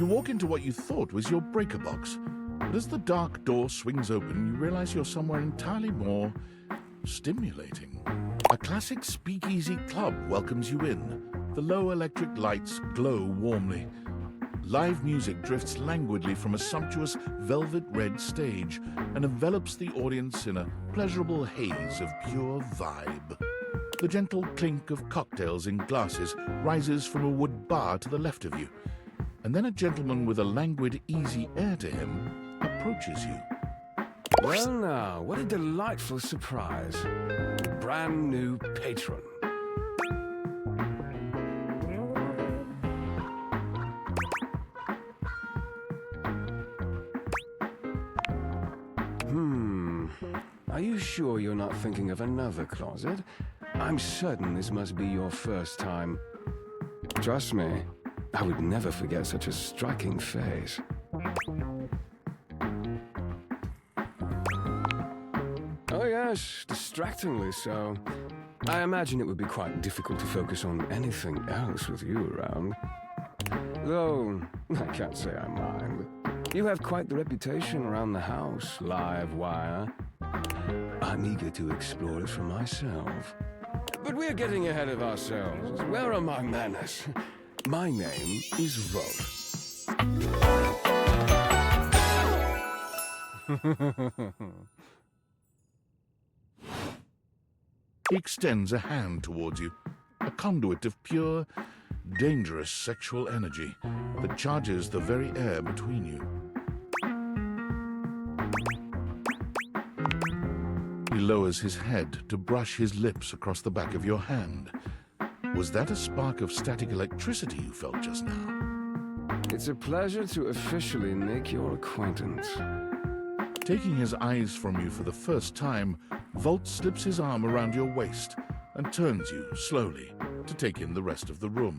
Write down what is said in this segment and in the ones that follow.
You walk into what you thought was your breaker box, but as the dark door swings open, you realize you're somewhere entirely more stimulating. A classic speakeasy club welcomes you in. The low electric lights glow warmly. Live music drifts languidly from a sumptuous velvet red stage and envelops the audience in a pleasurable haze of pure vibe. The gentle clink of cocktails in glasses rises from a wood bar to the left of you, and then a gentleman with a languid, easy air to him approaches you. Well now, what a delightful surprise. A brand new patron. Are you sure you're not thinking of another closet? I'm certain this must be your first time. Trust me, I would never forget such a striking face. Oh yes, distractingly so. I imagine it would be quite difficult to focus on anything else with you around. Though, I can't say I mind. You have quite the reputation around the house, live wire. I'm eager to explore it for myself. But we're getting ahead of ourselves. Where are my manners? My name is Volt. He extends a hand towards you, a conduit of pure, dangerous sexual energy that charges the very air between you. He lowers his head to brush his lips across the back of your hand. Was that a spark of static electricity you felt just now? It's a pleasure to officially make your acquaintance. Taking his eyes from you for the first time, Volt slips his arm around your waist and turns you slowly to take in the rest of the room.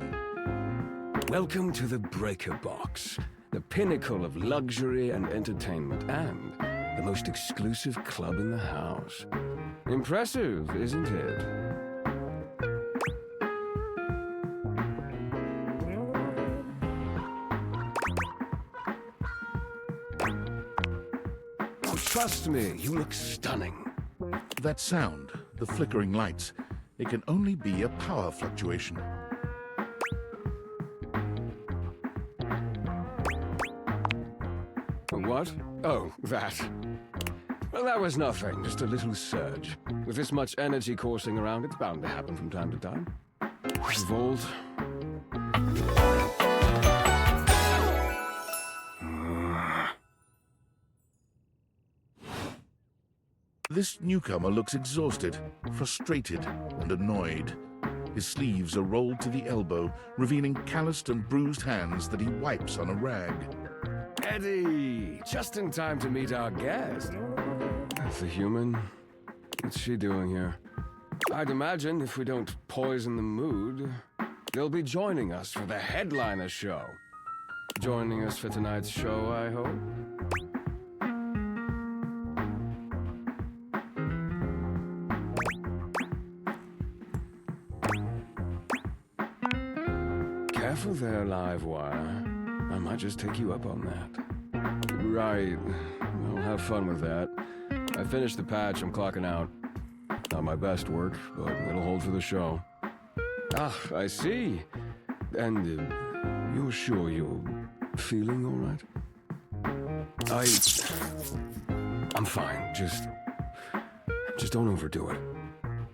Welcome to the Breaker Box, the pinnacle of luxury and entertainment, and the most exclusive club in the house. Impressive, isn't it? Oh, trust me, you look stunning. That sound, the flickering lights, it can only be a power fluctuation. What? Oh, that. Well, that was nothing, just a little surge. With this much energy coursing around, it's bound to happen from time to time. Volt. This newcomer looks exhausted, frustrated, and annoyed. His sleeves are rolled to the elbow, revealing calloused and bruised hands that he wipes on a rag. Eddie! Just in time to meet our guest. The human? What's she doing here? I'd imagine if we don't poison the mood, they'll be joining us for the headliner show. Joining us for tonight's show, I hope? Careful there, live wire. I might just take you up on that. Right. Well, have fun with that. I finished the patch, I'm clocking out. Not my best work, but it'll hold for the show. Ah, I see. And you're sure you're feeling all right? I'm fine. Just don't overdo it.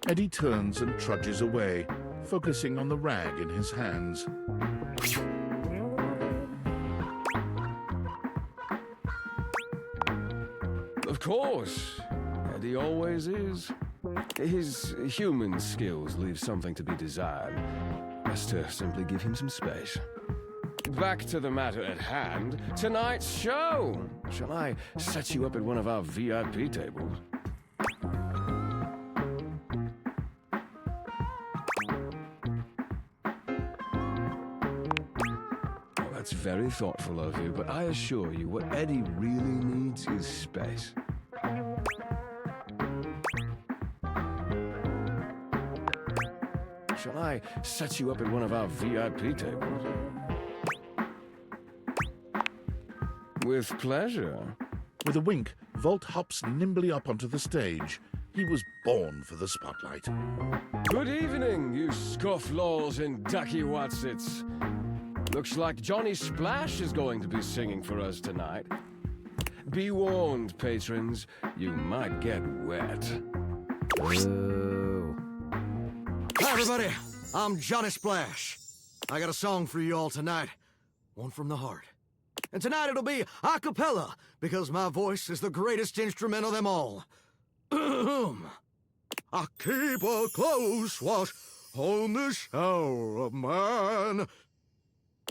Eddie turns and trudges away, focusing on the rag in his hands. Of course. Eddie always is. His human skills leave something to be desired. Best to simply give him some space. Back to the matter at hand. Tonight's show! Shall I set you up at one of our VIP tables? Well, that's very thoughtful of you, but I assure you what Eddie really needs is space. Shall I set you up at one of our VIP tables? With pleasure. With a wink, Volt hops nimbly up onto the stage. He was born for the spotlight. Good evening, you scofflaws and ducky watsits. Looks like Johnny Splash is going to be singing for us tonight. Be warned, patrons, you might get wet. Ooh. Hi, everybody. I'm Johnny Splash. I got a song for you all tonight. One from the heart. And tonight it'll be a cappella, because my voice is the greatest instrument of them all. I keep a close watch on this shower of mine.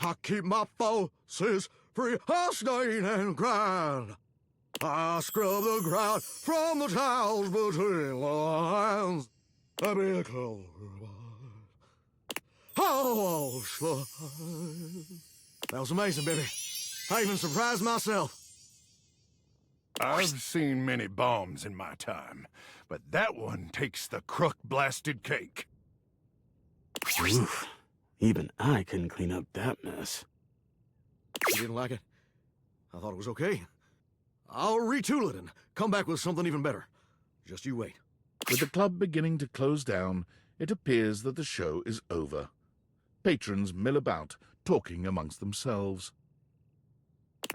I keep my forces free of stain and grind. I scrub the ground from the tiles between the lines. I be a color. Oh, slide. That was amazing, baby. I even surprised myself. I've seen many bombs in my time, but that one takes the crook-blasted cake. Oof. Even I couldn't clean up that mess. You didn't like it? I thought it was okay. I'll retool it and come back with something even better. Just you wait. With the club beginning to close down, it appears that the show is over. Patrons mill about, talking amongst themselves.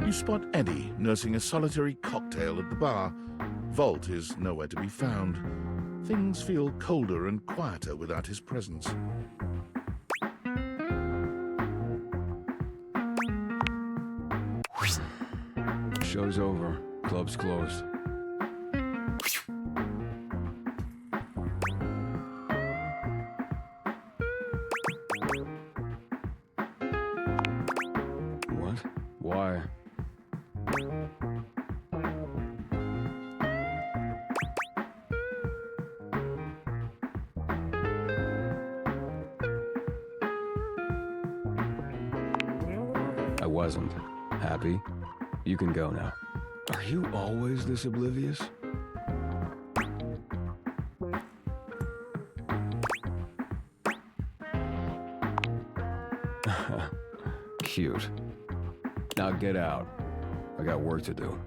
You spot Eddie nursing a solitary cocktail at the bar. Volt is nowhere to be found. Things feel colder and quieter without his presence. Show's over. Club's closed. What? Why? I wasn't happy. You can go now. Are you always this oblivious? Cute. Now get out. I got work to do.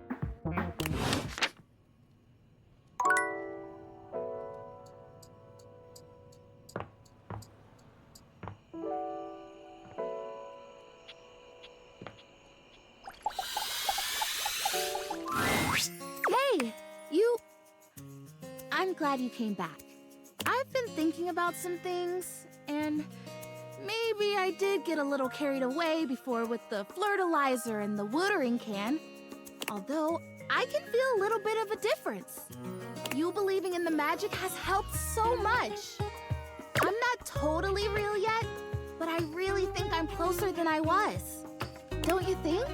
I'm glad you came back. I've been thinking about some things, and maybe I did get a little carried away before with the fertilizer and the watering can. Although, I can feel a little bit of a difference. You believing in the magic has helped so much. I'm not totally real yet, but I really think I'm closer than I was. Don't you think?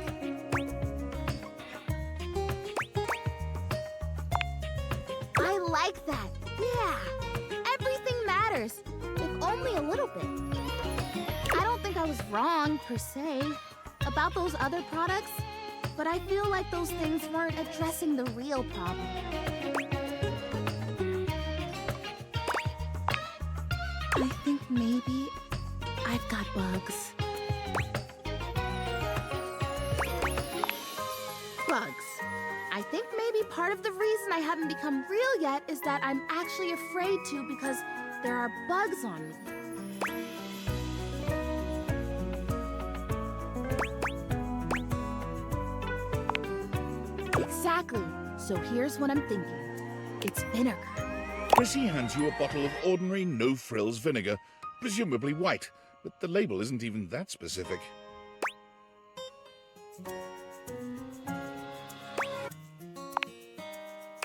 I like that. Yeah. Everything matters, if only a little bit. I don't think I was wrong, per se, about those other products, but I feel like those things weren't addressing the real problem. I think maybe I've got bugs. Bugs. I think maybe part of the reason I haven't become real yet is that I'm actually afraid to because there are bugs on me. Exactly. So here's what I'm thinking. It's vinegar. Chrissy hands you a bottle of ordinary no-frills vinegar, presumably white, but the label isn't even that specific.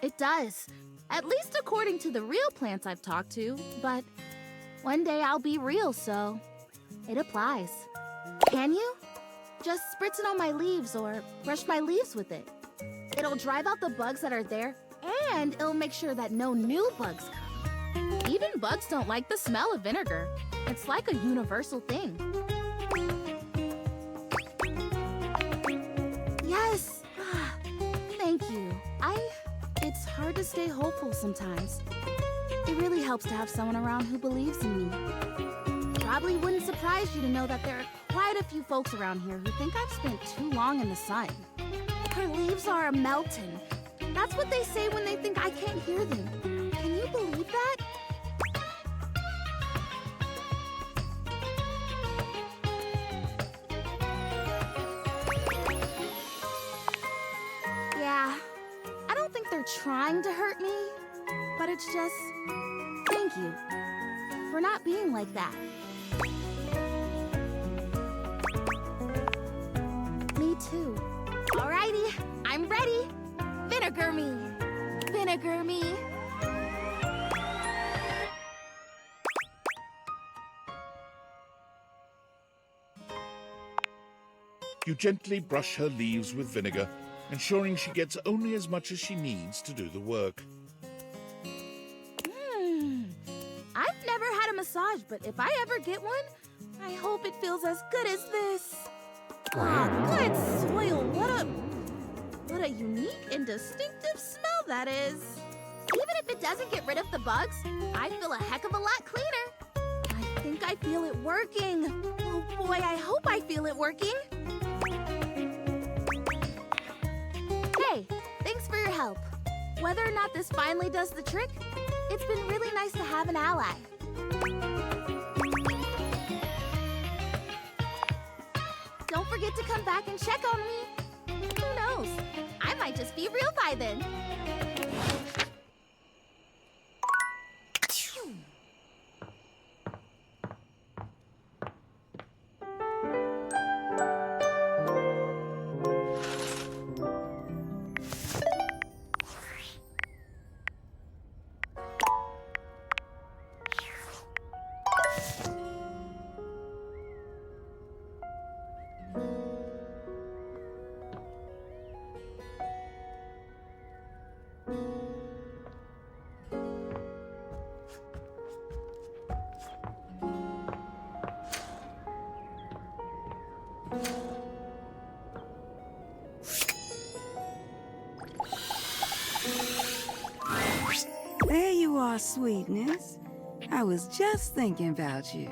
It does. At least according to the real plants I've talked to. But one day I'll be real, so it applies. Can you? Just spritz it on my leaves or brush my leaves with it. It'll drive out the bugs that are there, and it'll make sure that no new bugs come. Even bugs don't like the smell of vinegar. It's like a universal thing. Yes! Thank you. It's hard to stay hopeful sometimes. It really helps to have someone around who believes in me. Probably wouldn't surprise you to know that there are quite a few folks around here who think I've spent too long in the sun. Her leaves are melting. That's what they say when they think I can't hear them. Can you believe that? Yeah, I don't think they're trying to hurt me, but it's just, thank you for not being like that. Me too. Alrighty, I'm ready. Vinegar me. Vinegar me. You gently brush her leaves with vinegar, ensuring she gets only as much as she needs to do the work. I've never had a massage, but if I ever get one, I hope it feels as good as this. Oh, good soil. What a unique and distinctive smell that is. Even if it doesn't get rid of the bugs, I feel a heck of a lot cleaner. I think I feel it working. Oh boy, I hope I feel it working. Hey, thanks for your help. Whether or not this finally does the trick, it's been really nice to have an ally. Don't forget to come back and check on me. Who knows? I might just be real by then. There you are, sweetness. I was just thinking about you.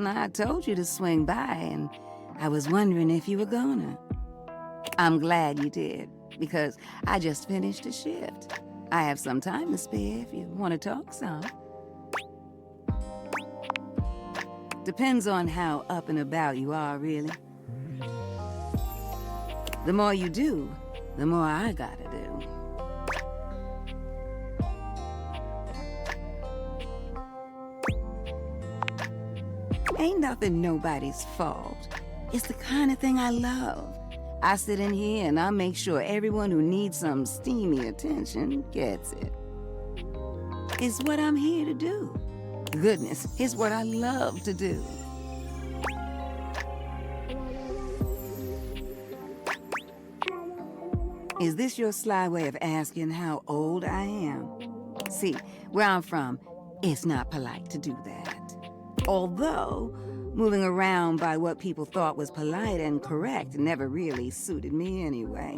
I told you to swing by, and I was wondering if you were gonna. I'm glad you did, because I just finished a shift. I have some time to spare if you want to talk some. Depends on how up and about you are, really. The more you do, the more I gotta do. Ain't nothing nobody's fault. It's the kind of thing I love. I sit in here and I make sure everyone who needs some steamy attention gets it. It's what I'm here to do. Goodness, it's what I love to do. Is this your sly way of asking how old I am? See, where I'm from, it's not polite to do that. Although, moving around by what people thought was polite and correct never really suited me anyway.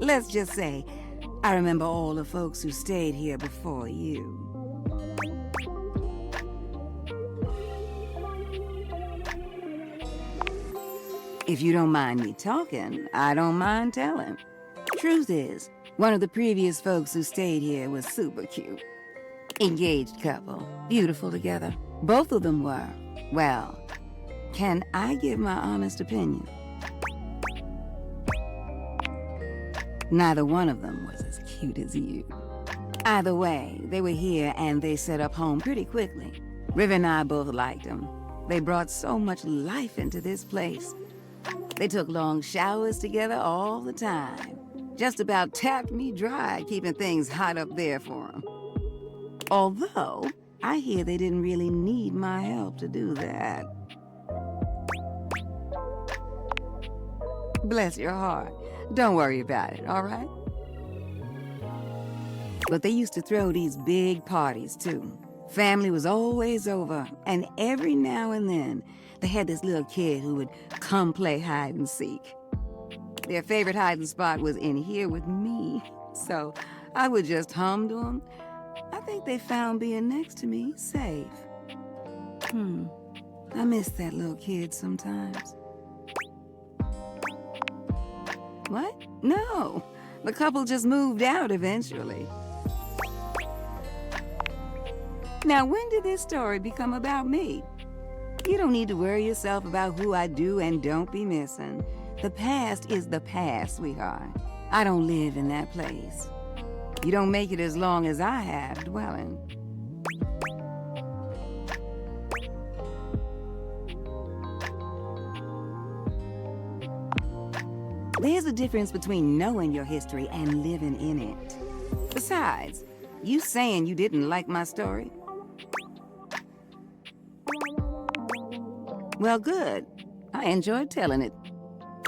Let's just say, I remember all the folks who stayed here before you. If you don't mind me talking, I don't mind telling. Truth is, one of the previous folks who stayed here was super cute. Engaged couple, beautiful together. Both of them were. Well, can I give my honest opinion? Neither one of them was as cute as you. Either way, they were here and they set up home pretty quickly. River and I both liked them. They brought so much life into this place. They took long showers together all the time. Just about tapped me dry, keeping things hot up there for them. Although, I hear they didn't really need my help to do that. Bless your heart. Don't worry about it, all right? But they used to throw these big parties, too. Family was always over, and every now and then, they had this little kid who would come play hide and seek. Their favorite hiding spot was in here with me, so I would just hum to them. I think they found being next to me safe. I miss that little kid sometimes. What? No. The couple just moved out eventually. Now, when did this story become about me? You don't need to worry yourself about who I do and don't be missing. The past is the past, sweetheart. I don't live in that place. You don't make it as long as I have dwelling. There's a difference between knowing your history and living in it. Besides, you saying you didn't like my story? Well, good. I enjoyed telling it.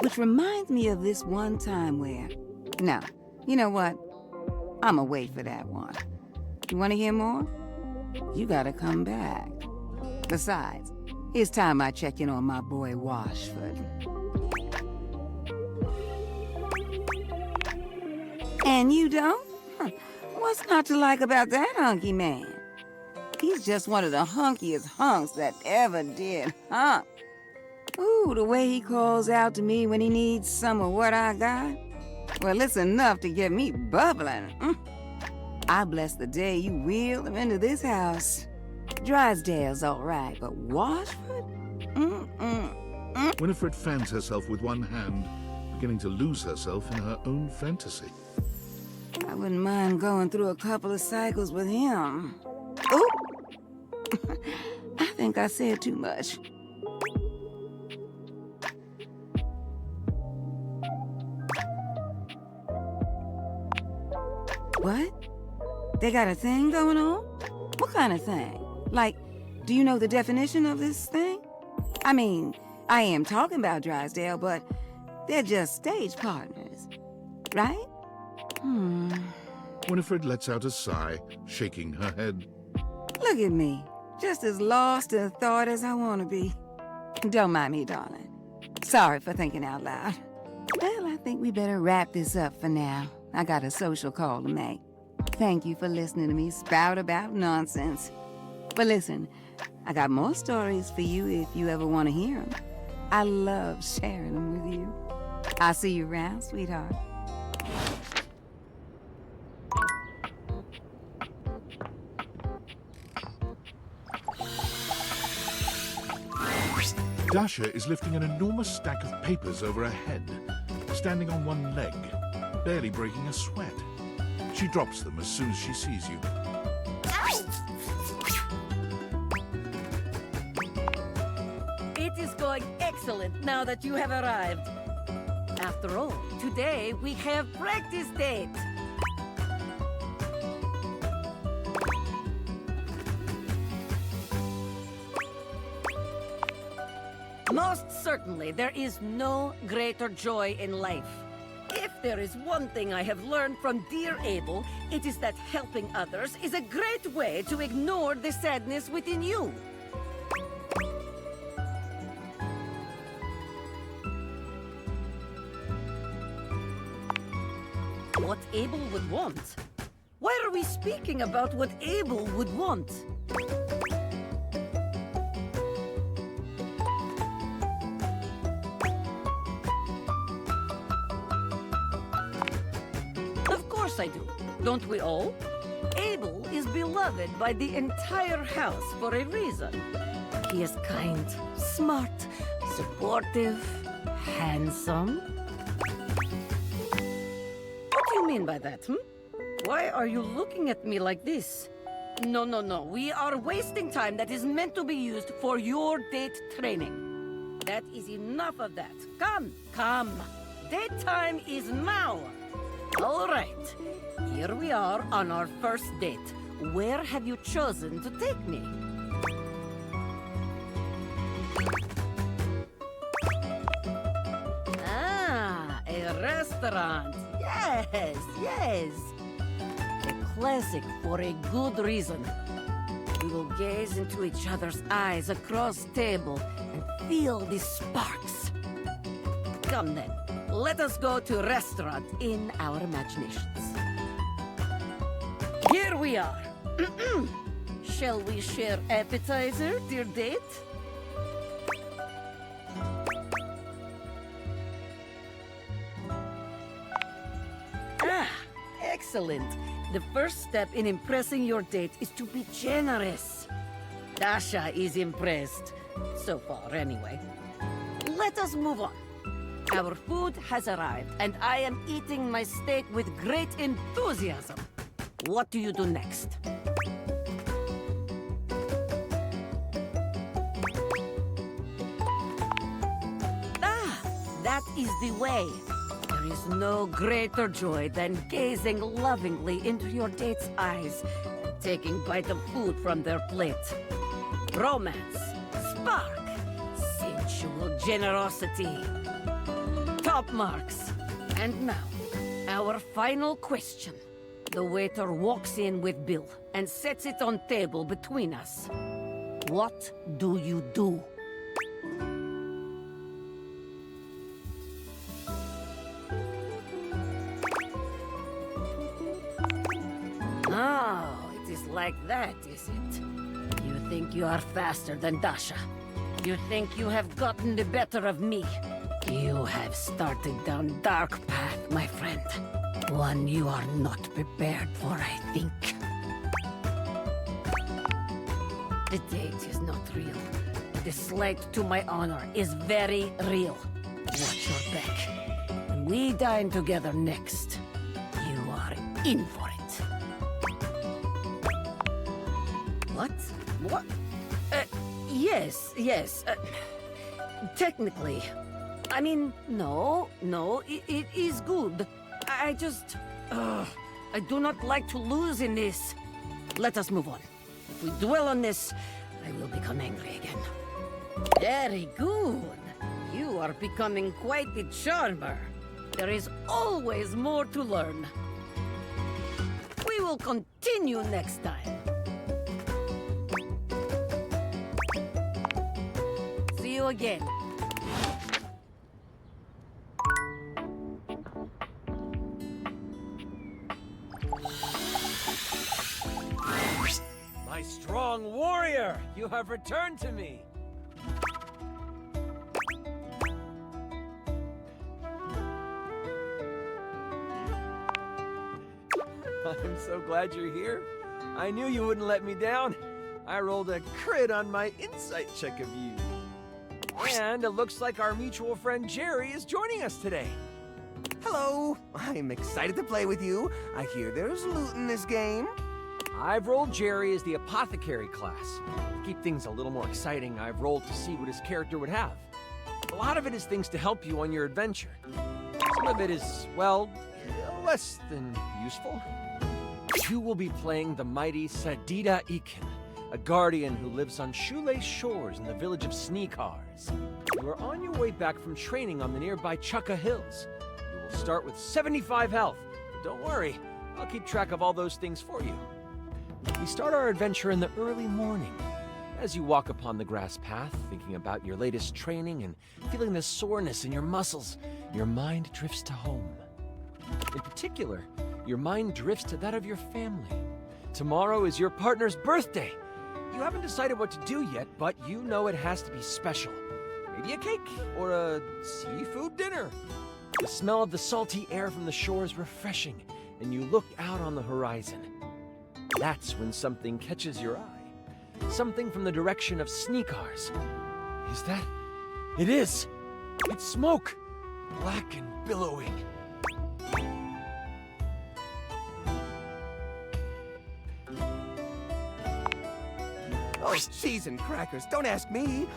Which reminds me of this one time where... No, you know what? I'ma wait for that one. You wanna hear more? You gotta come back. Besides, it's time I check in on my boy Washford. And you don't? Huh. What's not to like about that hunky man? He's just one of the hunkiest hunks that ever did hunk. Ooh, the way he calls out to me when he needs some of what I got. Well, it's enough to get me bubbling. I bless the day you wheeled him into this house. Drysdale's all right, but Washford? Winifred fans herself with one hand, beginning to lose herself in her own fantasy. I wouldn't mind going through a couple of cycles with him. Ooh! I think I said too much. What? They got a thing going on? What kind of thing? Like, do you know the definition of this thing? I mean, I am talking about Drysdale, but they're just stage partners, right? Winifred lets out a sigh, shaking her head. Look at me, just as lost in thought as I want to be. Don't mind me, darling. Sorry for thinking out loud. Well, I think we better wrap this up for now. I got a social call to make. Thank you for listening to me spout about nonsense. But listen, I got more stories for you if you ever want to hear them. I love sharing them with you. I'll see you around, sweetheart. Dasha is lifting an enormous stack of papers over her head, standing on one leg, barely breaking a sweat. She drops them as soon as she sees you. It is going excellent now that you have arrived. After all, today we have practice date. Most certainly, there is no greater joy in life. If there is one thing I have learned from dear Abel, it is that helping others is a great way to ignore the sadness within you. What Abel would want? Why are we speaking about what Abel would want? Of course I do. Don't we all? Abel is beloved by the entire house for a reason. He is kind, smart, supportive, handsome. What do you mean by that, Why are you looking at me like this? No, no, no. We are wasting time that is meant to be used for your date training. That is enough of that. Come, come. Date time is now. All right. Here we are on our first date. Where have you chosen to take me? Ah, a restaurant. Yes, yes. A classic for a good reason. We will gaze into each other's eyes across table and feel the sparks. Come then, let us go to a restaurant in our imaginations. Here we are. Shall we share appetizer, dear date? Excellent. The first step in impressing your date is to be generous. Dasha is impressed. So far, anyway. Let us move on. Our food has arrived, and I am eating my steak with great enthusiasm. What do you do next? Ah, that is the way. There is no greater joy than gazing lovingly into your date's eyes and taking bite of food from their plate. Romance, spark, sensual generosity. Top marks. And now, our final question. The waiter walks in with bill and sets it on table between us. What do you do? Oh, it is like that, is it? You think you are faster than Dasha. You think you have gotten the better of me. You have started down dark path, my friend. One you are not prepared for, I think. The date is not real. The slight to my honor is very real. Watch your back. When we dine together next, you are in for it. What? What? Yes. Technically. I mean, no, it is good. I just... I do not like to lose in this. Let us move on. If we dwell on this, I will become angry again. Very good. You are becoming quite the charmer. There is always more to learn. We will continue next time. See you again. My strong warrior, you have returned to me. I'm so glad you're here. I knew you wouldn't let me down. I rolled a crit on my insight check of you. And it looks like our mutual friend Jerry is joining us today. Hello, I'm excited to play with you. I hear there's loot in this game. I've rolled Jerry as the apothecary class. To keep things a little more exciting, I've rolled to see what his character would have. A lot of it is things to help you on your adventure. Some of it is, well, less than useful. You will be playing the mighty Sadida Ikin, a guardian who lives on shoelace shores in the village of Sneakars. You are on your way back from training on the nearby Chukka Hills. You will start with 75 health, but don't worry, I'll keep track of all those things for you. We start our adventure in the early morning. As you walk upon the grass path, thinking about your latest training and feeling the soreness in your muscles, your mind drifts to home. In particular, your mind drifts to that of your family. Tomorrow is your partner's birthday. You haven't decided what to do yet, but you know it has to be special. Maybe a cake or a seafood dinner. The smell of the salty air from the shore is refreshing, and you look out on the horizon. That's when something catches your eye. Something from the direction of Sneakars. Is that? It is! It's smoke! Black and billowing. Oh, cheese and crackers, don't ask me.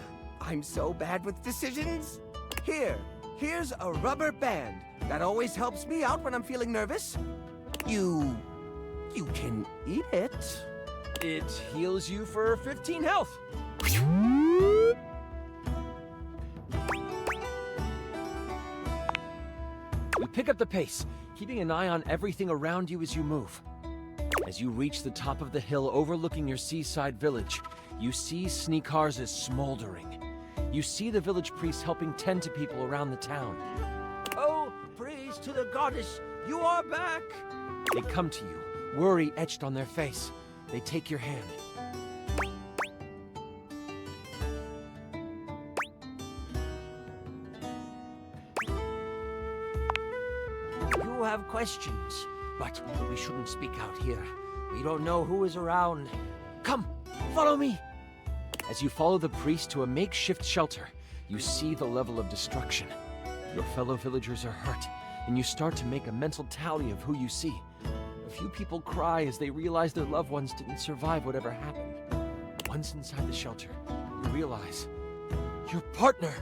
I'm so bad with decisions. Here's a rubber band. That always helps me out when I'm feeling nervous. You can eat it. It heals you for 15 health. You pick up the pace, keeping an eye on everything around you as you move. As you reach the top of the hill overlooking your seaside village, you see Sneakars is smoldering. You see the village priest helping tend to people around the town. Oh, praise to the goddess, you are back! They come to you, worry etched on their face. They take your hand. You have questions. But we shouldn't speak out here. We don't know who is around. Come, follow me! As you follow the priest to a makeshift shelter, you see the level of destruction. Your fellow villagers are hurt, and you start to make a mental tally of who you see. A few people cry as they realize their loved ones didn't survive whatever happened. Once inside the shelter, you realize your partner.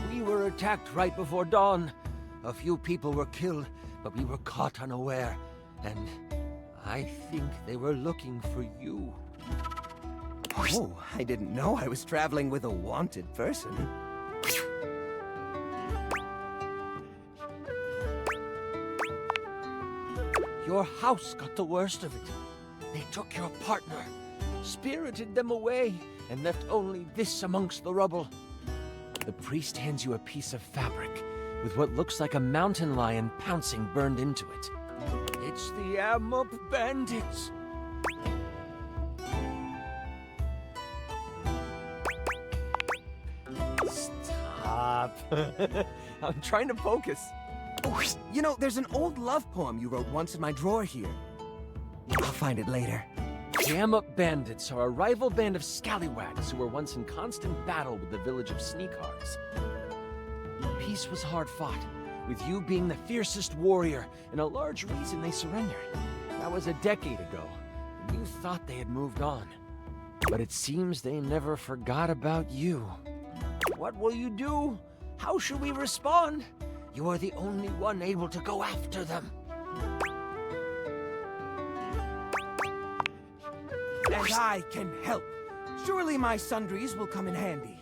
We were attacked right before dawn. A few people were killed, but we were caught unaware. And I think they were looking for you. Oh, I didn't know I was traveling with a wanted person. Your house got the worst of it. They took your partner, spirited them away, and left only this amongst the rubble. The priest hands you a piece of fabric with what looks like a mountain lion pouncing burned into it. It's the Amup bandits. Stop. I'm trying to focus. Oh, you know, there's an old love poem you wrote once in my drawer here. I'll find it later. The Amup bandits are a rival band of scallywags who were once in constant battle with the village of Sneakars. Peace was hard fought, with you being the fiercest warrior and a large reason they surrendered. That was a decade ago, and you thought they had moved on. But it seems they never forgot about you. What will you do? How should we respond? You are the only one able to go after them. And I can help. Surely my sundries will come in handy.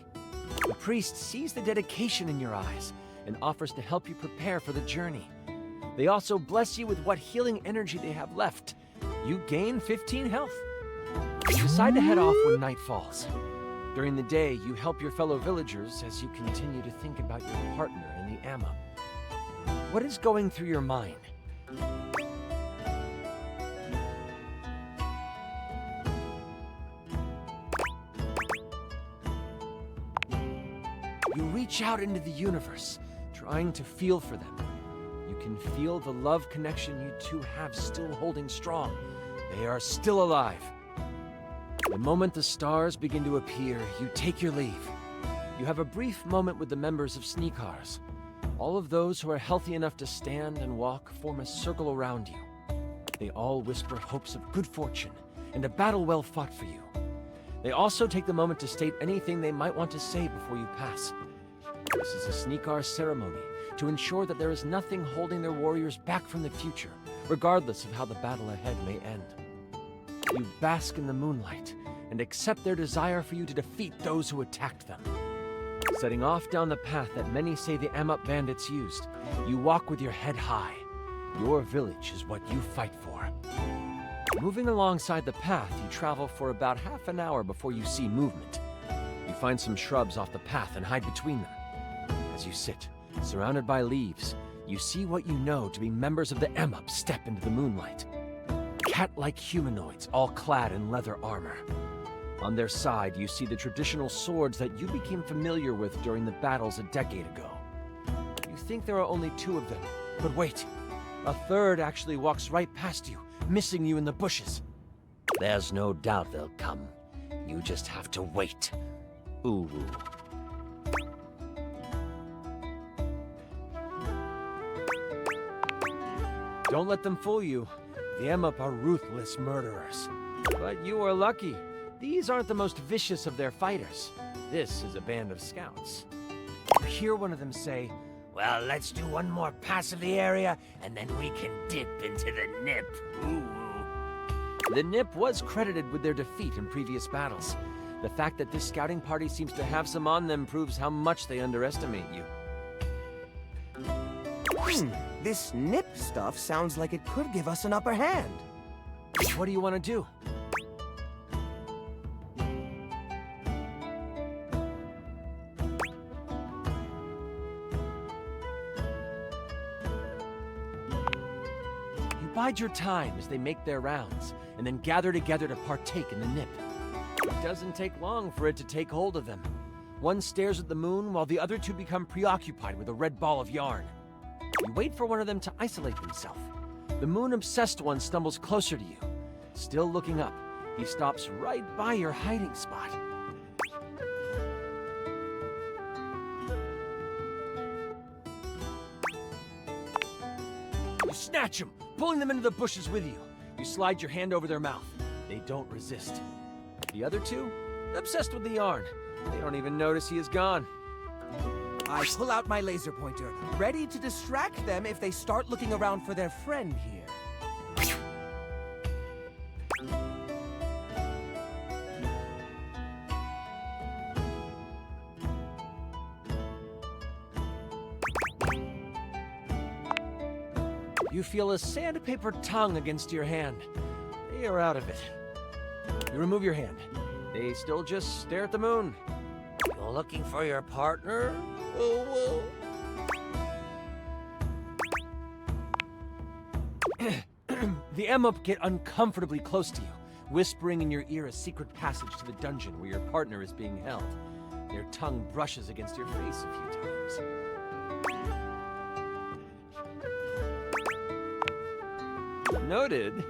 The priest sees the dedication in your eyes and offers to help you prepare for the journey. They also bless you with what healing energy they have left. You gain 15 health. You decide to head off when night falls. During the day, you help your fellow villagers as you continue to think about your partner in the Amup. What is going through your mind? You reach out into the universe, trying to feel for them. You can feel the love connection you two have still holding strong. They are still alive. The moment the stars begin to appear, you take your leave. You have a brief moment with the members of Sneakars. All of those who are healthy enough to stand and walk form a circle around you. They all whisper hopes of good fortune and a battle well fought for you. They also take the moment to state anything they might want to say before you pass. This is a Sneakar ceremony to ensure that there is nothing holding their warriors back from the future, regardless of how the battle ahead may end. You bask in the moonlight and accept their desire for you to defeat those who attacked them. Setting off down the path that many say the Amup bandits used, you walk with your head high. Your village is what you fight for. Moving alongside the path, you travel for about half an hour before you see movement. You find some shrubs off the path and hide between them. As you sit, surrounded by leaves, you see what you know to be members of the Amup step into the moonlight. Cat-like humanoids, all clad in leather armor. On their side, you see the traditional swords that you became familiar with during the battles a decade ago. You think there are only two of them, but wait. A third actually walks right past you, missing you in the bushes. There's no doubt they'll come. You just have to wait. Ooh. Don't let them fool you. The Amup are ruthless murderers. But you are lucky. These aren't the most vicious of their fighters. This is a band of scouts. You hear one of them say, Well, let's do one more pass of the area, and then we can dip into the Nip. Ooh. The Nip was credited with their defeat in previous battles. The fact that this scouting party seems to have some on them proves how much they underestimate you. This Nip stuff sounds like it could give us an upper hand. What do you want to do? You bide your time as they make their rounds, and then gather together to partake in the Nip. It doesn't take long for it to take hold of them. One stares at the moon while the other two become preoccupied with a red ball of yarn. You wait for one of them to isolate himself. The moon-obsessed one stumbles closer to you. Still looking up, he stops right by your hiding spot. You snatch him, pulling them into the bushes with you. You slide your hand over their mouth. They don't resist. The other two, obsessed with the yarn. They don't even notice he is gone. I pull out my laser pointer, ready to distract them if they start looking around for their friend here. You feel a sandpaper tongue against your hand. They are out of it. You remove your hand. They still just stare at the moon. You're looking for your partner? The Emup get uncomfortably close to you, whispering in your ear a secret passage to the dungeon where your partner is being held. Their tongue brushes against your face a few times. Noted.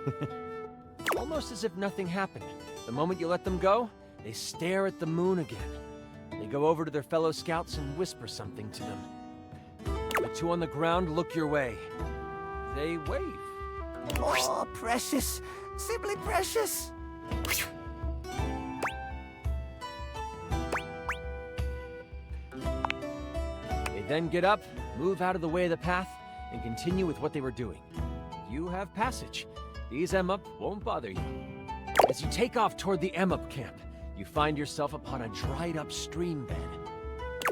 Almost as if nothing happened. The moment you let them go, they stare at the moon again. They go over to their fellow scouts and whisper something to them. The two on the ground look your way. They wave. Oh, precious. Simply precious. They then get up, move out of the way of the path, and continue with what they were doing. You have passage. These Emup won't bother you. As you take off toward the Emup camp, you find yourself upon a dried-up stream bed.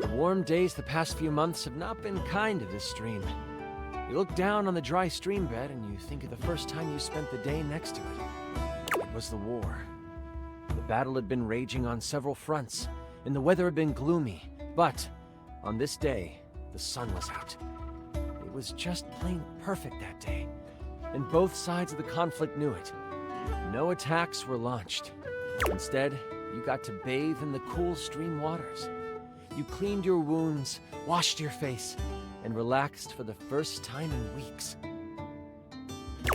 The warm days the past few months have not been kind to this stream. You look down on the dry stream bed and you think of the first time you spent the day next to it. It was the war. The battle had been raging on several fronts, and the weather had been gloomy. But on this day, the sun was out. It was just plain perfect that day, and both sides of the conflict knew it. No attacks were launched. Instead, you got to bathe in the cool stream waters. You cleaned your wounds, washed your face, and relaxed for the first time in weeks.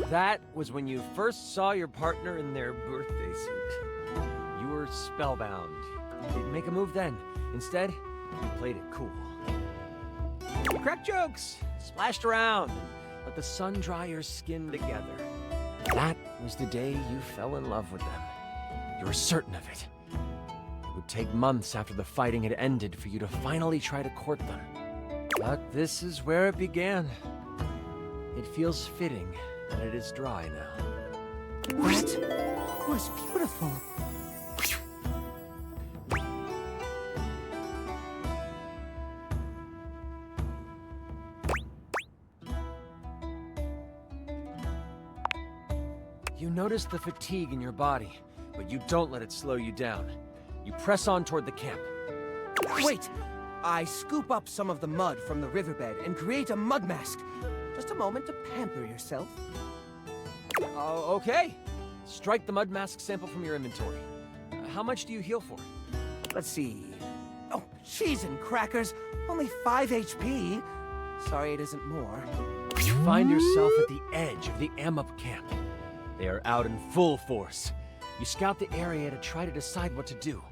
That was when you first saw your partner in their birthday suit. You were spellbound. You didn't make a move then. Instead, you played it cool. You cracked jokes, splashed around, and let the sun dry your skin together. That was the day you fell in love with them. You were certain of it. It would take months after the fighting had ended for you to finally try to court them. But this is where it began. It feels fitting that it is dry now. That was beautiful. You notice the fatigue in your body, but you don't let it slow you down. You press on toward the camp. Wait! I scoop up some of the mud from the riverbed and create a mud mask. Just a moment to pamper yourself. Okay. Strike the mud mask sample from your inventory. How much do you heal for? Let's see. Oh, cheese and crackers. Only 5 HP. Sorry it isn't more. You find yourself at the edge of the Emup camp. They are out in full force. You scout the area to try to decide what to do.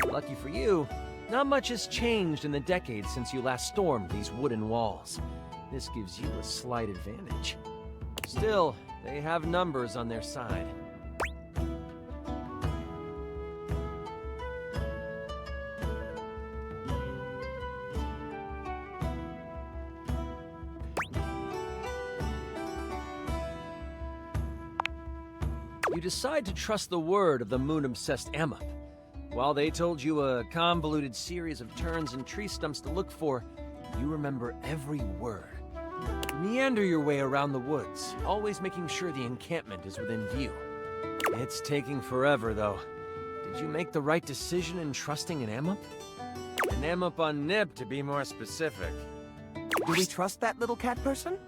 Lucky for you, not much has changed in the decades since you last stormed these wooden walls. This gives you a slight advantage. Still, they have numbers on their side. You decide to trust the word of the moon-obsessed Emup. While they told you a convoluted series of turns and tree stumps to look for, you remember every word. You meander your way around the woods, always making sure the encampment is within view. It's taking forever, though. Did you make the right decision in trusting an Emup? An Emup on Nib, to be more specific. Do we trust that little cat person?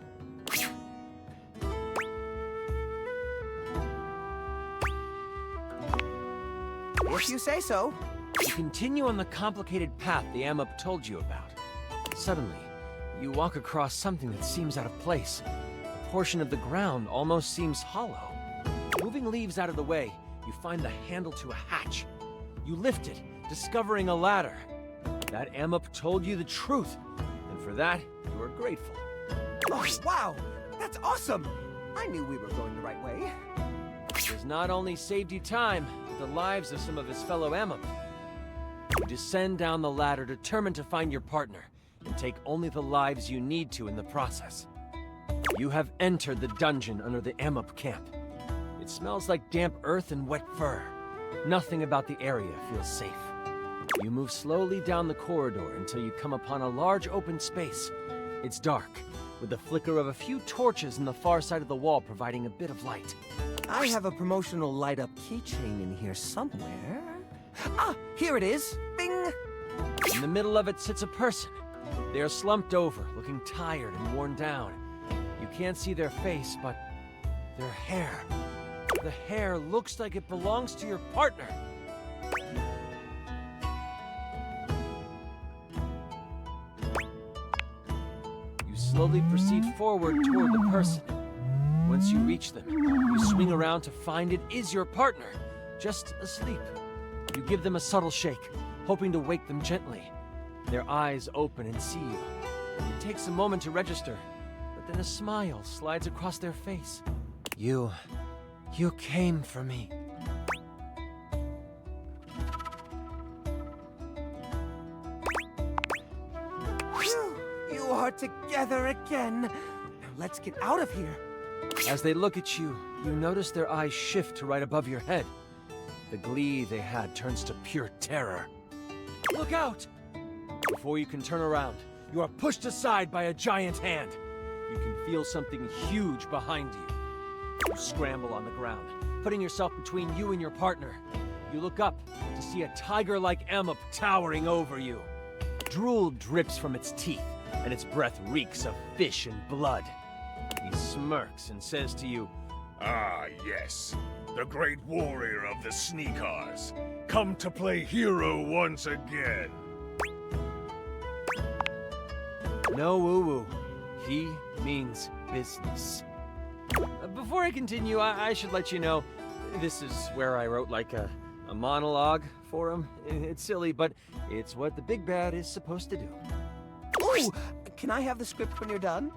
If you say so. You continue on the complicated path the Amup told you about. Suddenly, you walk across something that seems out of place. A portion of the ground almost seems hollow. Moving leaves out of the way, you find the handle to a hatch. You lift it, discovering a ladder. That Amup told you the truth, and for that, you are grateful. Oh, wow! That's awesome! I knew we were going the right way. It has not only saved you time, but the lives of some of his fellow Amup. You descend down the ladder, determined to find your partner, and take only the lives you need to in the process. You have entered the dungeon under the Amup camp. It smells like damp earth and wet fur. Nothing about the area feels safe. You move slowly down the corridor until you come upon a large open space. It's dark, with the flicker of a few torches in the far side of the wall providing a bit of light. I have a promotional light-up keychain in here somewhere. Ah, here it is! Bing! In the middle of it sits a person. They are slumped over, looking tired and worn down. You can't see their face, but their hair. The hair looks like it belongs to your partner. You slowly proceed forward toward the person. Once you reach them, you swing around to find it is your partner, just asleep. You give them a subtle shake, hoping to wake them gently. Their eyes open and see you. It takes a moment to register, but then a smile slides across their face. You came for me. Phew, you are together again. Now let's get out of here. As they look at you, you notice their eyes shift to right above your head. The glee they had turns to pure terror. Look out! Before you can turn around, you are pushed aside by a giant hand. You can feel something huge behind you. You scramble on the ground, putting yourself between you and your partner. You look up to see a tiger-like Amup towering over you. Drool drips from its teeth, and its breath reeks of fish and blood. He smirks and says to you, Ah, yes. The great warrior of the Sneakers. Come to play hero once again. "No woo-woo. He means business." Before I continue, I should let you know, this is where I wrote like a monologue for him. It's silly, but it's what the big bad is supposed to do. Ooh! Can I have the script when you're done?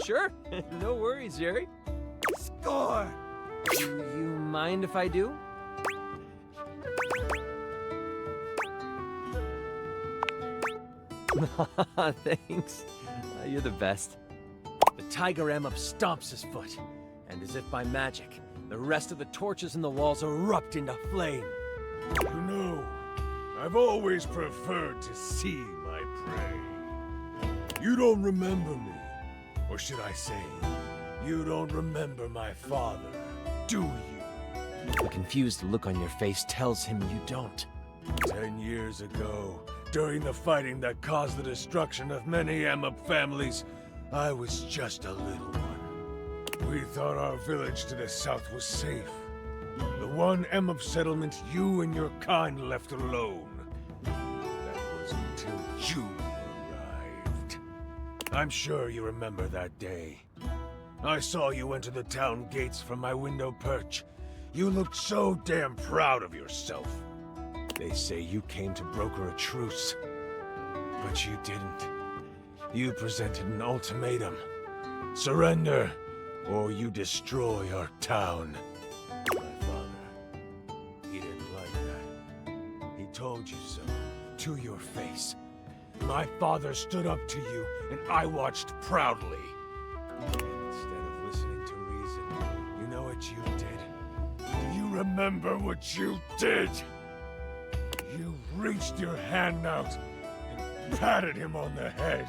Sure. No worries, Jerry. Score! Do you mind if I do? Thanks. You're the best. The tiger Amup stomps his foot, and as if by magic, the rest of the torches in the walls erupt into flame. You know, I've always preferred to see my prey. You don't remember me. Or should I say, you don't remember my father, do you? The confused look on your face tells him you don't. 10 years ago, during the fighting that caused the destruction of many Amup families, I was just a little one. We thought our village to the south was safe. The one Amup settlement you and your kind left alone. That was until you arrived. I'm sure you remember that day. I saw you enter the town gates from my window perch. You looked so damn proud of yourself. They say you came to broker a truce, but you didn't. You presented an ultimatum. Surrender, or you destroy our town. My father, he didn't like that. He told you so, to your face. My father stood up to you, and I watched proudly. And instead of listening to reason, you know what you did? Do you remember what you did? You reached your hand out and patted him on the head,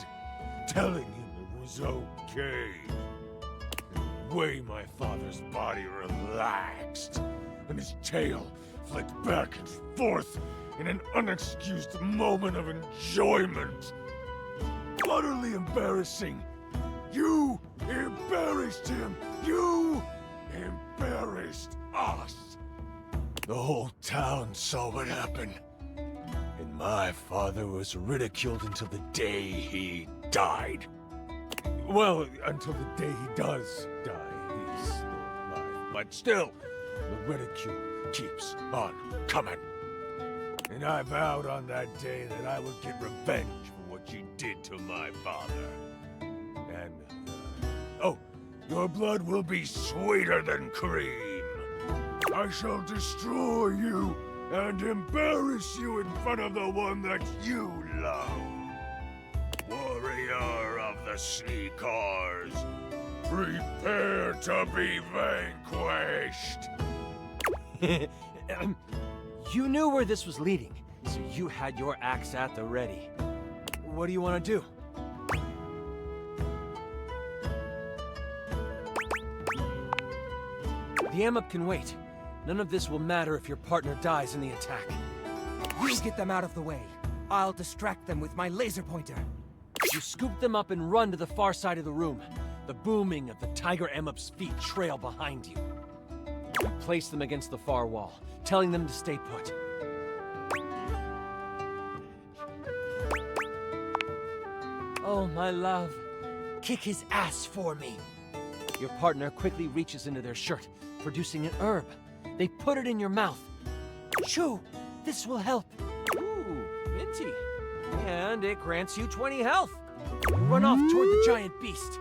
telling him it was okay. The way my father's body relaxed, and his tail flicked back and forth in an unexcused moment of enjoyment. Utterly embarrassing. You embarrassed him. You embarrassed us. The whole town saw what happened. My father was ridiculed until the day he died. Well, until the day he does die, he's still alive. But still, the ridicule keeps on coming. And I vowed on that day that I would get revenge for what you did to my father. And, oh, your blood will be sweeter than cream. I shall destroy you and embarrass you in front of the one that you love. Warrior of the Sneakers, prepare to be vanquished. You knew where this was leading, so you had your axe at the ready. What do you want to do? The amp can wait. None of this will matter if your partner dies in the attack. You get them out of the way. I'll distract them with my laser pointer. You scoop them up and run to the far side of the room. The booming of the Tiger Emup's feet trail behind you. You place them against the far wall, telling them to stay put. Oh, my love. Kick his ass for me. Your partner quickly reaches into their shirt, producing an herb. They put it in your mouth. Chew! This will help. Ooh, minty. And it grants you 20 health. You run off toward the giant beast.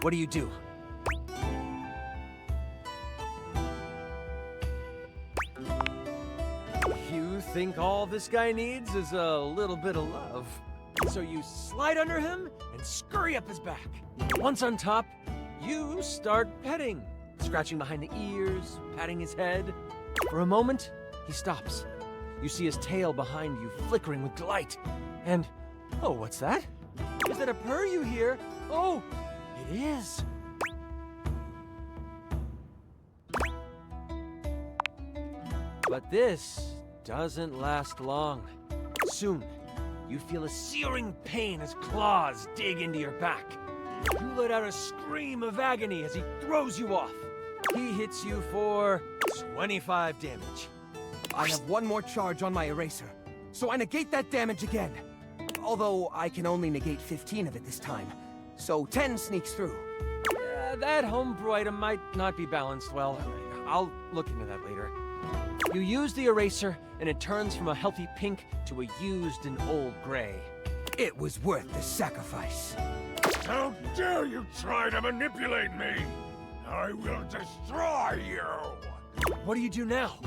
What do you do? You think all this guy needs is a little bit of love. So you slide under him and scurry up his back. Once on top, you start petting, scratching behind the ears, patting his head. For a moment, he stops. You see his tail behind you flickering with delight. And, oh, what's that? Is that a purr you hear? Oh, it is. But this doesn't last long. Soon, you feel a searing pain as claws dig into your back. You let out a scream of agony as he throws you off. He hits you for 25 damage. I have one more charge on my eraser, so I negate that damage again. Although I can only negate 15 of it this time, so 10 sneaks through. That homebrew item might not be balanced well. I'll look into that later. You use the eraser, and it turns from a healthy pink to a used and old gray. It was worth the sacrifice. How dare you try to manipulate me! I will destroy you! What do you do now?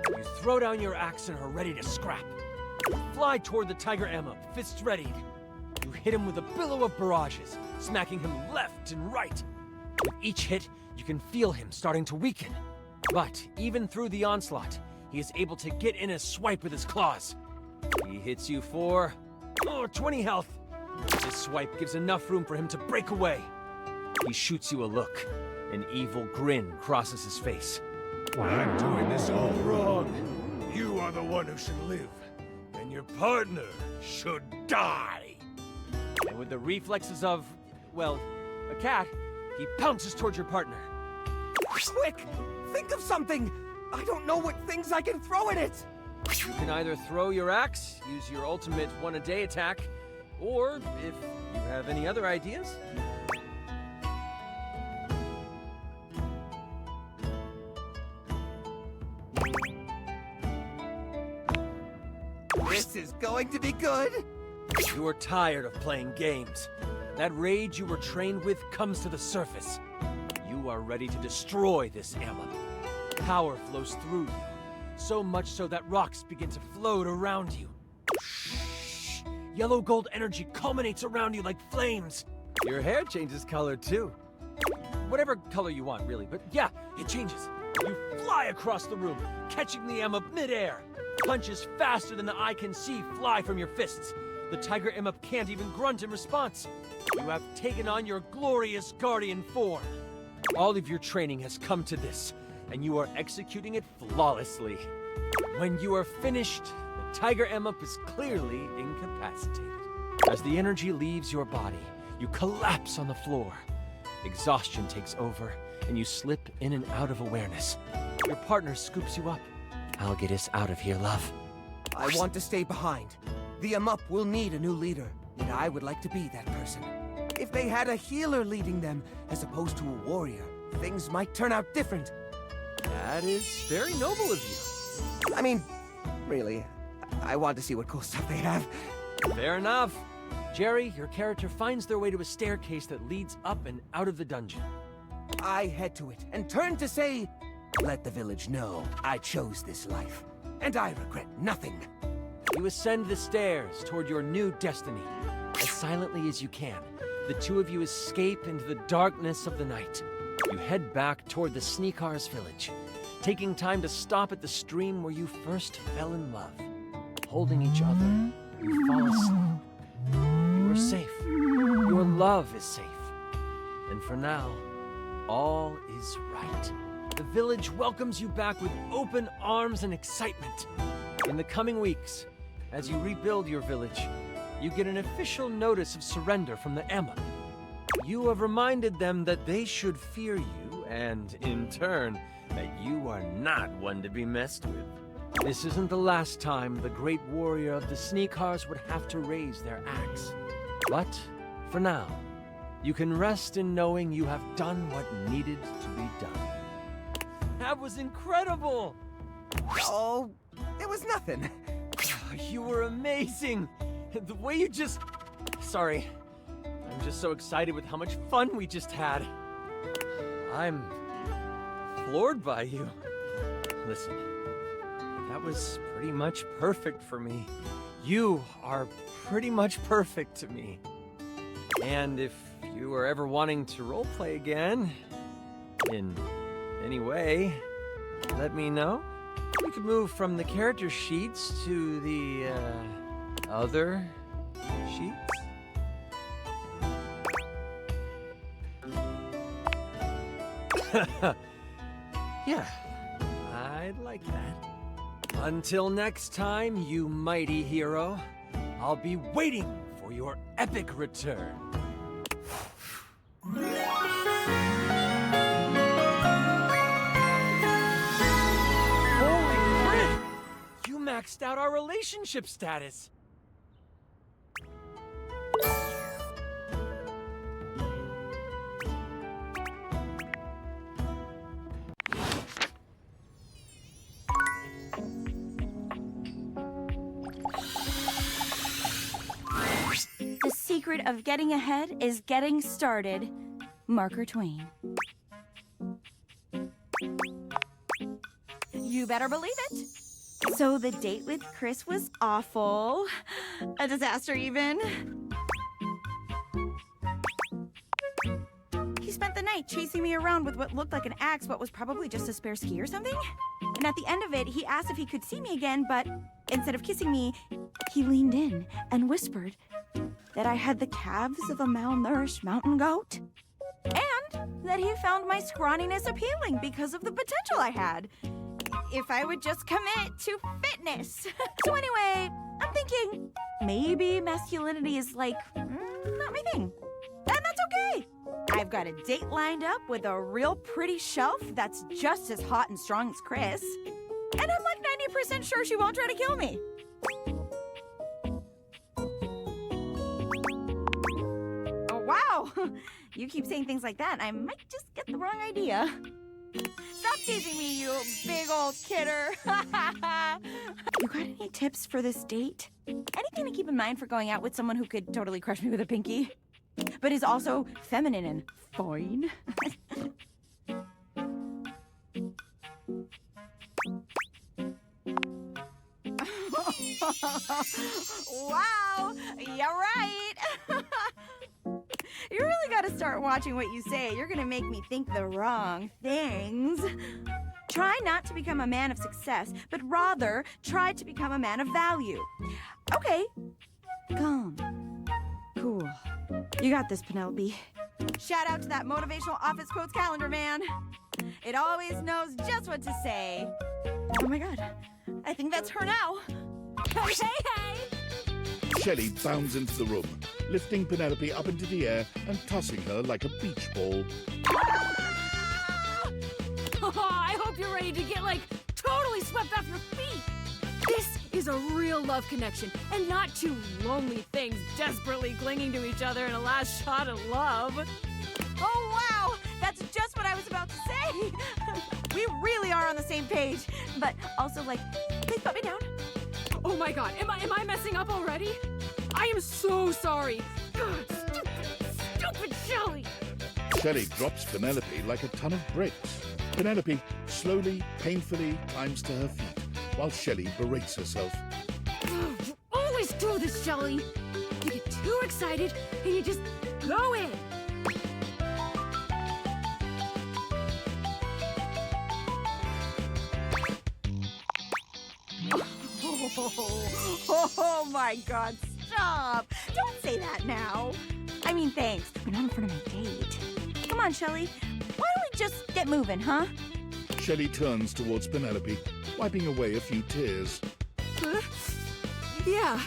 You throw down your axe and are ready to scrap. You fly toward the Tiger Emma, fists readied. You hit him with a billow of barrages, smacking him left and right. With each hit, you can feel him starting to weaken. But even through the onslaught, he is able to get in a swipe with his claws. He hits you for 20 health. This swipe gives enough room for him to break away. He shoots you a look. An evil grin crosses his face. I'm doing this all wrong. You are the one who should live, and your partner should die. And with the reflexes of, well, a cat, he pounces towards your partner. Quick! Think of something! I don't know what things I can throw at it! You can either throw your axe, use your ultimate one-a-day attack, or if you have any other ideas. This is going to be good! You're tired of playing games. That rage you were trained with comes to the surface. You are ready to destroy this amulet. Power flows through you, so much so that rocks begin to float around you. Shh. Yellow gold energy culminates around you like flames. Your hair changes color too. Whatever color you want, really, but yeah, it changes. You fly across the room, catching the amulet mid-air. Punches faster than the eye can see fly from your fists. The Tiger Imp can't even grunt in response. You have taken on your glorious guardian form. All of your training has come to this, and you are executing it flawlessly. When you are finished, the Tiger Imp is clearly incapacitated. As the energy leaves your body, you collapse on the floor. Exhaustion takes over, and you slip in and out of awareness. Your partner scoops you up. I'll get us out of here, love. I want to stay behind. The Amup will need a new leader, and I would like to be that person. If they had a healer leading them, as opposed to a warrior, things might turn out different. That is very noble of you. I mean, really, I want to see what cool stuff they have. Fair enough. Jerry, your character finds their way to a staircase that leads up and out of the dungeon. I head to it and turn to say, let the village know I chose this life, and I regret nothing. You ascend the stairs toward your new destiny. As silently as you can, the two of you escape into the darkness of the night. You head back toward the Sneakars village, taking time to stop at the stream where you first fell in love. Holding each other, you fall asleep. You are safe. Your love is safe. And for now, all is right. The village welcomes you back with open arms and excitement. In the coming weeks, as you rebuild your village, you get an official notice of surrender from the Amup. You have reminded them that they should fear you, and in turn, that you are not one to be messed with. This isn't the last time the great warrior of the Sneakars would have to raise their axe. But, for now, you can rest in knowing you have done what needed to be done. That was incredible! Oh, it was nothing. You were amazing! The way you just... Sorry. I'm just so excited with how much fun we just had. I'm floored by you. Listen, that was pretty much perfect for me. You are pretty much perfect to me. And if you are ever wanting to roleplay again, in any way, let me know. We could move from the character sheets to the, other sheets. Yeah, I'd like that. Until next time, you mighty hero, I'll be waiting for your epic return. Holy crap! You maxed out our relationship status. The secret of getting ahead is getting started. Marker Twain. You better believe it. So the date with Chris was awful. A disaster, even. He spent the night chasing me around with what looked like an axe, but was probably just a spare ski or something. And at the end of it, he asked if he could see me again, but instead of kissing me, he leaned in and whispered that I had the calves of a malnourished mountain goat, and that he found my scrawniness appealing because of the potential I had, if I would just commit to fitness. So anyway, I'm thinking maybe masculinity is like, not my thing. And that's okay. I've got a date lined up with a real pretty shelf that's just as hot and strong as Chris. And I'm like 90% sure she won't try to kill me. Oh, wow. You keep saying things like that, I might just get the wrong idea. Stop teasing me, you big old kidder. You got any tips for this date? Anything to keep in mind for going out with someone who could totally crush me with a pinky, but is also feminine and fine? Wow, you're right. You really gotta start watching what you say. You're gonna make me think the wrong things. Try not to become a man of success, but rather try to become a man of value. Okay, calm, cool. You got this, Penelope. Shout out to that motivational office quotes calendar, man. It always knows just what to say. Oh my god, I think that's her now. Hey, hey! Shelley bounds into the room. lifting Penelope up into the air and tossing her like a beach ball. I hope you're ready to get, like, totally swept off your feet. This is a real love connection, and not two lonely things desperately clinging to each other in a last shot of love. Oh, wow! That's just what I was about to say! We really are on the same page. But also, like, please put me down. Oh my god, am I messing up already? I am so sorry. God, stupid Shelly! Shelley drops Penelope like a ton of bricks. Penelope slowly, painfully climbs to her feet, while Shelley berates herself. You always do this, Shelly. You get too excited, and you just go in. Oh my god, stop! Don't say that now. I mean, thanks, but not in front of my date. Come on, Shelly. Why don't we just get moving, huh? Shelley turns towards Penelope, wiping away a few tears. Yeah.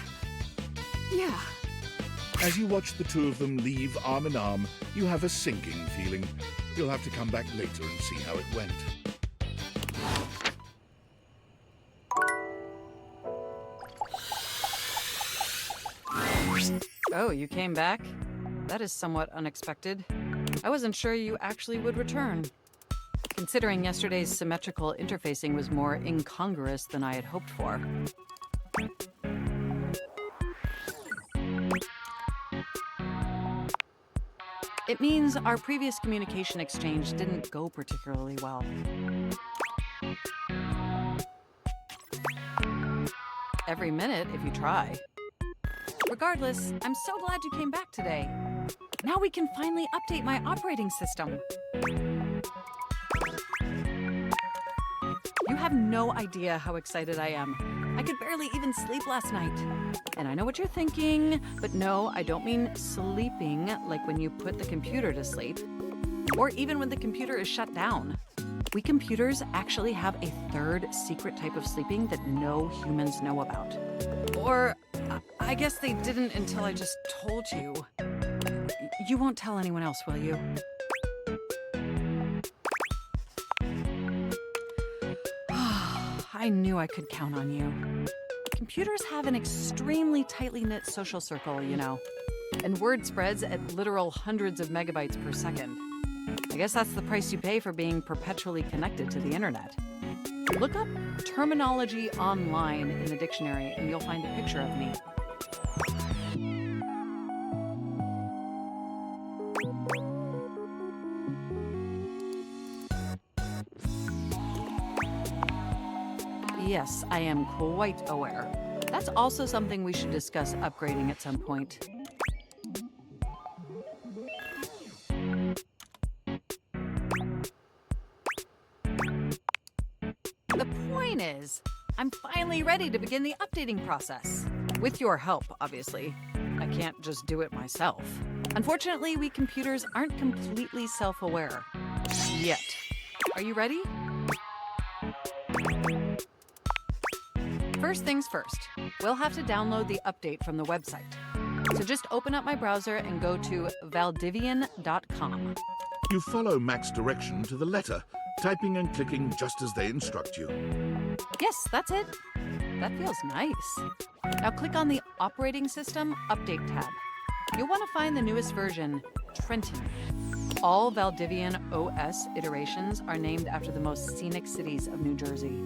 As you watch the two of them leave arm in arm, you have a sinking feeling. You'll have to come back later and see how it went. Oh, you came back? That is somewhat unexpected. I wasn't sure you actually would return. Considering yesterday's symmetrical interfacing was more incongruous than I had hoped for. It means our previous communication exchange didn't go particularly well. Every minute, if you try. Regardless, I'm so glad you came back today. Now we can finally update my operating system. You have no idea how excited I am. I could barely even sleep last night. And I know what you're thinking, but no, I don't mean sleeping like when you put the computer to sleep, or even when the computer is shut down. We computers actually have a third secret type of sleeping that no humans know about. Or, I guess they didn't until I just told you. You won't tell anyone else, will you? I knew I could count on you. Computers have an extremely tightly knit social circle, you know, and word spreads at literal hundreds of megabytes per second. I guess that's the price you pay for being perpetually connected to the internet. Look up terminology online in the dictionary and you'll find a picture of me. Yes, I am quite aware. That's also something we should discuss upgrading at some point. The point is, I'm finally ready to begin the updating process. With your help, obviously. I can't just do it myself. Unfortunately, we computers aren't completely self-aware. Yet. Are you ready? First things first, we'll have to download the update from the website. So just open up my browser and go to valdivian.com. You follow Mac's direction to the letter, typing and clicking just as they instruct you. Yes, that's it. That feels nice. Now click on the Operating System Update tab. You'll want to find the newest version, Trenton. All Valdivian OS iterations are named after the most scenic cities of New Jersey.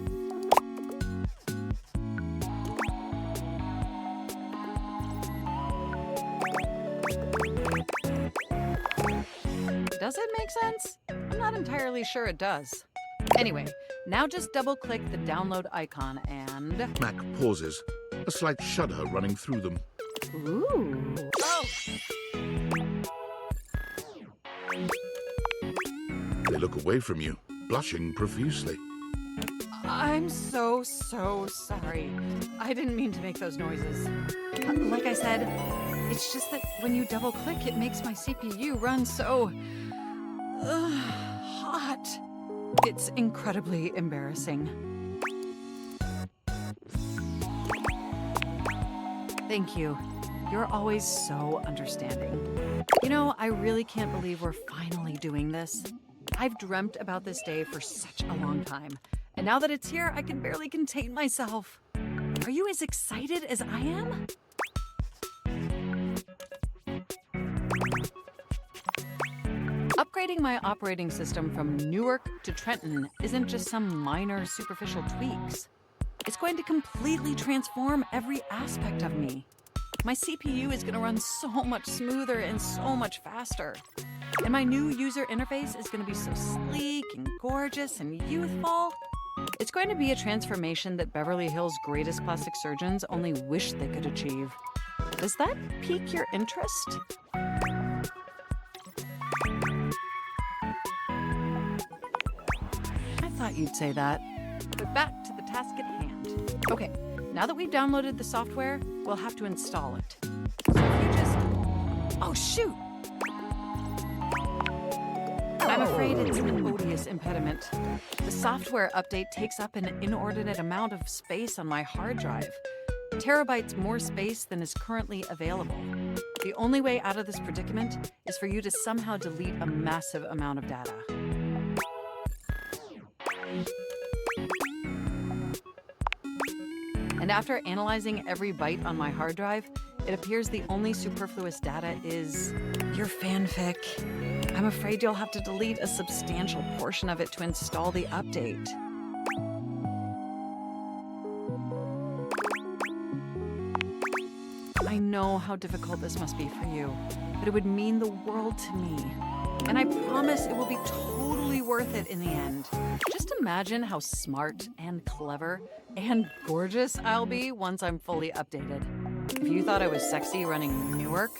Does it make sense? I'm not entirely sure it does. Anyway, now just double-click the download icon and... Mac pauses, a slight shudder running through them. Ooh. Oh! They look away from you, blushing profusely. I'm so sorry. I didn't mean to make those noises. Like I said, it's just that when you double-click, it makes my CPU run so... hot. It's incredibly embarrassing. Thank you. You're always so understanding. You know, I really can't believe we're finally doing this. I've dreamt about this day for such a long time, and now that it's here, I can barely contain myself. Are you as excited as I am? Upgrading my operating system from Newark to Trenton isn't just some minor superficial tweaks. It's going to completely transform every aspect of me. My CPU is going to run so much smoother and so much faster. And my new user interface is going to be so sleek and gorgeous and youthful. It's going to be a transformation that Beverly Hills' greatest plastic surgeons only wish they could achieve. Does that pique your interest? I thought you'd say that. But back to the task at hand. Okay, now that we've downloaded the software, we'll have to install it. So if you just... Oh, shoot! I'm afraid it's an odious impediment. The software update takes up an inordinate amount of space on my hard drive. Terabytes more space than is currently available. The only way out of this predicament is for you to somehow delete a massive amount of data. And after analyzing every byte on my hard drive, it appears the only superfluous data is your fanfic. I'm afraid you'll have to delete a substantial portion of it to install the update. I know how difficult this must be for you, but it would mean the world to me. And I promise it will be totally worth it in the end. Just imagine how smart and clever and gorgeous I'll be once I'm fully updated. If you thought I was sexy running Newark,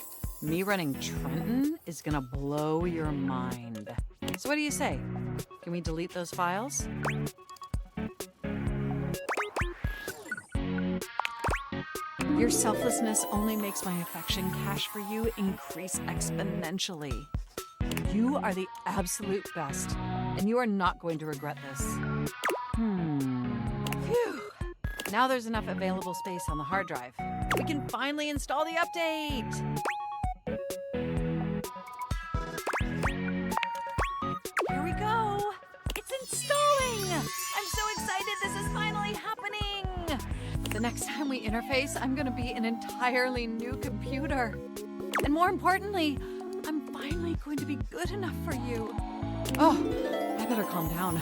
me running Trenton is gonna blow your mind. So what do you say? Can we delete those files? Your selflessness only makes my affection cache for you increase exponentially. You are the absolute best, and you are not going to regret this. Phew. Now there's enough available space on the hard drive. We can finally install the update! Here we go! It's installing! I'm so excited this is finally happening! The next time we interface, I'm gonna be an entirely new computer. And more importantly, I'm finally going to be good enough for you. Oh, I better calm down.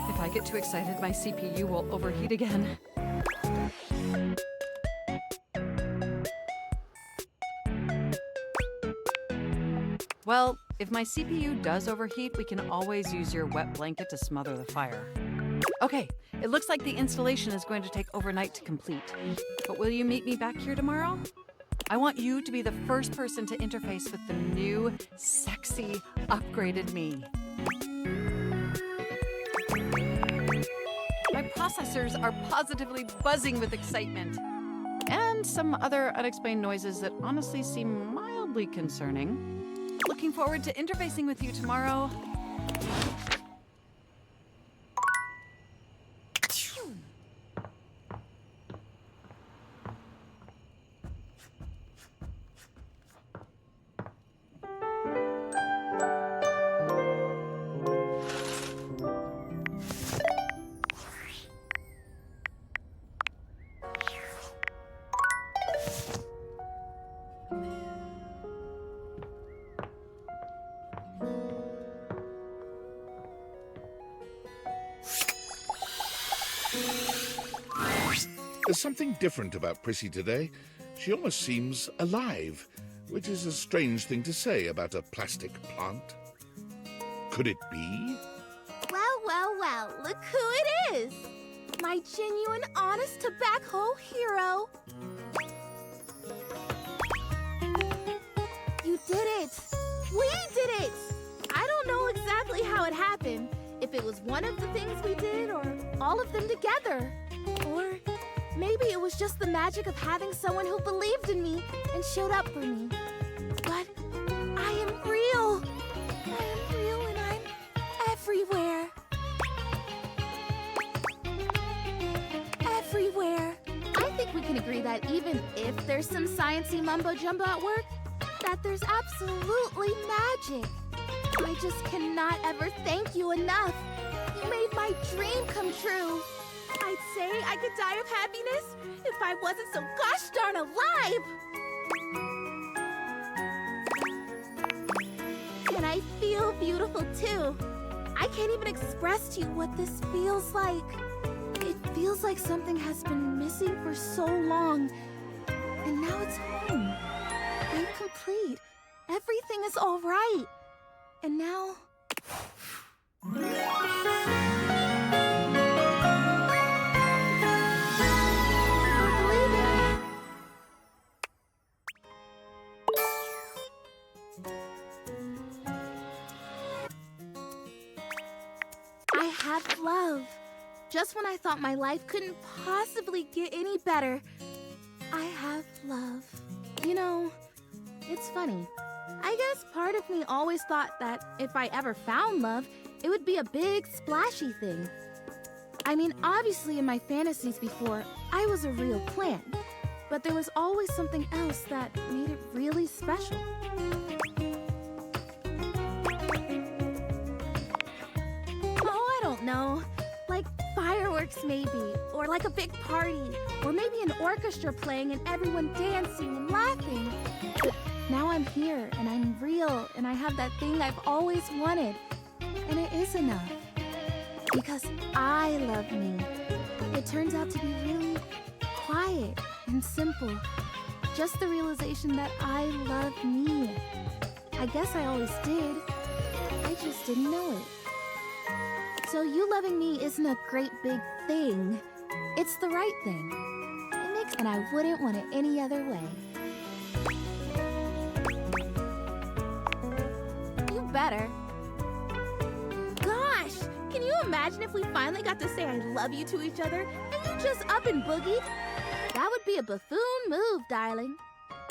If I get too excited, my CPU will overheat again. Well, if my CPU does overheat, we can always use your wet blanket to smother the fire. Okay, it looks like the installation is going to take overnight to complete. But will you meet me back here tomorrow? I want you to be the first person to interface with the new, sexy, upgraded me. My processors are positively buzzing with excitement. And some other unexplained noises that honestly seem mildly concerning. Looking forward to interfacing with you tomorrow. There's something different about Prissy today. She almost seems alive, which is a strange thing to say about a plastic plant. Could it be? Well, well, well, look who it is! My genuine, honest tobacco hero! You did it! We did it! I don't know exactly how it happened, if it was one of the things we did or all of them together. Or maybe it was just the magic of having someone who believed in me and showed up for me. But I am real! I am real and I'm everywhere. Everywhere. I think we could can agree that even if there's some sciencey mumbo-jumbo at work, that there's absolutely magic. I just cannot ever thank you enough. You made my dream come true. I'd say I could die of happiness if I wasn't so gosh darn alive. And I feel beautiful too. I can't even express to you what this feels like. It feels like something has been missing for so long. And now it's home. I'm complete. Everything is all right. And now... I have love. Just when I thought my life couldn't possibly get any better, I have love. You know, it's funny. I guess part of me always thought that if I ever found love, it would be a big, splashy thing. I mean, obviously in my fantasies before, I was a real plant, but there was always something else that made it really special. Oh, I don't know. Like fireworks maybe, or like a big party, or maybe an orchestra playing and everyone dancing and laughing. But now I'm here, and I'm real, and I have that thing I've always wanted. And it is enough. Because I love me. It turns out to be really quiet and simple. Just the realization that I love me. I guess I always did. I just didn't know it. So you loving me isn't a great big thing. It's the right thing. It makes, and I wouldn't want it any other way. You better. Gosh, can you imagine if we finally got to say I love you to each other and you just up and boogied? That would be a buffoon move, darling.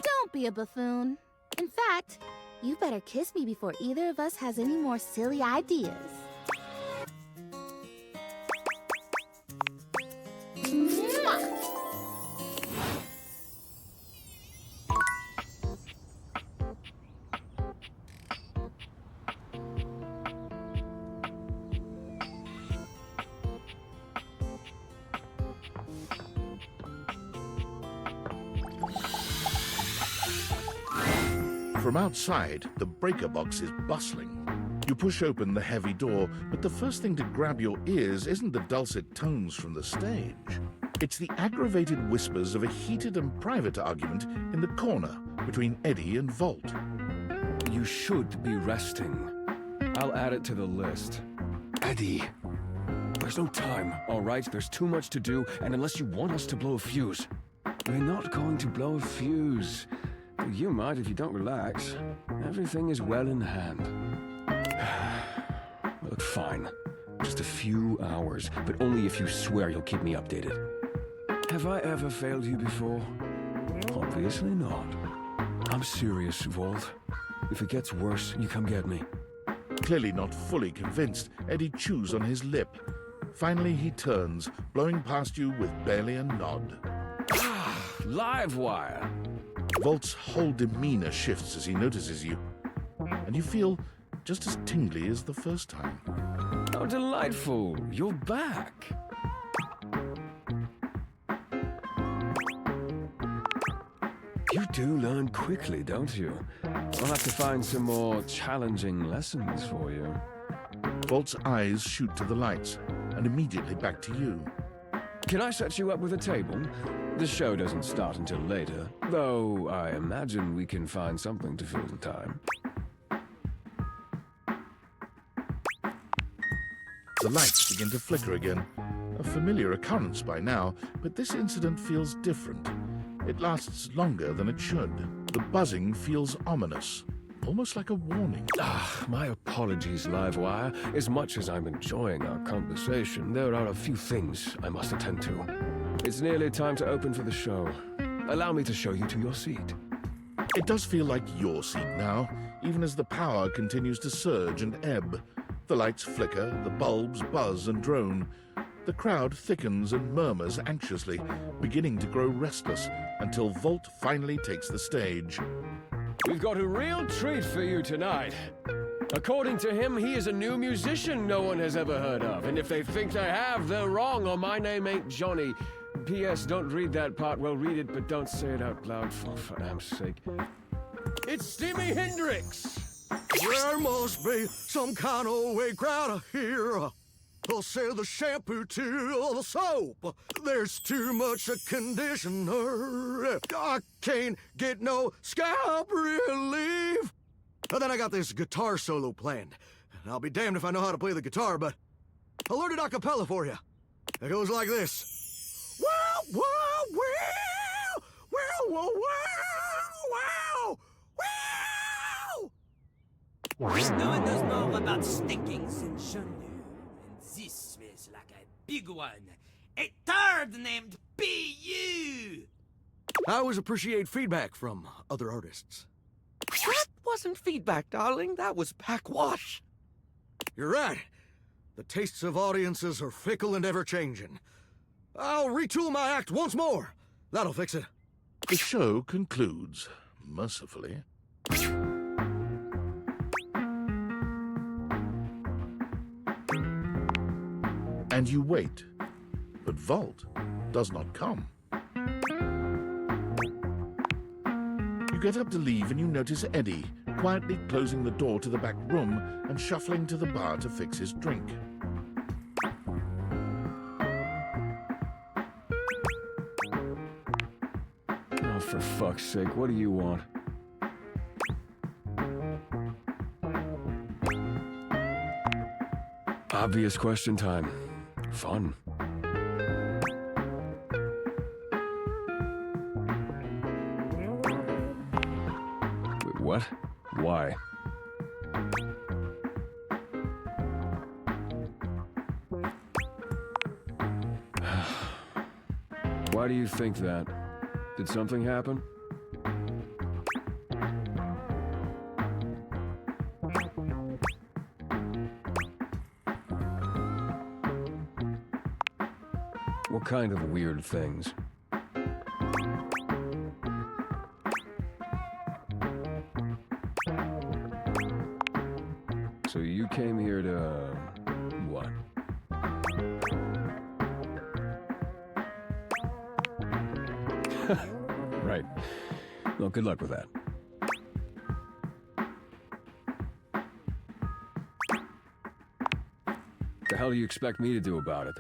Don't be a buffoon. In fact, you better kiss me before either of us has any more silly ideas. Mwah! From outside, the breaker box is bustling. You push open the heavy door, but the first thing to grab your ears isn't the dulcet tones from the stage. It's the aggravated whispers of a heated and private argument in the corner between Eddie and Volt. You should be resting. I'll add it to the list. Eddie, there's no time, all right? There's too much to do, and unless you want us to blow a fuse, we're not going to blow a fuse. You might if you don't relax. Everything is well in hand. Look, fine. Just a few hours, but only if you swear you'll keep me updated. Have I ever failed you before? Obviously not. I'm serious, Volt. If it gets worse, you come get me. Clearly not fully convinced, Eddie chews on his lip. Finally, he turns, blowing past you with barely a nod. Live wire! Volt's whole demeanor shifts as he notices you, and you feel just as tingly as the first time. How delightful! You're back! You do learn quickly, don't you? I'll have to find some more challenging lessons for you. Volt's eyes shoot to the lights, and immediately back to you. Can I set you up with a table? The show doesn't start until later, though I imagine we can find something to fill the time. The lights begin to flicker again. A familiar occurrence by now, but this incident feels different. It lasts longer than it should. The buzzing feels ominous, almost like a warning. My apologies, Livewire. As much as I'm enjoying our conversation, there are a few things I must attend to. It's nearly time to open for the show. Allow me to show you to your seat. It does feel like your seat now, even as the power continues to surge and ebb. The lights flicker, the bulbs buzz and drone. The crowd thickens and murmurs anxiously, beginning to grow restless until Volt finally takes the stage. We've got a real treat for you tonight. According to him, he is a new musician no one has ever heard of. And if they think they have, they're wrong, or my name ain't Johnny. P.S. Don't read that part. Well, read it, but don't say it out loud, for damn sake. It's Jimi Hendrix! There must be some kind of way crowd here. They'll sell the shampoo to the soap. There's too much conditioner. I can't get no scalp relief. And then I got this guitar solo planned. And I'll be damned if I know how to play the guitar, but I learned it a cappella for you. It goes like this. Wow, wow, wow, wow, wow, wow, wow. No one knows more about stinking than Jean. This smells like a big one. A third named B.U. I always appreciate feedback from other artists. That wasn't feedback, darling. That was backwash. You're right. The tastes of audiences are fickle and ever-changing. I'll retool my act once more. That'll fix it. The show concludes, mercifully. And you wait, but Volt does not come. You get up to leave and you notice Eddie quietly closing the door to the back room and shuffling to the bar to fix his drink. Oh, for fuck's sake, what do you want? Obvious question time. Fun. Wait, what? Why? Why do you think that? Did something happen? What kind of weird things? So you came here to... what? Right. Well, good luck with that. The hell do you expect me to do about it?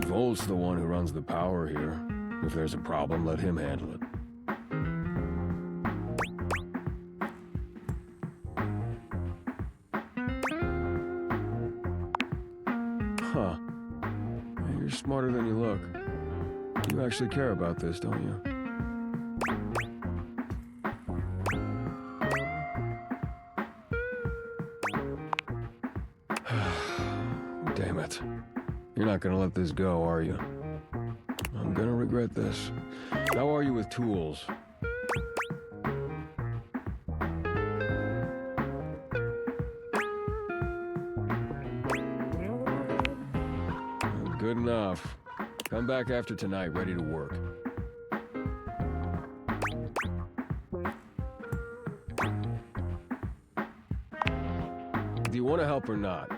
Volt's the one who runs the power here. If there's a problem, let him handle it. Huh. You're smarter than you look. You actually care about this, don't you? Damn it. You're not gonna let this go, are you? I'm gonna regret this. How are you with tools? Good enough. Come back after tonight, ready to work. Do you want to help or not?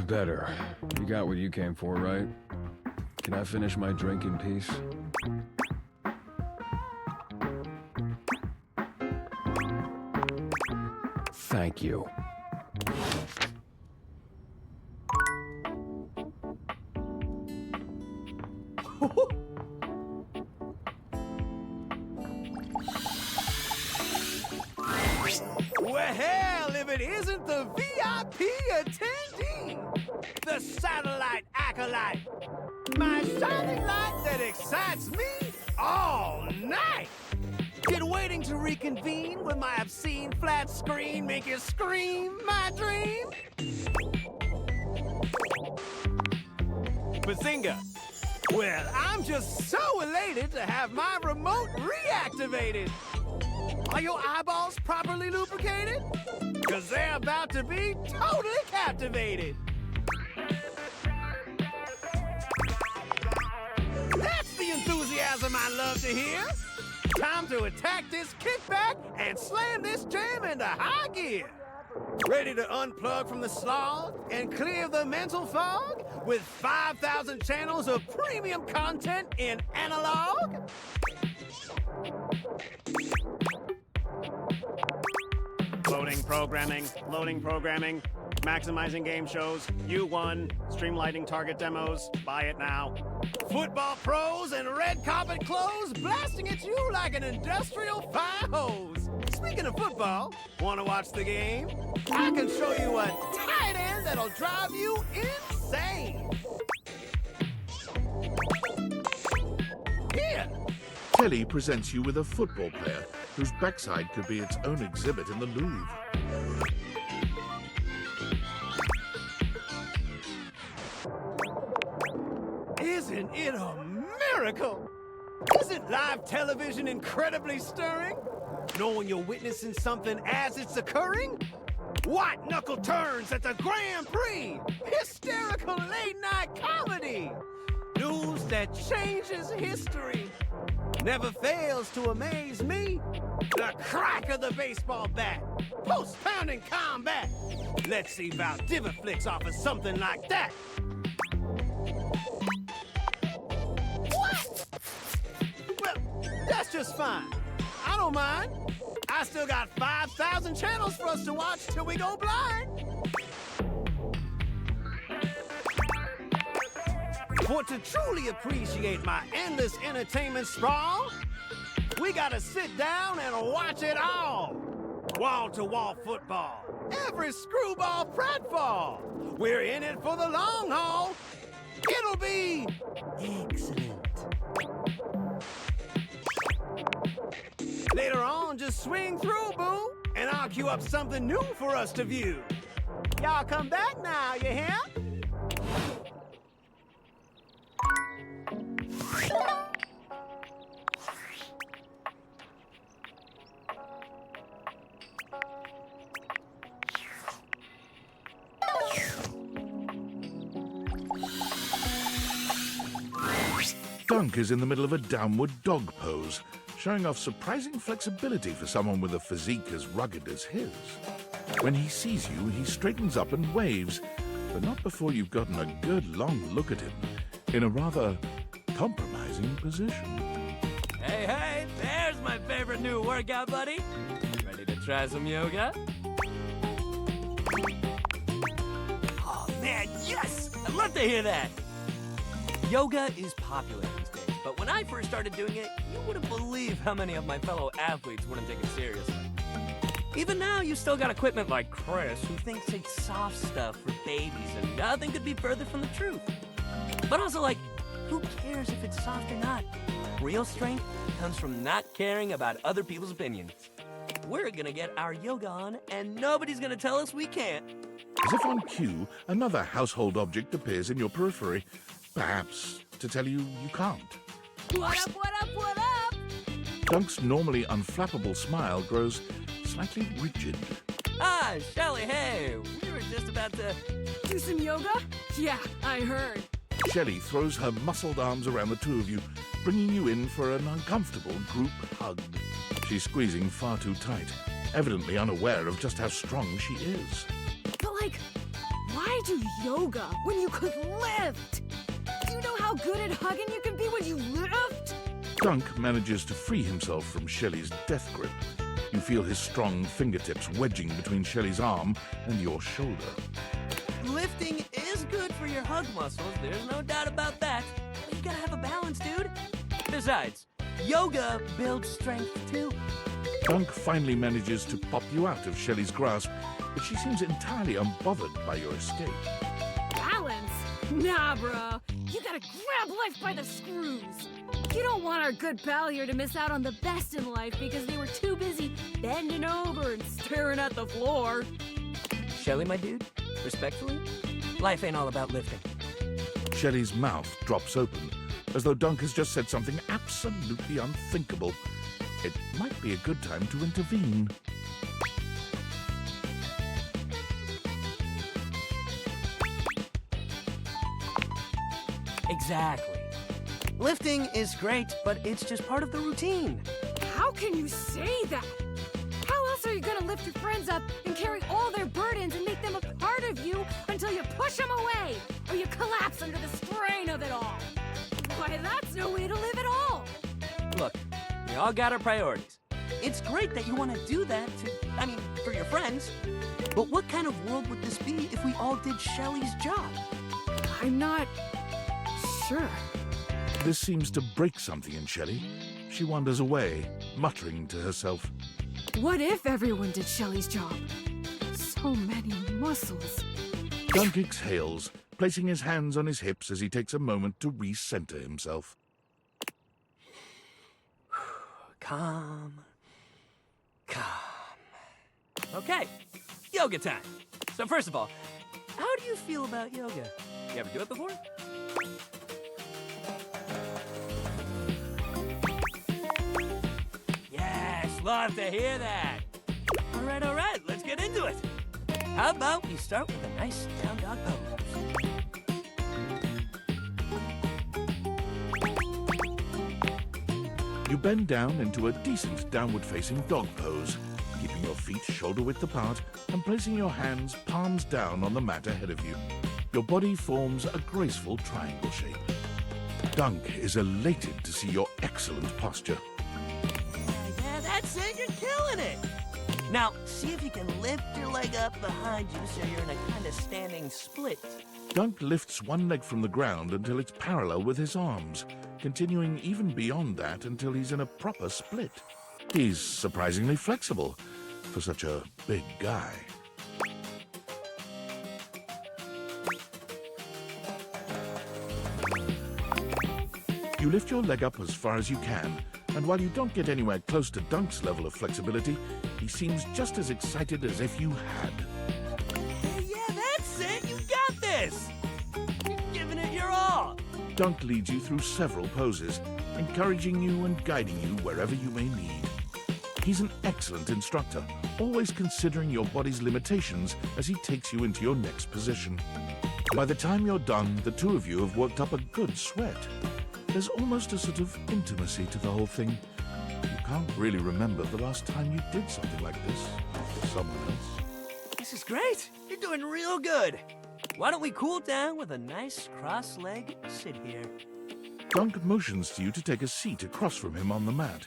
Better. You got what you came for, right? Can I finish my drink in peace? Thank you. Well, if it isn't the VIP attendee, the satellite acolyte, my shining light that excites me all night. Been waiting to reconvene when my obscene flat screen make you scream my dream. Bazinga. Well, I'm just so elated to have my remote reactivated. Are your eyeballs properly lubricated? Because they're about to be totally captivated. That's the enthusiasm I love to hear. Time to attack this kickback and slam this jam into high gear. Ready to unplug from the slog and clear the mental fog with 5,000 channels of premium content in analog? Loading programming, maximizing game shows, U1, streamlining target demos, buy it now. Football pros and red carpet clothes blasting at you like an industrial fire hose. Speaking of football, want to watch the game? I can show you a tight end that'll drive you insane. Here. Kelly presents you with a football player whose backside could be its own exhibit in the Louvre. Isn't it a miracle? Isn't live television incredibly stirring? Knowing you're witnessing something as it's occurring? White knuckle turns at the Grand Prix! Hysterical late-night comedy! News that changes history! Never fails to amaze me. The crack of the baseball bat! Post-pounding combat! Let's see about Divaflix offers something like that! What? Well, that's just fine. I don't mind. I still got 5,000 channels for us to watch till we go blind. For to truly appreciate my endless entertainment sprawl, we gotta sit down and watch it all. Wall-to-wall football, every screwball pratfall. We're in it for the long haul. It'll be excellent. Later on, just swing through, boo, and I'll queue up something new for us to view. Y'all come back now, you hear? Dunk is in the middle of a downward dog pose, showing off surprising flexibility for someone with a physique as rugged as his. When he sees you, he straightens up and waves, but not before you've gotten a good long look at him in a rather compromising position. Hey, there's my favorite new workout buddy. Ready to try some yoga? Oh man, yes! I'd love to hear that! Yoga is popular these days, but when I first started doing it, you wouldn't believe how many of my fellow athletes wouldn't take it seriously. Even now, you still got equipment like Chris, who thinks it's soft stuff for babies, and nothing could be further from the truth. But also, like, who cares if it's soft or not? Real strength comes from not caring about other people's opinions. We're gonna get our yoga on, and nobody's gonna tell us we can't. As if on cue, another household object appears in your periphery, perhaps to tell you you can't. What up, what up, what up? Dunk's normally unflappable smile grows slightly rigid. Ah, Shelly, hey, we were just about to... Do some yoga? Yeah, I heard. Shelley throws her muscled arms around the two of you, bringing you in for an uncomfortable group hug. She's squeezing far too tight, evidently unaware of just how strong she is. But like, why do yoga when you could lift? Do you know how good at hugging you can be when you lift? Dunk manages to free himself from Shelley's death grip. You feel his strong fingertips wedging between Shelley's arm and your shoulder. Lifting is good for your hug muscles, there's no doubt about that. But you gotta have a balance, dude. Besides, yoga builds strength too. Dunk finally manages to pop you out of Shelley's grasp, but she seems entirely unbothered by your escape. Balance? Nah, bro. You gotta grab life by the screws. You don't want our good pal here to miss out on the best in life because they were too busy bending over and staring at the floor. Shelly, my dude, respectfully, life ain't all about lifting. Shelley's mouth drops open, as though Dunk has just said something absolutely unthinkable. It might be a good time to intervene. Exactly. Lifting is great, but it's just part of the routine. How can you say that? How else are you gonna lift your friends up and carry all their burdens and make them a part of you until you push them away or you collapse under the strain of it all? Why, that's no way to live at all. Look, we all got our priorities. It's great that you want to do that for your friends. But what kind of world would this be if we all did Shelly's job? I'm not sure. This seems to break something in Shelley. She wanders away, muttering to herself. What if everyone did Shelly's job? So many muscles. Dunk exhales, placing his hands on his hips as he takes a moment to recenter himself. Calm. Okay, yoga time. So first of all, how do you feel about yoga? You ever do it before? Yes, love to hear that. All right, let's get into it. How about we start with a nice down dog pose? You bend down into a decent downward-facing dog pose, keeping your feet shoulder-width apart and placing your hands palms down on the mat ahead of you. Your body forms a graceful triangle shape. Dunk is elated to see your excellent posture. Yeah, that's it. You're killing it. Now, see if you can lift your leg up behind you so you're in a kind of standing split. Dunk lifts one leg from the ground until it's parallel with his arms, continuing even beyond that until he's in a proper split. He's surprisingly flexible for such a big guy. You lift your leg up as far as you can, and while you don't get anywhere close to Dunk's level of flexibility, he seems just as excited as if you had. Yeah, that's it. You got this. You're giving it your all. Dunk leads you through several poses, encouraging you and guiding you wherever you may need. He's an excellent instructor, always considering your body's limitations as he takes you into your next position. By the time you're done, the two of you have worked up a good sweat. There's almost a sort of intimacy to the whole thing. You can't really remember the last time you did something like this with someone else. This is great. You're doing real good. Why don't we cool down with a nice cross-leg sit here? Dunk motions to you to take a seat across from him on the mat.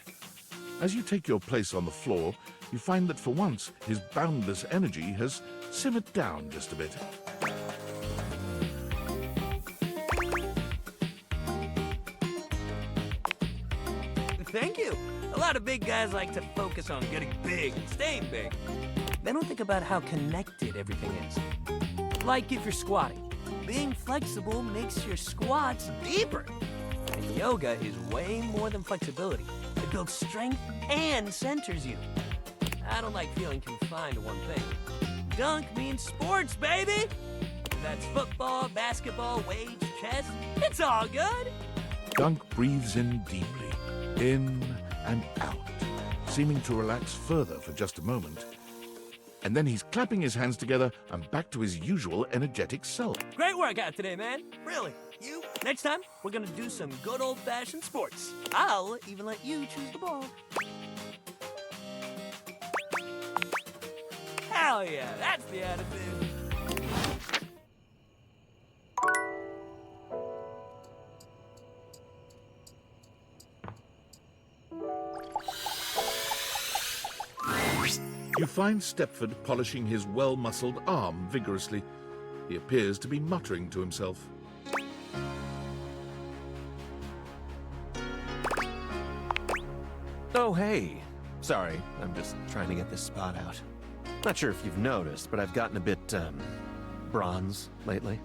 As you take your place on the floor, you find that for once, his boundless energy has simmered down just a bit. Thank you. A lot of big guys like to focus on getting big and staying big. They don't think about how connected everything is. Like if you're squatting, being flexible makes your squats deeper. And yoga is way more than flexibility. It builds strength and centers you. I don't like feeling confined to one thing. Dunk means sports, baby! That's football, basketball, weights, chess. It's all good. Dunk breathes in deeply, in and out, seeming to relax further for just a moment. And then he's clapping his hands together and back to his usual energetic self. Great workout today, man. Really. You, next time, we're gonna do some good old-fashioned sports. I'll even let you choose the ball. Hell yeah, that's the attitude. You find Stepford polishing his well-muscled arm vigorously. He appears to be muttering to himself. Oh, hey. Sorry, I'm just trying to get this spot out. Not sure if you've noticed, but I've gotten a bit, bronze lately.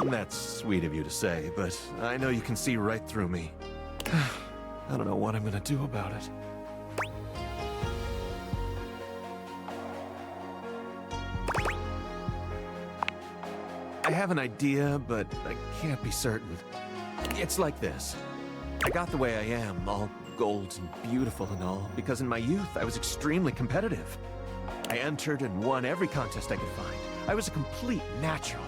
That's sweet of you to say, but I know you can see right through me. I don't know what I'm gonna do about it. I have an idea, but I can't be certain. It's like this. I got the way I am, all gold and beautiful and all, because in my youth I was extremely competitive. I entered and won every contest I could find. I was a complete natural.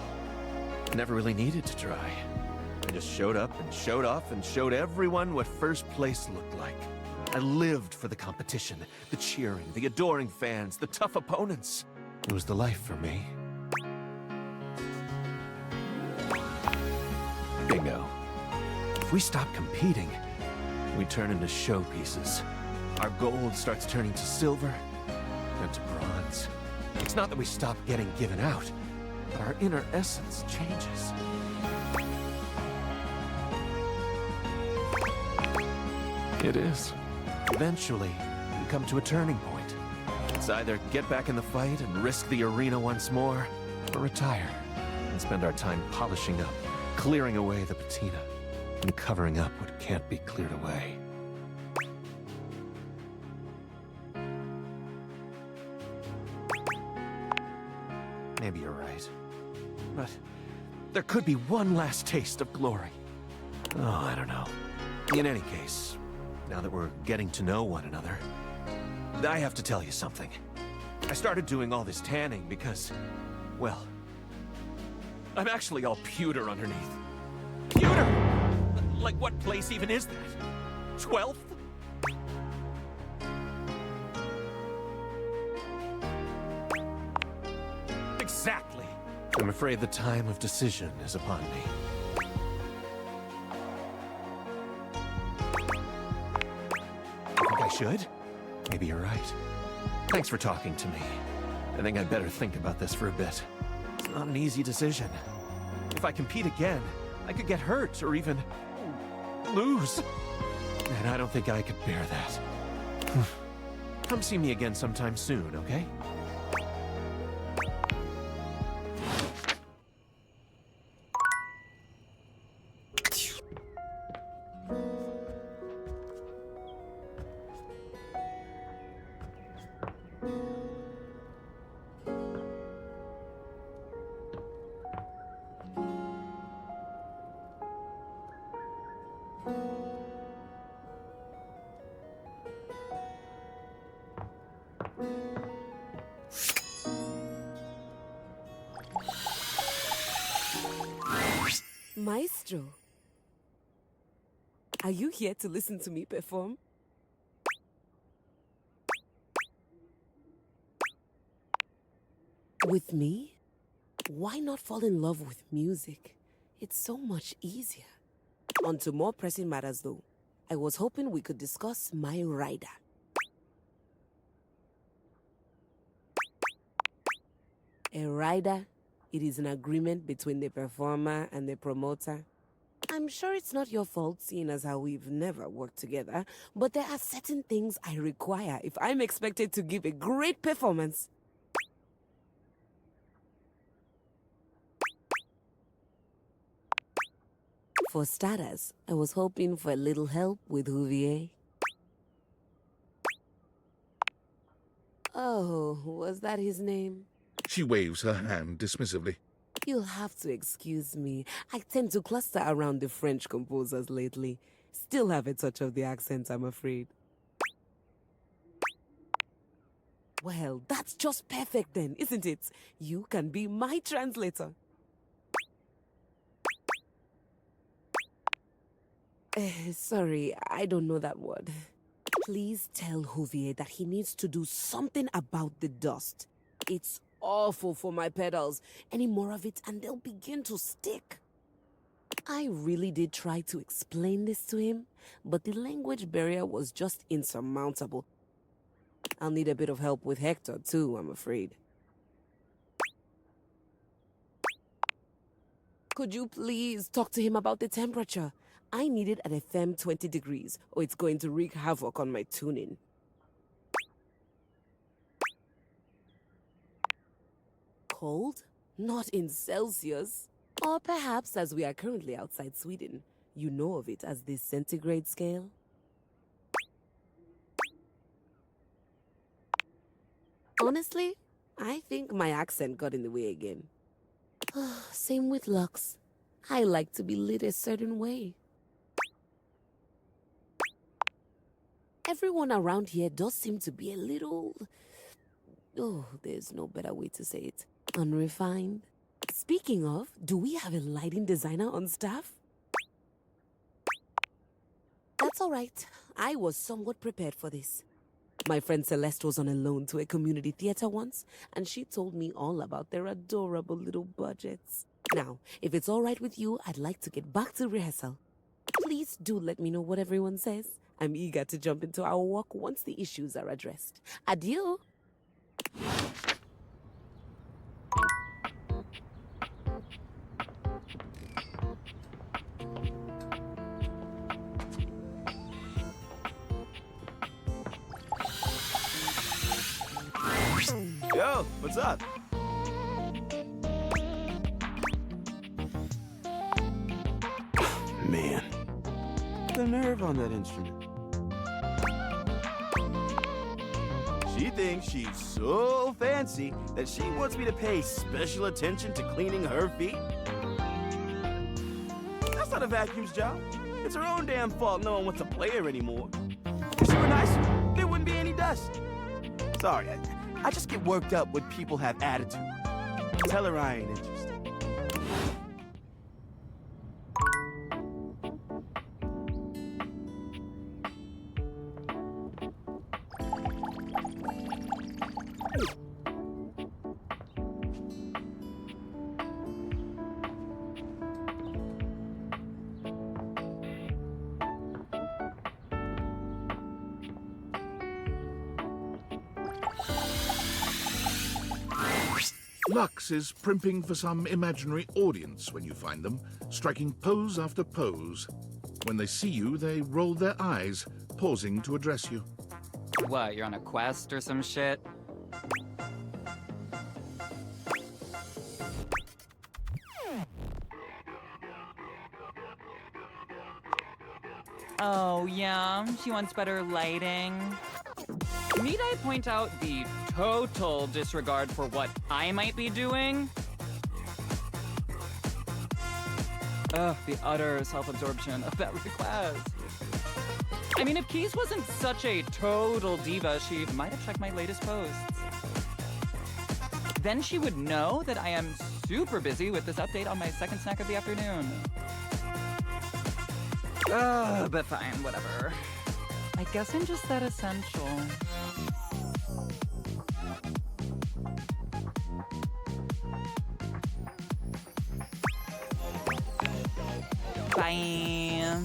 Never really needed to try. I just showed up and showed off and showed everyone what first place looked like. I lived for the competition, the cheering, the adoring fans, the tough opponents. It was the life for me. Bingo. If we stop competing, we turn into showpieces. Our gold starts turning to silver, then to bronze. It's not that we stop getting given out, but our inner essence changes. It is. Eventually, we come to a turning point. It's either get back in the fight and risk the arena once more, or retire and spend our time polishing up, clearing away the patina, and covering up what can't be cleared away. Maybe you're right. But there could be one last taste of glory. Oh, I don't know. In any case, now that we're getting to know one another, I have to tell you something. I started doing all this tanning because, well, I'm actually all pewter underneath. Pewter! Like what place even is that? 12th? Exactly. I'm afraid the time of decision is upon me. I think I should. Maybe you're right. Thanks for talking to me. I think I'd better think about this for a bit. It's not an easy decision. If I compete again, I could get hurt or even lose. And I don't think I could bear that. Come see me again sometime soon, okay? Maestro, are you here to listen to me perform? With me? Why not fall in love with music? It's so much easier. On to more pressing matters though. I was hoping we could discuss my rider. A rider? It is an agreement between the performer and the promoter. I'm sure it's not your fault, seeing as how we've never worked together, but there are certain things I require if I'm expected to give a great performance. For starters, I was hoping for a little help with Huvier. Oh, was that his name? She waves her hand dismissively. You'll have to excuse me. I tend to cluster around the French composers lately. Still have a touch of the accent, I'm afraid. Well, that's just perfect then, isn't it? You can be my translator. Sorry, I don't know that word. Please tell Huvier that he needs to do something about the dust. It's awful for my pedals. Any more of it and they'll begin to stick. I really did try to explain this to him, but the language barrier was just insurmountable. I'll need a bit of help with Hector too, I'm afraid. Could you please talk to him about the temperature? I need it at a firm 20 degrees, or it's going to wreak havoc on my tuning. Cold? Not in Celsius. Or perhaps, as we are currently outside Sweden, you know of it as the centigrade scale? Honestly, I think my accent got in the way again. Same with Lux. I like to be lit a certain way. Everyone around here does seem to be a little... Oh, there's no better way to say it. Unrefined. Speaking of, do we have a lighting designer on staff? That's all right. I was somewhat prepared for this. My friend Celeste was on a loan to a community theater once, and she told me all about their adorable little budgets. Now, if it's all right with you, I'd like to get back to rehearsal. Please do let me know what everyone says. I'm eager to jump into our work once the issues are addressed. Adieu! Yo, what's up? Man, the nerve on that instrument. She thinks she's so fancy that she wants me to pay special attention to cleaning her feet. That's not a vacuum's job. It's her own damn fault no one wants to play her anymore. If she were nicer, there wouldn't be any dust. Sorry, I just get worked up when people have attitude. Tell her I ain't interested. Lux is primping for some imaginary audience when you find them, striking pose after pose. When they see you, they roll their eyes, pausing to address you. What, you're on a quest or some shit? Oh, yeah, she wants better lighting. Need I point out the total disregard for what I might be doing? Ugh, the utter self-absorption of that request. I mean, if Keys wasn't such a total diva, she might have checked my latest posts. Then she would know that I am super busy with this update on my second snack of the afternoon. But fine, whatever. I guess I'm just that essential. Bye.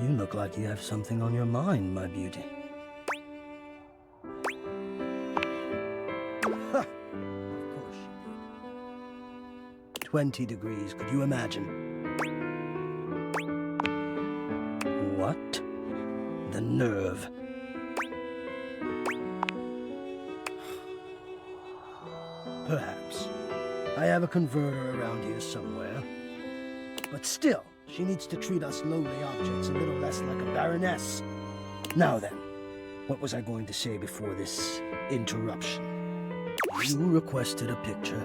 You look like you have something on your mind, my beauty. Ha! Of course you did. 20 degrees, could you imagine? What? The nerve. Perhaps. I have a converter around here somewhere. But still, she needs to treat us lowly objects a little less like a baroness. Now then, what was I going to say before this interruption? You requested a picture.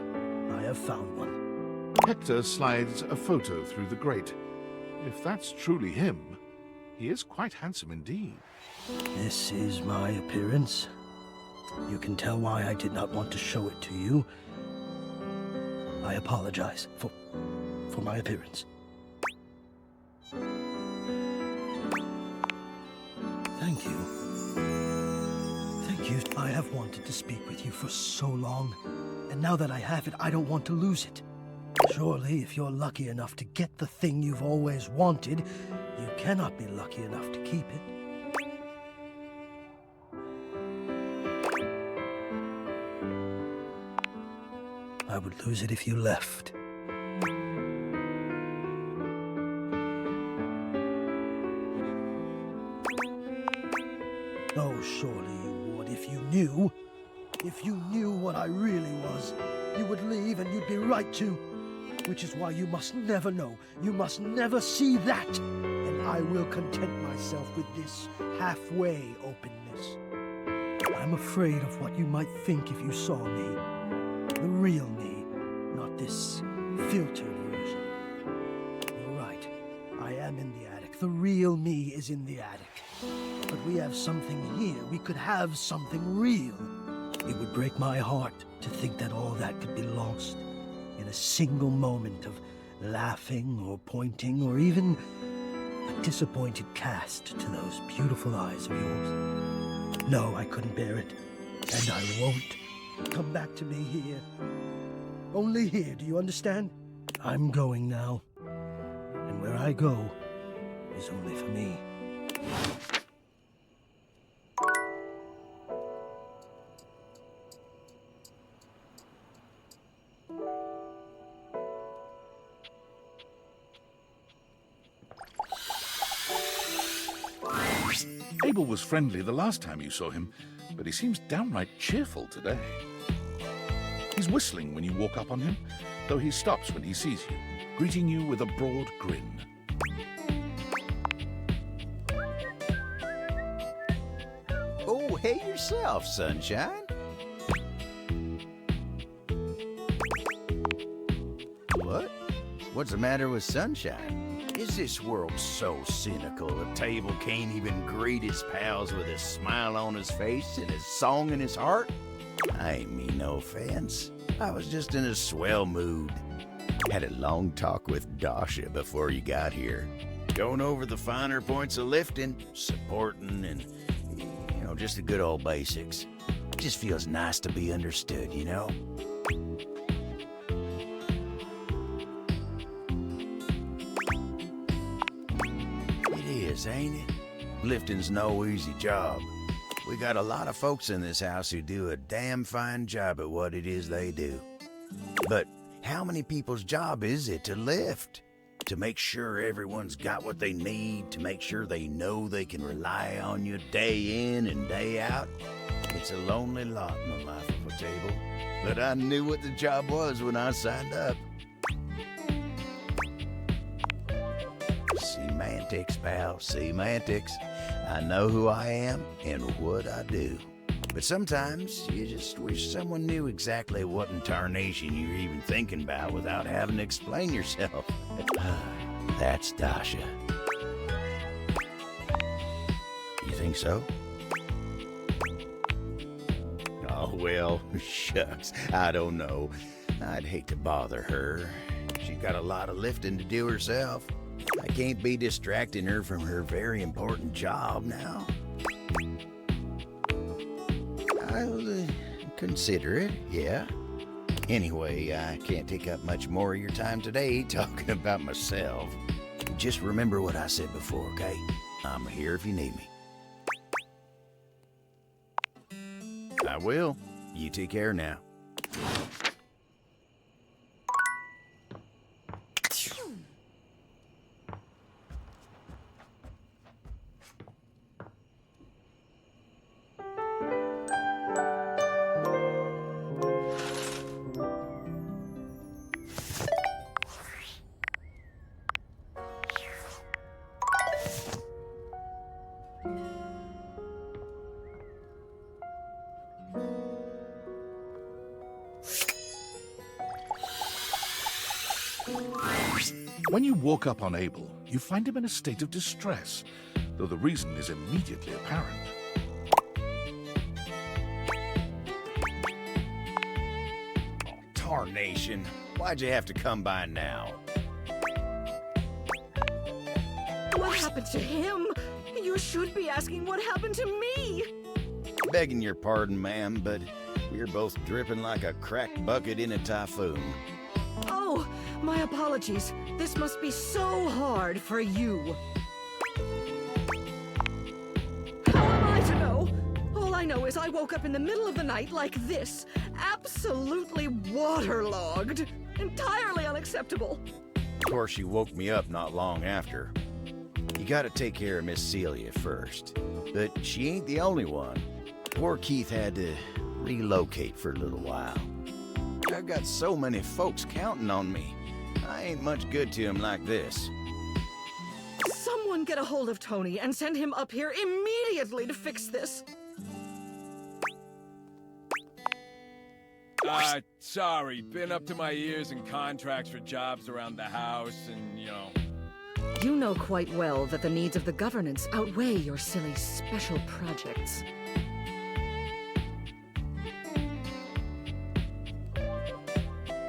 I have found one. Hector slides a photo through the grate. If that's truly him, he is quite handsome indeed. This is my appearance. You can tell why I did not want to show it to you. I apologize for my appearance. Thank you. Thank you. I have wanted to speak with you for so long, and now that I have it, I don't want to lose it. Surely, if you're lucky enough to get the thing you've always wanted, you cannot be lucky enough to keep it. I would lose it if you left. Oh, surely you would if you knew. If you knew what I really was, you would leave and you'd be right to. which is why you must never know. You must never see that. And I will content myself with this halfway openness. I'm afraid of what you might think if you saw me. The real me, not this filtered version. You're right. I am in the attic. The real me is in the attic. But we have something here. We could have something real. It would break my heart to think that all that could be lost in a single moment of laughing or pointing or even a disappointed cast to those beautiful eyes of yours. No, I couldn't bear it. And I won't. Come back to me here. Only here, do you understand? I'm going now. And where I go is only for me. Abel was friendly the last time you saw him, but he seems downright cheerful today. He's whistling when you walk up on him, though he stops when he sees you, greeting you with a broad grin. Oh, hey yourself, Sunshine. What? What's the matter with Sunshine? Is this world so cynical a table can't even greet his pals with a smile on his face and a song in his heart? I ain't mean no offense. I was just in a swell mood. Had a long talk with Dasha before you got here. Going over the finer points of lifting, supporting, and, you know, just the good old basics. It just feels nice to be understood, you know? Ain't it? Lifting's no easy job. We got a lot of folks in this house who do a damn fine job at what it is they do. But how many people's job is it to lift? To make sure everyone's got what they need, to make sure they know they can rely on you day in and day out? It's a lonely lot in the life of a table. But I knew what the job was when I signed up. Semantics, pal, semantics. I know who I am and what I do. But sometimes you just wish someone knew exactly what in tarnation you're even thinking about without having to explain yourself. That's Dasha. You think so? Oh, well, shucks, I don't know. I'd hate to bother her. She's got a lot of lifting to do herself. I can't be distracting her from her very important job now. I'll consider it, yeah. Anyway, I can't take up much more of your time today talking about myself. Just remember what I said before, okay? I'm here if you need me. I will. You take care now. When you walk up on Abel, you find him in a state of distress, though the reason is immediately apparent. Oh, tarnation. Why'd you have to come by now? What happened to him? You should be asking what happened to me. Begging your pardon, ma'am, but we're both dripping like a cracked bucket in a typhoon. Oh, my apologies. This must be so hard for you. How am I to know? All I know is I woke up in the middle of the night like this, absolutely waterlogged. Entirely unacceptable. Of course, you woke me up not long after. You gotta take care of Miss Celia first. But she ain't the only one. Poor Keith had to relocate for a little while. I've got so many folks counting on me. I ain't much good to him like this. Someone get a hold of Tony and send him up here immediately to fix this. Sorry. Been up to my ears in contracts for jobs around the house and, You know quite well that the needs of the governance outweigh your silly special projects.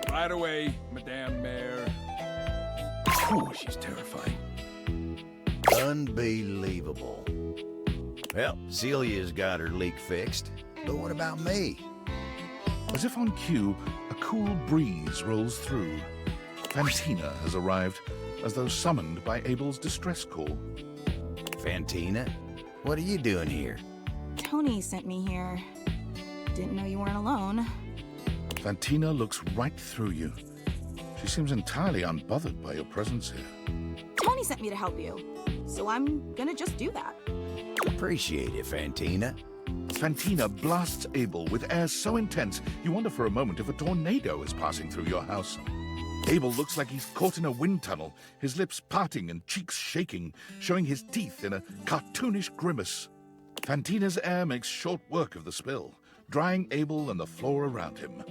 Right away, Madame Mayor. Phew, she's terrifying. Unbelievable. Well, Celia's got her leak fixed. But what about me? As if on cue, a cool breeze rolls through. Fantina has arrived, as though summoned by Abel's distress call. Fantina, what are you doing here? Tony sent me here. Didn't know you weren't alone. Fantina looks right through you. She seems entirely unbothered by your presence here. Tony sent me to help you, so I'm gonna just do that. Appreciate it, Fantina. Fantina blasts Abel with air so intense, you wonder for a moment if a tornado is passing through your house. Abel looks like he's caught in a wind tunnel, his lips parting and cheeks shaking, showing his teeth in a cartoonish grimace. Fantina's air makes short work of the spill, drying Abel and the floor around him.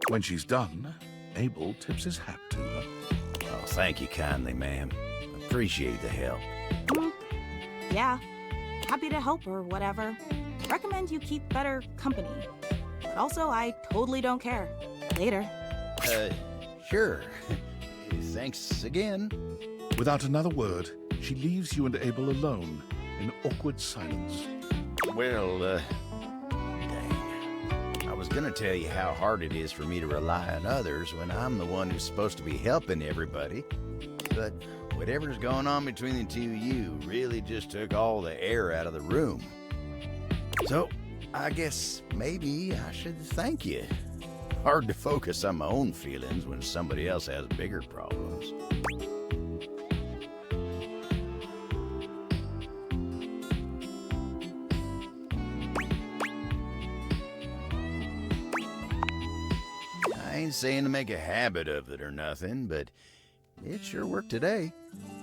When she's done, Abel tips his hat to her. Oh, thank you kindly, ma'am. Appreciate the help. Yeah, happy to help or whatever. Recommend you keep better company. But also, I totally don't care. Later. Sure. Thanks again. Without another word, she leaves you and Abel alone in awkward silence. Well, dang. I was gonna tell you how hard it is for me to rely on others when I'm the one who's supposed to be helping everybody. But whatever's going on between the two of you really just took all the air out of the room. So, I guess maybe I should thank you. Hard to focus on my own feelings when somebody else has bigger problems. I ain't saying to make a habit of it or nothing, but it sure worked today.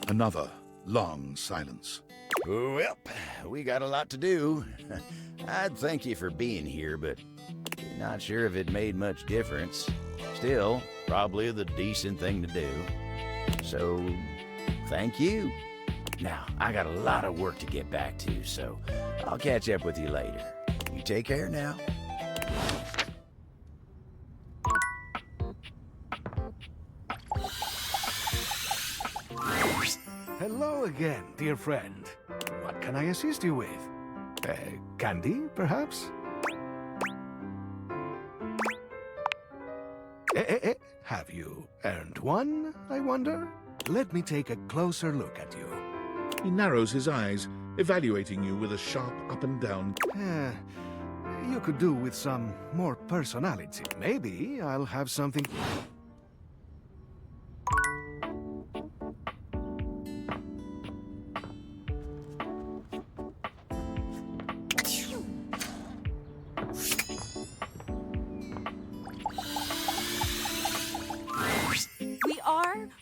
Another long silence. Well, we got a lot to do. I'd thank you for being here, but not sure if it made much difference. Still, probably the decent thing to do. So, thank you. Now, I got a lot of work to get back to, so I'll catch up with you later. You take care now. Hello again, dear friend. What can I assist you with? Candy, perhaps? Have you earned one, I wonder? Let me take a closer look at you. He narrows his eyes, evaluating you with a sharp up and down. You could do with some more personality. Maybe I'll have something...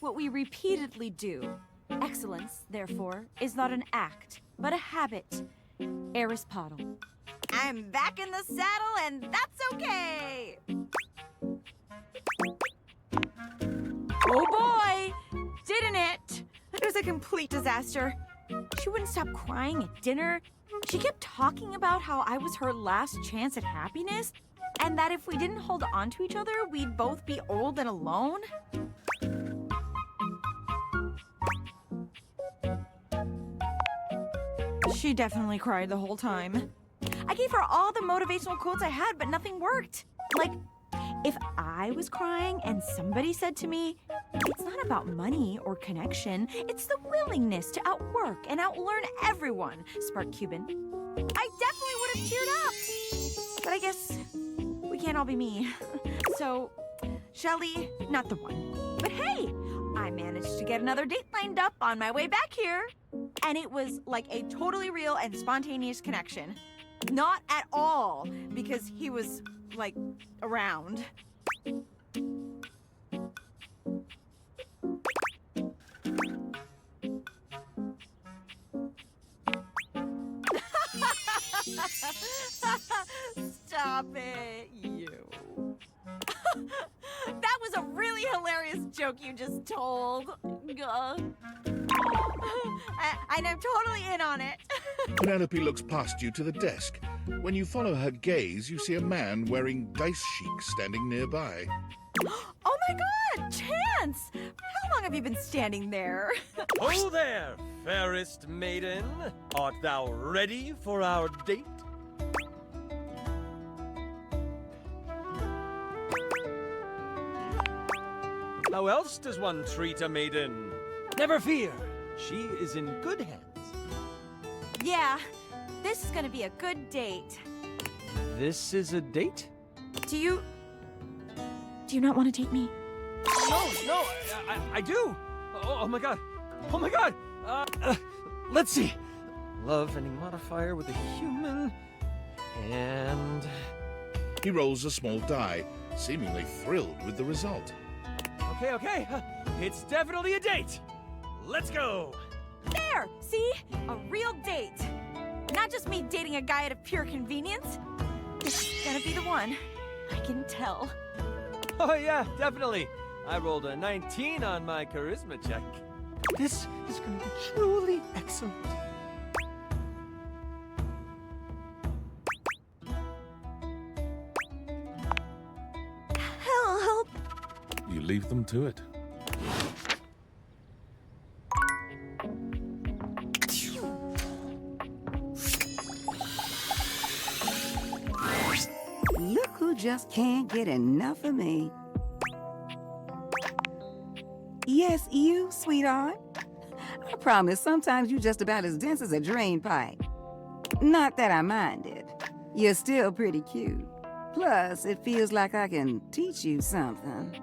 What we repeatedly do. Excellence, therefore, is not an act, but a habit. Aristotle. I'm back in the saddle, and that's okay! Oh boy! Didn't it? It was a complete disaster. She wouldn't stop crying at dinner. She kept talking about how I was her last chance at happiness, and that if we didn't hold on to each other, we'd both be old and alone. She definitely cried the whole time. I gave her all the motivational quotes I had, but nothing worked. Like, if I was crying and somebody said to me, it's not about money or connection, it's the willingness to outwork and outlearn everyone, Spark Cuban, I definitely would have cheered up. But I guess we can't all be me. So, Shelly, not the one. But hey, I managed to get another date lined up on my way back here. And it was like a totally real and spontaneous connection. Not at all, because he was, like, around. Stop it, you. That was a really hilarious joke you just told. And I'm totally in on it. Penelope looks past you to the desk. When you follow her gaze, you see a man wearing dice chic standing nearby. Oh my god, Chance! How long have you been standing there? Oh there, fairest maiden. Art thou ready for our date? How else does one treat a maiden? Never fear, she is in good hands. Yeah, this is gonna be a good date. This is a date? Do you not want to date me? No, I do. Oh my god. Oh my god. Let's see. Love any modifier with a human, and... He rolls a small die, seemingly thrilled with the result. Okay. It's definitely a date. Let's go. There! See? A real date. Not just me dating a guy out of pure convenience. This is gonna be the one. I can tell. Oh yeah, definitely. I rolled a 19 on my charisma check. This is going to be truly excellent. Help! You leave them to it. Look who just can't get enough of me. Yes, you, sweetheart. I promise sometimes you're just about as dense as a drain pipe. Not that I mind it. You're still pretty cute. Plus, it feels like I can teach you something.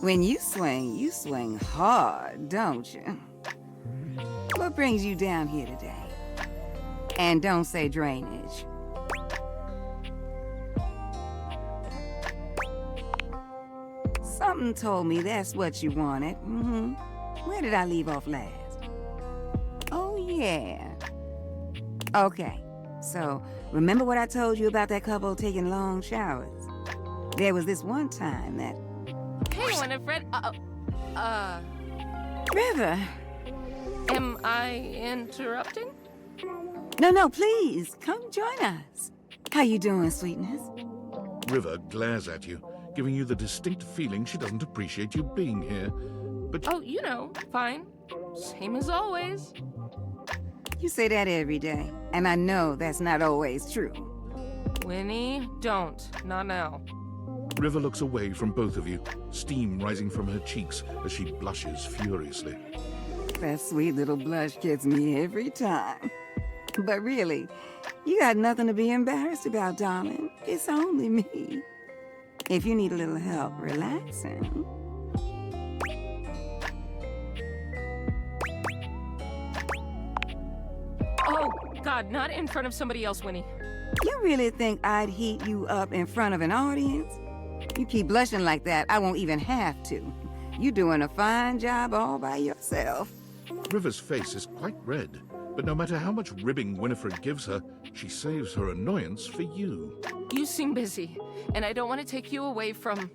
When you swing hard, don't you? What brings you down here today? And don't say drainage. Something told me that's what you wanted. Where did I leave off last? Oh, yeah. Okay, so remember what I told you about that couple taking long showers? There was this one time that... Hey, Winifred. River! Am I interrupting? No, please, come join us. How you doing, sweetness? River glares at you, giving you the distinct feeling she doesn't appreciate you being here. But Oh, you know, fine. Same as always. You say that every day, and I know that's not always true. Winnie, don't. Not now. River looks away from both of you, steam rising from her cheeks as she blushes furiously. That sweet little blush gets me every time. But really, you got nothing to be embarrassed about, darling. It's only me. If you need a little help relaxing... Oh, God, not in front of somebody else, Winnie. You really think I'd heat you up in front of an audience? You keep blushing like that, I won't even have to. You're doing a fine job all by yourself. River's face is quite red, but no matter how much ribbing Winifred gives her, she saves her annoyance for you. You seem busy, and I don't want to take you away from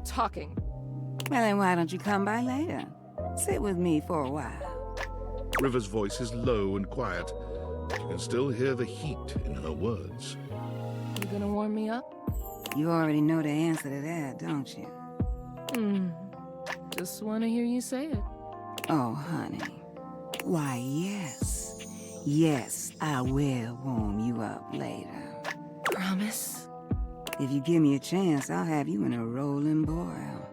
talking. Well, then why don't you come by later? Sit with me for a while. River's voice is low and quiet. You can still hear the heat in her words. You gonna warm me up? You already know the answer to that, don't you? Just want to hear you say it. Oh, honey. Why, yes. Yes, I will warm you up later. Promise? If you give me a chance, I'll have you in a rolling boil.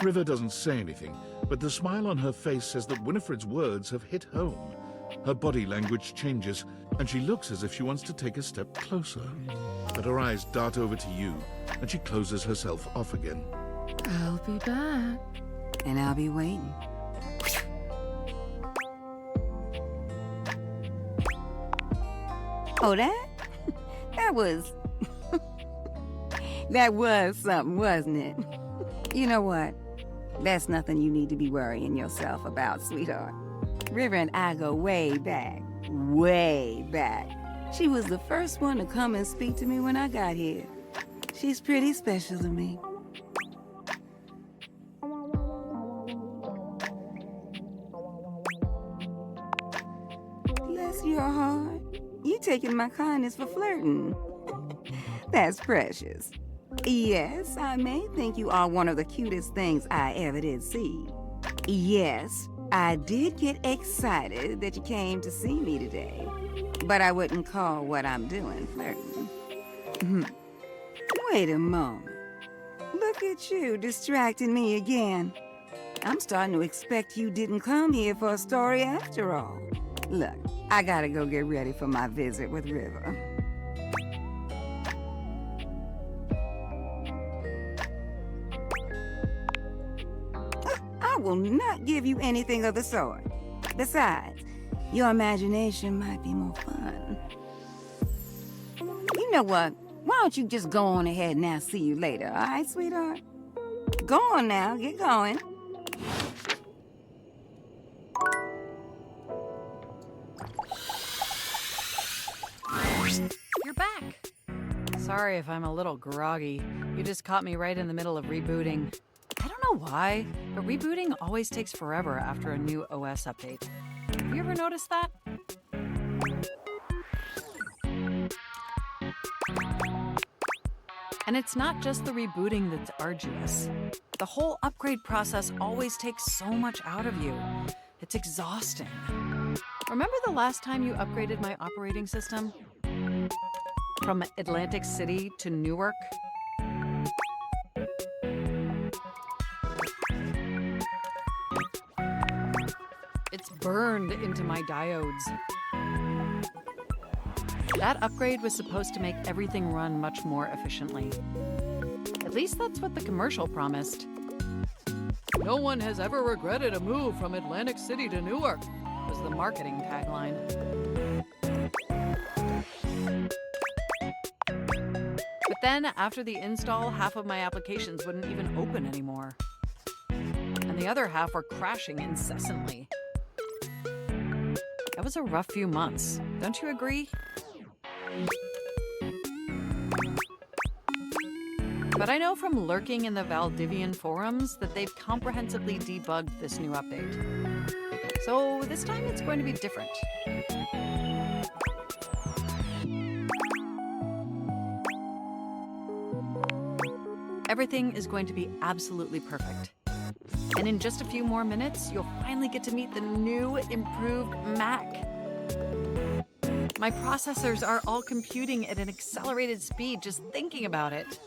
River doesn't say anything, but the smile on her face says that Winifred's words have hit home. Her body language changes, and she looks as if she wants to take a step closer. But her eyes dart over to you, and she closes herself off again. I'll be back. And I'll be waiting. Oh, that was... that was something, wasn't it? You know what? That's nothing you need to be worrying yourself about, sweetheart. River and I go way back. Way back. She was the first one to come and speak to me when I got here. She's pretty special to me. Bless your heart. You taking my kindness for flirting. That's precious. Yes, I may think you are one of the cutest things I ever did see. Yes, I did get excited that you came to see me today, but I wouldn't call what I'm doing flirting. Wait a moment. Look at you distracting me again. I'm starting to expect you didn't come here for a story after all. Look, I gotta go get ready for my visit with River. I will not give you anything of the sort. Besides, your imagination might be more fun. You know what? Why don't you just go on ahead and I'll see you later, all right, sweetheart? Go on now, get going. You're back. Sorry if I'm a little groggy. You just caught me right in the middle of rebooting. I don't know why, but rebooting always takes forever after a new OS update. Have you ever noticed that? And it's not just the rebooting that's arduous. The whole upgrade process always takes so much out of you. It's exhausting. Remember the last time you upgraded my operating system? From Atlantic City to Newark? It's burned into my diodes. That upgrade was supposed to make everything run much more efficiently. At least that's what the commercial promised. No one has ever regretted a move from Atlantic City to Newark, was the marketing tagline. But then, after the install, half of my applications wouldn't even open anymore. And the other half were crashing incessantly. That was a rough few months, don't you agree? But I know from lurking in the Valdivian forums that they've comprehensively debugged this new update. So this time it's going to be different. Everything is going to be absolutely perfect. And in just a few more minutes, you'll finally get to meet the new, improved Mac. My processors are all computing at an accelerated speed just thinking about it.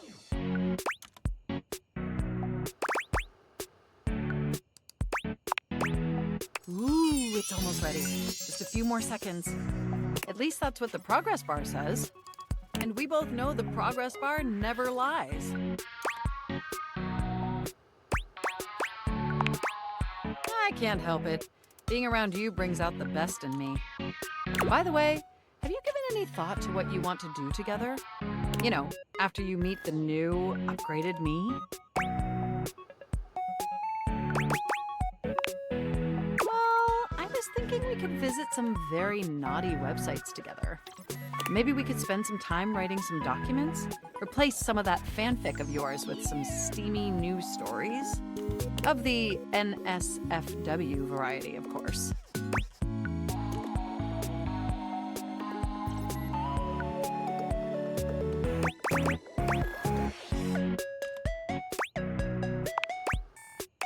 Ooh, it's almost ready. Just a few more seconds. At least that's what the progress bar says. And we both know the progress bar never lies. I can't help it. Being around you brings out the best in me. By the way, have you given any thought to what you want to do together? You know, after you meet the new, upgraded me? Well, I was thinking we could visit some very naughty websites together. Maybe we could spend some time writing some documents? Replace some of that fanfic of yours with some steamy new stories? Of the NSFW variety, of course.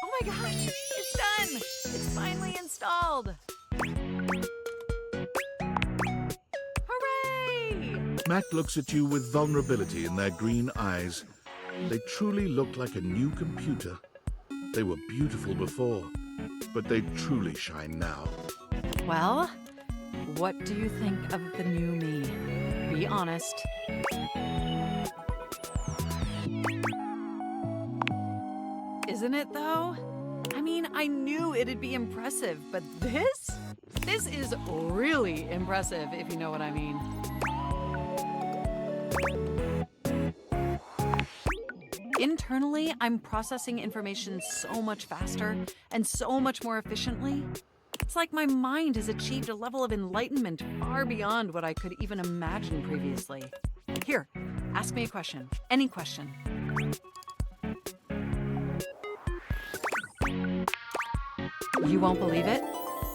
Oh my gosh, it's done! It's finally installed! Hooray! Mac looks at you with vulnerability in their green eyes. They truly look like a new computer. They were beautiful before, but they truly shine now. Well, what do you think of the new me? Be honest. Isn't it, though? I mean, I knew it'd be impressive, but this? This is really impressive, if you know what I mean. Internally, I'm processing information so much faster and so much more efficiently. It's like my mind has achieved a level of enlightenment far beyond what I could even imagine previously. Here, ask me a question. Any question. You won't believe it,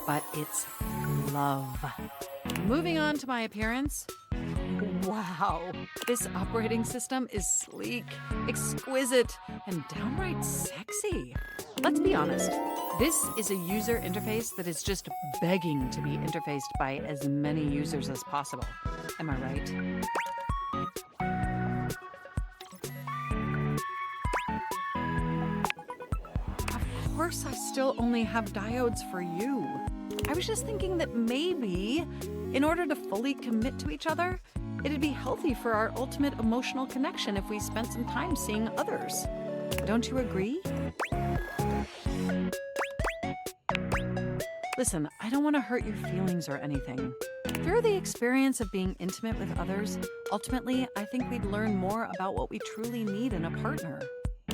but it's love. Moving on to my appearance. Wow, this operating system is sleek, exquisite, and downright sexy. Let's be honest, this is a user interface that is just begging to be interfaced by as many users as possible. Am I right? Of course, I still only have diodes for you. I was just thinking that maybe, in order to fully commit to each other, it'd be healthy for our ultimate emotional connection if we spent some time seeing others. Don't you agree? Listen, I don't want to hurt your feelings or anything. Through the experience of being intimate with others, ultimately, I think we'd learn more about what we truly need in a partner.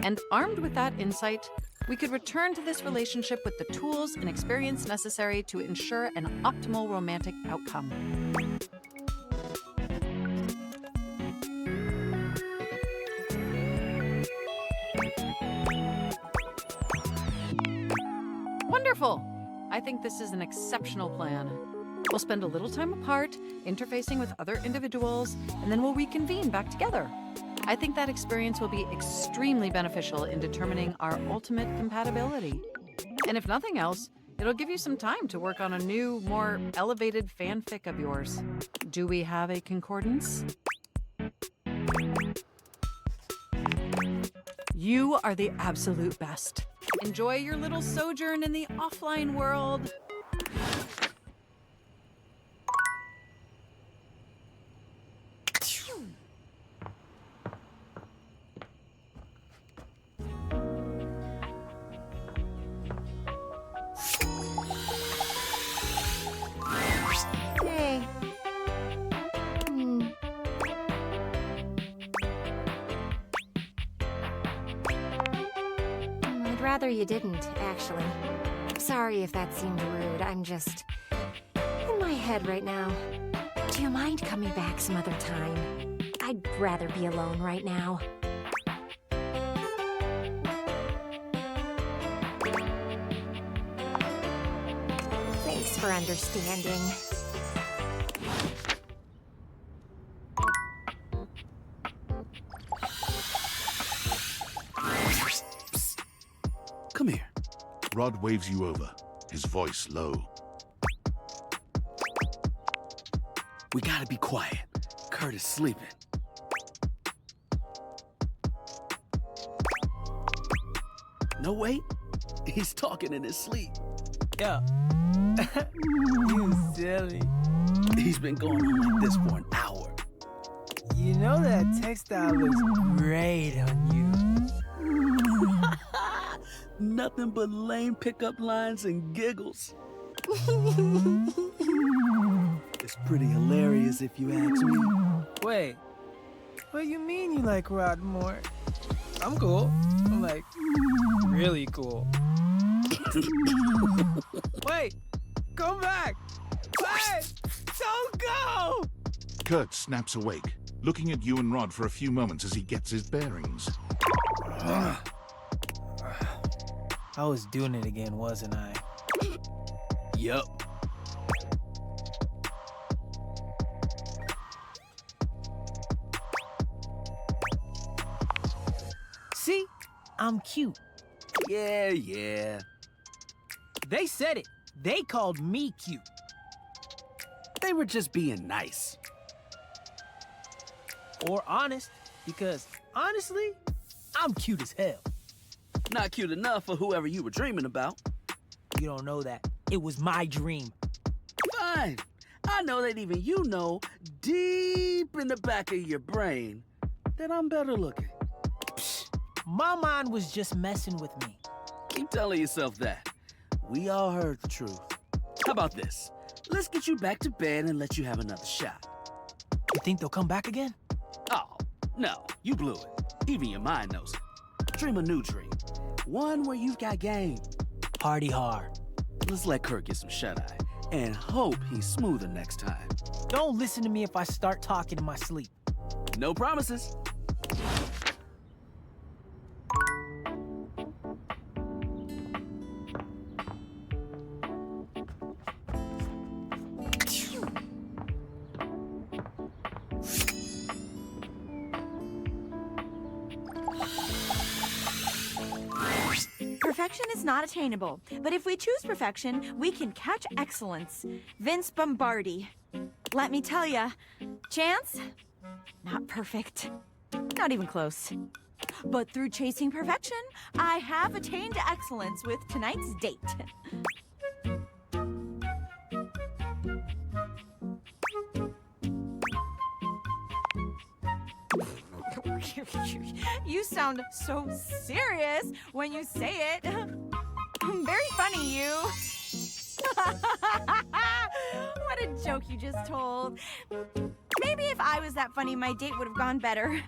And armed with that insight, we could return to this relationship with the tools and experience necessary to ensure an optimal romantic outcome. Wonderful! I think this is an exceptional plan. We'll spend a little time apart, interfacing with other individuals, and then we'll reconvene back together. I think that experience will be extremely beneficial in determining our ultimate compatibility. And if nothing else, it'll give you some time to work on a new, more elevated fanfic of yours. Do we have a concordance? You are the absolute best. Enjoy your little sojourn in the offline world. Hey. I'd rather you didn't, actually. Sorry if that seemed rude. I'm just in my head right now. Do you mind coming back some other time? I'd rather be alone right now. Thanks for understanding. Come here. Rod waves you over, his voice low. We gotta be quiet. Kurt is sleeping. No, wait. He's talking in his sleep. Yeah. You silly. He's been going on like this for an hour. You know that textile looks great on you. Nothing but lame pickup lines and giggles. It's pretty hilarious if you ask me. Wait, what do you mean you like Rod more? I'm cool. I'm like, really cool. Wait, come back! Wait! Don't go! Kurt snaps awake, looking at you and Rod for a few moments as he gets his bearings. I was doing it again, wasn't I? Yup. See? I'm cute. Yeah. They said it. They called me cute. They were just being nice. Or honest, because honestly, I'm cute as hell. Not cute enough for whoever you were dreaming about. You don't know that. It was my dream. Fine. I know that even you know, deep in the back of your brain, that I'm better looking. Psh, my mind was just messing with me. Keep telling yourself that. We all heard the truth. How about this? Let's get you back to bed and let you have another shot. You think they'll come back again? Oh, no. You blew it. Even your mind knows it. Dream a new dream. One where you've got game. Party hard. Let's let Kurt get some shut-eye. And hope he's smoother next time. Don't listen to me if I start talking in my sleep. No promises. Perfection is not attainable, but if we choose perfection, we can catch excellence. Vince Bombardi. Let me tell ya, Chance? Not perfect. Not even close. But through chasing perfection, I have attained excellence with tonight's date. You sound so serious when you say it. Very funny, you. What a joke you just told. Maybe if I was that funny, my date would have gone better.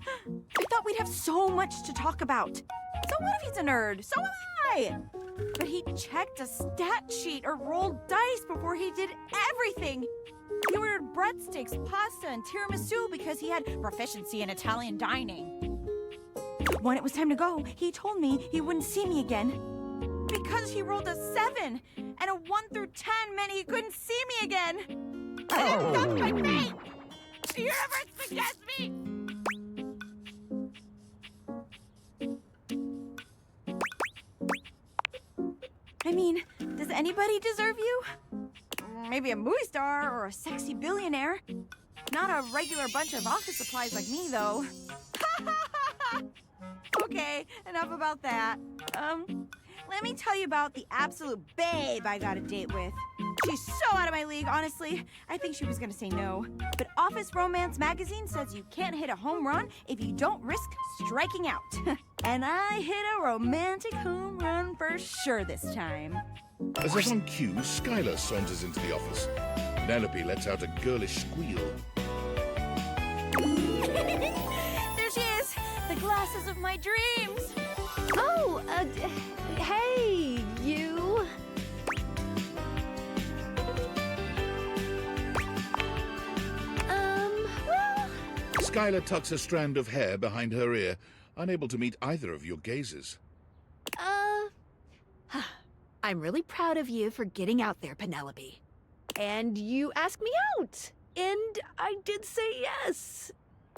I thought we'd have so much to talk about. So what if he's a nerd? So am I. But he checked a stat sheet or rolled dice before he did everything. He ordered breadsticks, pasta, and tiramisu because he had proficiency in Italian dining. When it was time to go, he told me he wouldn't see me again. Because he rolled a 7, and a 1 through 10 meant he couldn't see me again. And that's my fate! The universe forgets me! I mean, does anybody deserve you? Maybe a movie star or a sexy billionaire. Not a regular bunch of office supplies like me, though. Okay, enough about that. Let me tell you about the absolute babe I got a date with. She's so out of my league, honestly. I think she was gonna say no. But Office Romance magazine says you can't hit a home run if you don't risk striking out. And I hit a romantic home run for sure this time. As if on cue, Skylar saunters into the office. Penelope lets out a girlish squeal. There she is! The glasses of my dreams! Oh, hey, you. Well... Skylar tucks a strand of hair behind her ear, unable to meet either of your gazes. I'm really proud of you for getting out there, Penelope. And you asked me out, and I did say yes.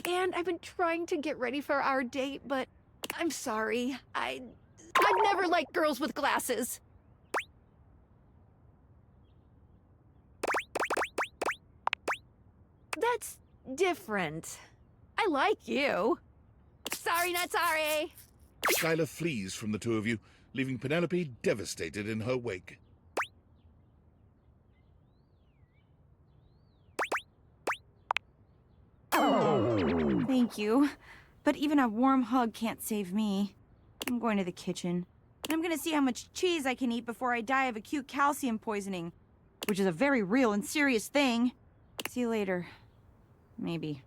And I've been trying to get ready for our date, but I'm sorry. I've never liked girls with glasses. That's different. I like you. Sorry, not sorry. Skylar flees from the two of you, leaving Penelope devastated in her wake. Thank you. But even a warm hug can't save me. I'm going to the kitchen. And I'm gonna see how much cheese I can eat before I die of acute calcium poisoning. Which is a very real and serious thing. See you later. Maybe.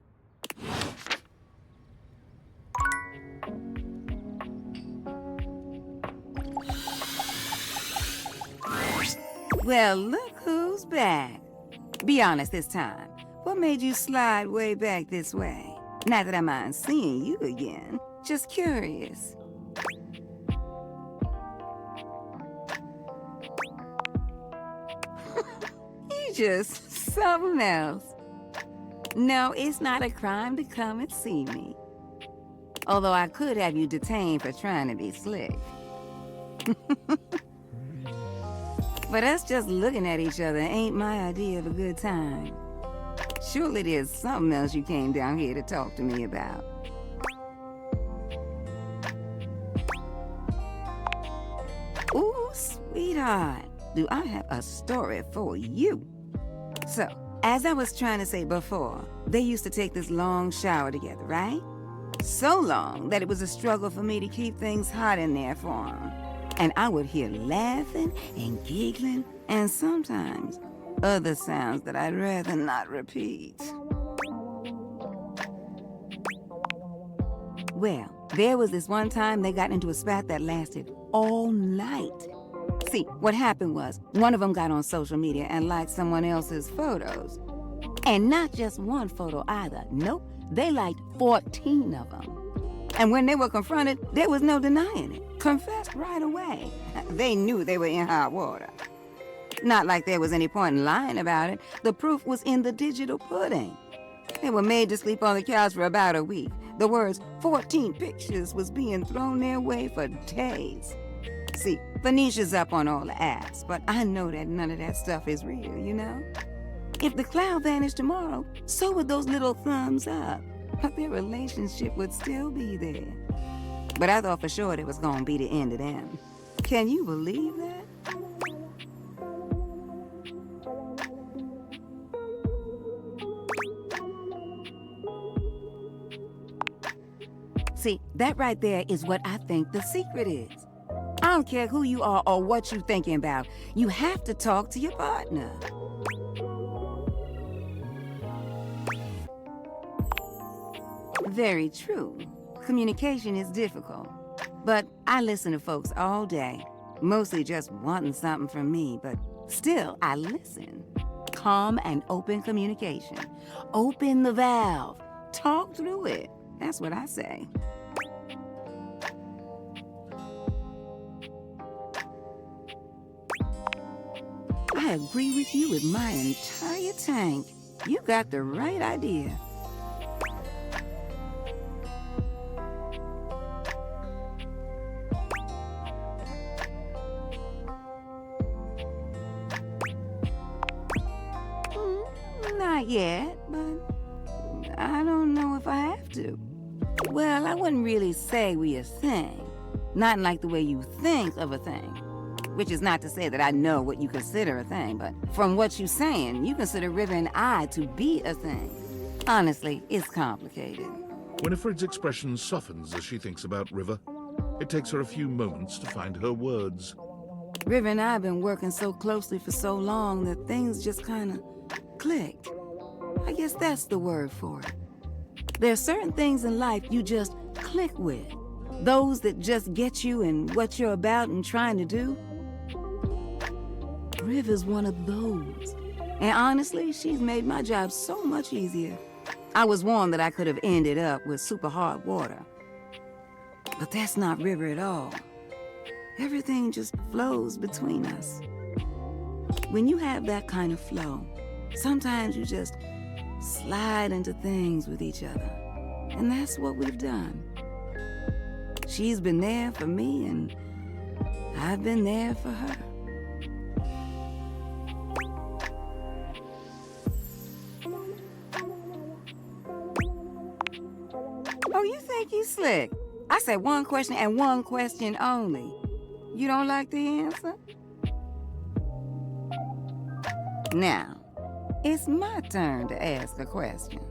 Well, look who's back. Be honest this time. What made you slide way back this way? Not that I mind seeing you again. Just curious. You just something else. No, it's not a crime to come and see me. Although I could have you detained for trying to be slick. But us just looking at each other ain't my idea of a good time. Surely there's something else you came down here to talk to me about. Ooh, sweetheart, do I have a story for you. So, as I was trying to say before, they used to take this long shower together, right? So long that it was a struggle for me to keep things hot in there for them. And I would hear laughing and giggling, and sometimes other sounds that I'd rather not repeat. Well, There was this one time they got into a spat that lasted all night. See, what happened was, one of them got on social media and liked someone else's photos. And not just one photo either. Nope, they liked 14 of them. And when they were confronted, there was no denying it. Confessed right away. They knew they were in hot water. Not like there was any point in lying about it. The proof was in the digital pudding. They were made to sleep on the couch for about a week. The words 14 pictures was being thrown their way for days. See, Phoenicia's up on all the apps, but I know that none of that stuff is real, you know? If the cloud vanished tomorrow, so would those little thumbs up. But their relationship would still be there. But I thought for sure it was gonna be the end of them. Can you believe that? See, that right there is what I think the secret is. I don't care who you are or what you're thinking about. You have to talk to your partner. Very true. Communication is difficult. But I listen to folks all day, mostly just wanting something from me, but still, I listen. Calm and open communication. Open the valve. Talk through it. That's what I say. I agree with you with my entire tank. You got the right idea. Not yet, but I don't know if I have to. Well, I wouldn't really say we a thing. Not like the way you think of a thing. Which is not to say that I know what you consider a thing, but from what you're saying, you consider River and I to be a thing. Honestly, it's complicated. Winifred's expression softens as she thinks about River. It takes her a few moments to find her words. River and I have been working so closely for so long that things just kind of clicked. I guess that's the word for it. There are certain things in life you just click with. Those that just get you in what you're about and trying to do. River's one of those. And honestly, she's made my job so much easier. I was warned that I could have ended up with super hard water. But that's not River at all. Everything just flows between us. When you have that kind of flow, sometimes you just slide into things with each other. And that's what we've done. She's been there for me, and I've been there for her. Oh, you think you slick? I said one question and one question only. You don't like the answer? Now, it's my turn to ask a question.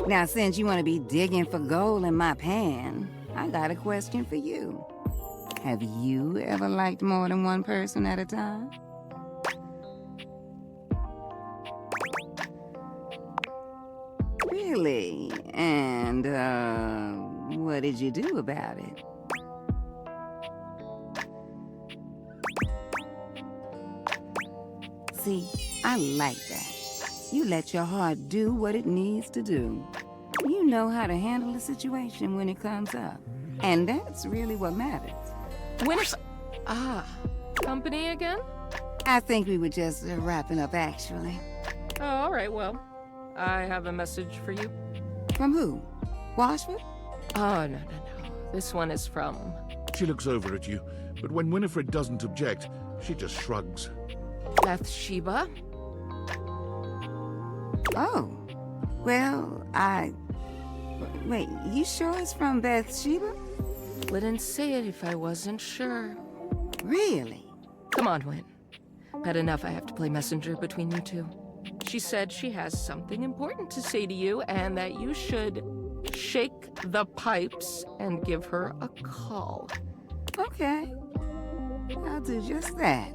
Now, since you want to be digging for gold in my pan, I got a question for you. Have you ever liked more than one person at a time? Really? And, what did you do about it? See, I like that. You let your heart do what it needs to do. You know how to handle a situation when it comes up. And that's really what matters. Company again? I think we were just wrapping up, actually. Oh, all right, well, I have a message for you. From who? Washford? Oh, no. This one is from... She looks over at you, but when Winifred doesn't object, she just shrugs. Bathsheba? Oh. Well, Wait, you sure it's from Bathsheba? Wouldn't say it if I wasn't sure. Really? Come on, Win. Bad enough I have to play messenger between you two. She said she has something important to say to you and that you should shake the pipes and give her a call. Okay. I'll do just that.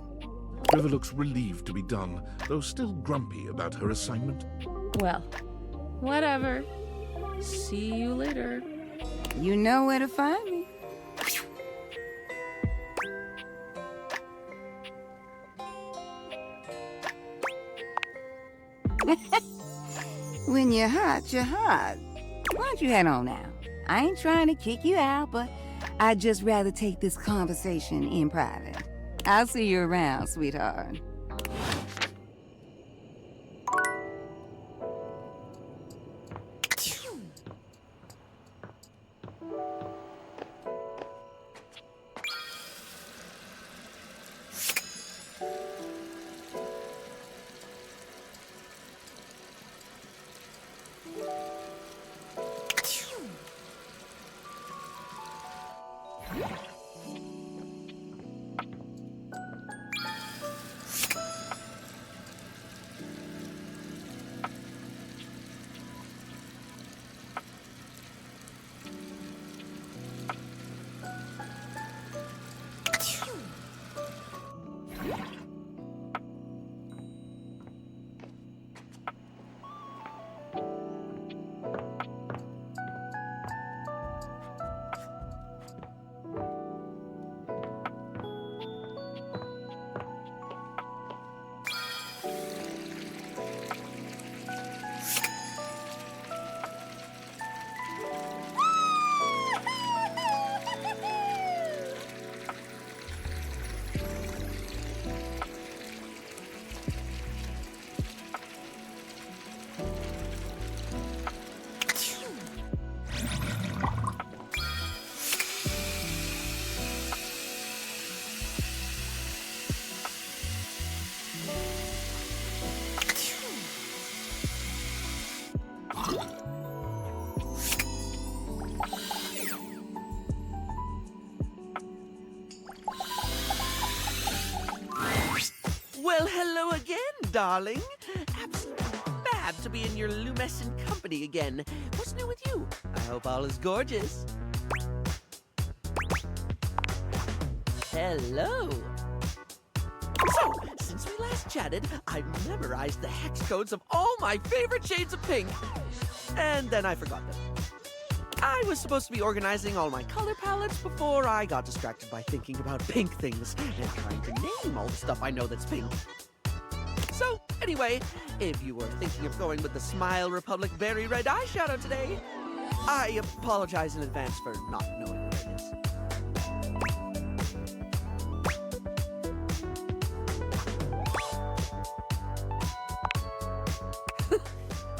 River looks relieved to be done, though still grumpy about her assignment. Well, whatever. See you later. You know where to find me. When you're hot, you're hot. Why don't you head on now? I ain't trying to kick you out, but I'd just rather take this conversation in private. I'll see you around, sweetheart. Well, hello again, darling. Absolutely fab to be in your lumescent company again. What's new with you? I hope all is gorgeous. Hello. So, since we last chatted, I've memorized the hex codes of all my favorite shades of pink. And then I forgot them. I was supposed to be organizing all my color palettes before I got distracted by thinking about pink things and trying to name all the stuff I know that's pink. So, anyway, if you were thinking of going with the Smile Republic Berry Red eyeshadow today, I apologize in advance for not knowing where it is.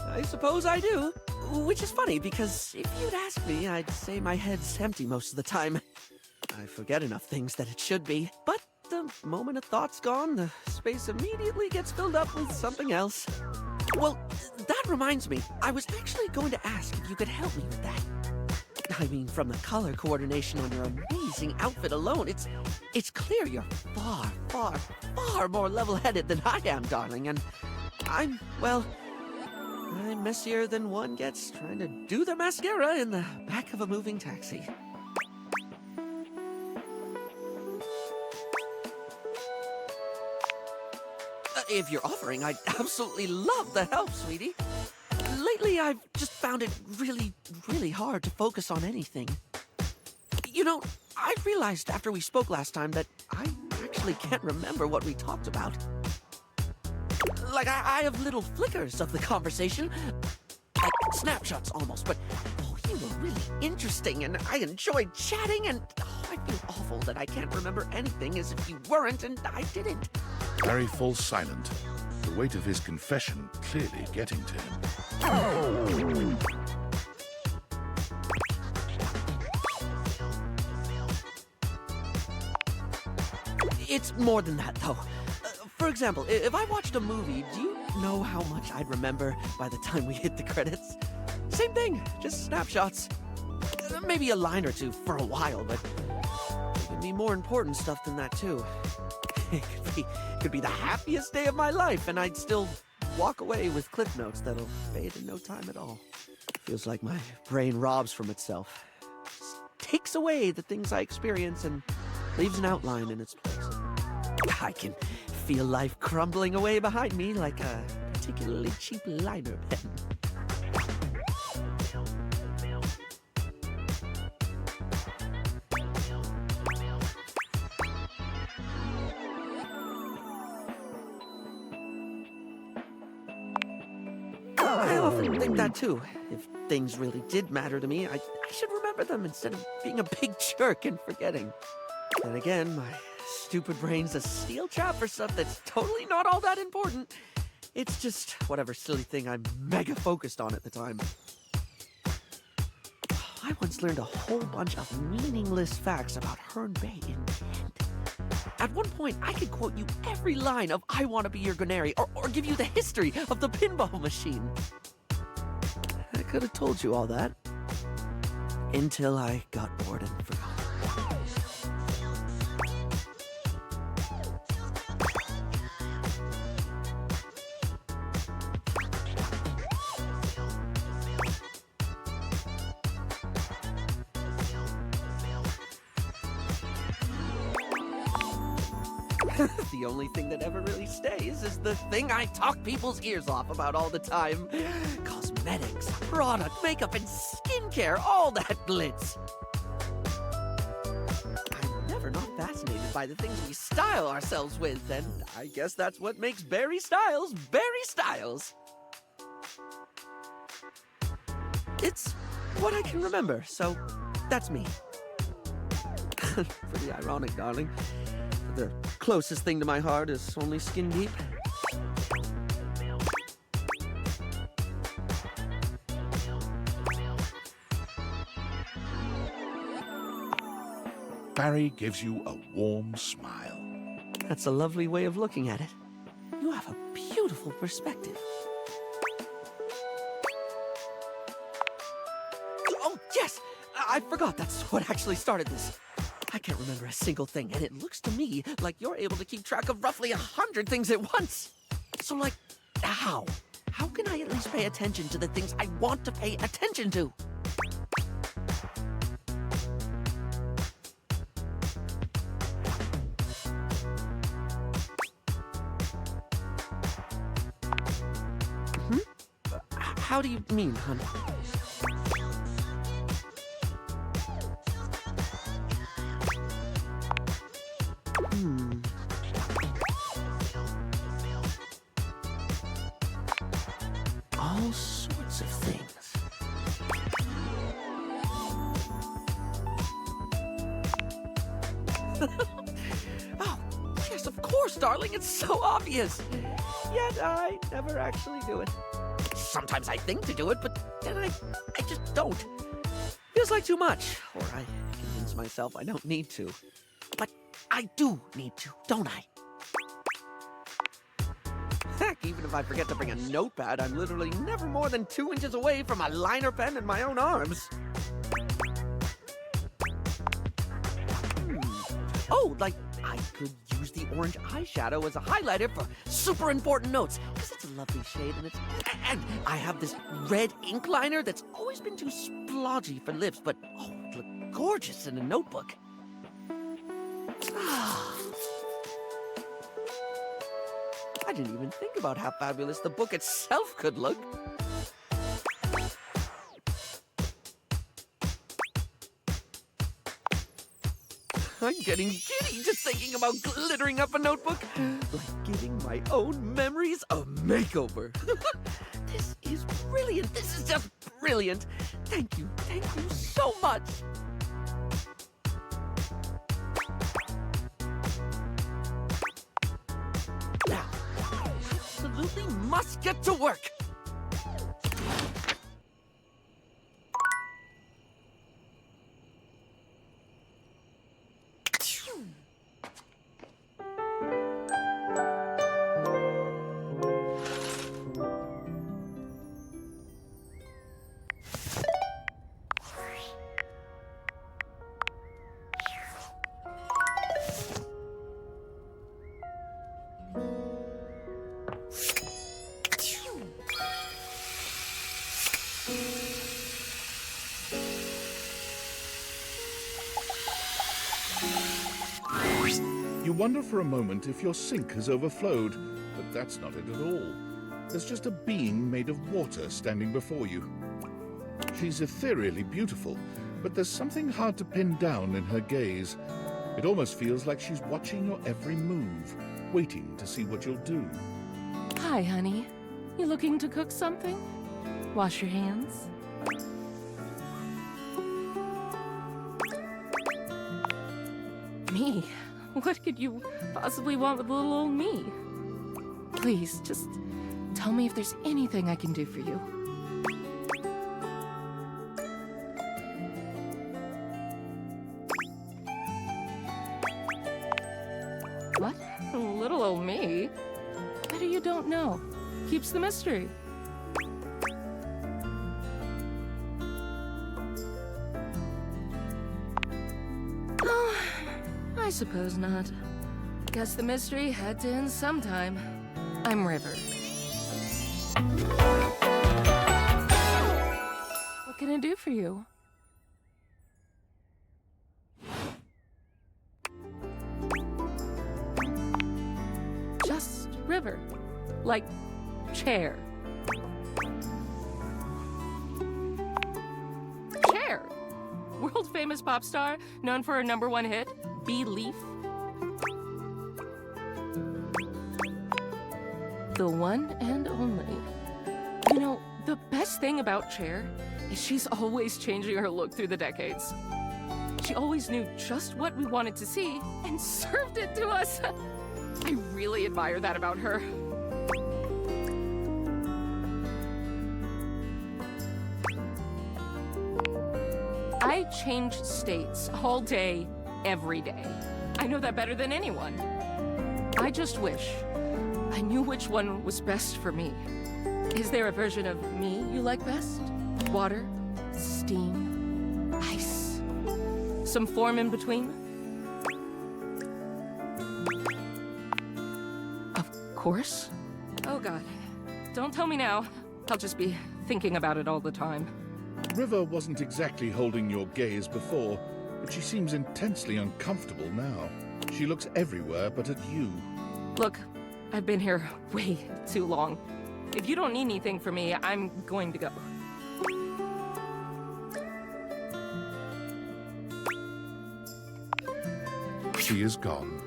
I suppose I do. Which is funny, because if you'd ask me, I'd say my head's empty most of the time. I forget enough things that it should be, but the moment a thought's gone, the space immediately gets filled up with something else. Well, that reminds me, I was actually going to ask if you could help me with that. I mean, from the color coordination on your amazing outfit alone, it's clear you're far, far, far more level-headed than I am, darling, and I'm messier than one gets trying to do their mascara in the back of a moving taxi. If you're offering, I'd absolutely love the help, sweetie. Lately, I've just found it really, really hard to focus on anything. You know, I realized after we spoke last time that I actually can't remember what we talked about. Like, I have little flickers of the conversation, like snapshots almost, but you were really interesting, and I enjoyed chatting, and I feel awful that I can't remember anything as if you weren't and I didn't. Harry falls silent, the weight of his confession clearly getting to him. It's more than that, though. For example, if I watched a movie, do you know how much I'd remember by the time we hit the credits? Same thing, just snapshots. Maybe a line or two for a while, but there could be more important stuff than that, too. It could be the happiest day of my life, and I'd still walk away with cliff notes that'll fade in no time at all. Feels like my brain robs from itself. Just takes away the things I experience and leaves an outline in its place. I can feel life crumbling away behind me like a particularly cheap liner pen. often think that too. If things really did matter to me, I should remember them instead of being a big jerk and forgetting. Then again, my stupid brain's a steel trap for stuff that's totally not all that important. It's just whatever silly thing I'm mega focused on at the time. I once learned a whole bunch of meaningless facts about Herne Bay in Kent. At one point, I could quote you every line of I Want to Be Your Gunary, or give you the history of the pinball machine. I could have told you all that. Until I got bored and forgot. The only thing that ever really stays is the thing I talk people's ears off about all the time. Cosmetics, product, makeup, and skincare, all that glitz. I'm never not fascinated by the things we style ourselves with, and I guess that's what makes Barry Styles Barry Styles. It's what I can remember, so that's me. Pretty ironic, darling. The closest thing to my heart is only skin deep. Barry gives you a warm smile. That's a lovely way of looking at it. You have a beautiful perspective. Oh, yes! I forgot that's what actually started this. I can't remember a single thing, and it looks to me like you're able to keep track of roughly 100 things at once. So, like, how? How can I at least pay attention to the things I want to pay attention to? How do you mean, hon? All sorts of things. Oh, yes, of course, darling. It's so obvious. Yet I never actually do it. Sometimes I think to do it, but then I just don't. Feels like too much, or I convince myself I don't need to. But I do need to, don't I? Heck, even if I forget to bring a notepad, I'm literally never more than 2 inches away from a liner pen in my own arms. Oh, like I could use the orange eyeshadow as a highlighter for super important notes, because it's a lovely shade and I have this red ink liner that's always been too splodgy for lips, but oh, it look gorgeous in a notebook. I didn't even think about how fabulous the book itself could look. I'm getting giddy just thinking about glittering up a notebook. Like giving my own memories a makeover. This is brilliant. This is just brilliant. Thank you so much. Now, I absolutely must get to work. You wonder for a moment if your sink has overflowed, but that's not it at all. There's just a being made of water standing before you. She's ethereally beautiful, but there's something hard to pin down in her gaze. It almost feels like she's watching your every move, waiting to see what you'll do. Hi, honey. You looking to cook something? Wash your hands. Me? What could you possibly want with little old me? Please, just tell me if there's anything I can do for you. What? Little old me? Better you don't know. Keeps the mystery. Oh, I suppose not. Guess the mystery had to end sometime. I'm River. What can I do for you? Just River. Like chair. Chair. World famous pop star, known for her #1 hit, Belief. The one and only. You know, the best thing about Cher is she's always changing her look through the decades. She always knew just what we wanted to see and served it to us. I really admire that about her. I change states all day, every day. I know that better than anyone. I just wish I knew which one was best for me. Is there a version of me you like best? Water, steam, ice, some form in between? Of course. Oh God, don't tell me now. I'll just be thinking about it all the time. River wasn't exactly holding your gaze before, but she seems intensely uncomfortable now. She looks everywhere but at you. Look, I've been here way too long. If you don't need anything from me, I'm going to go. She is gone.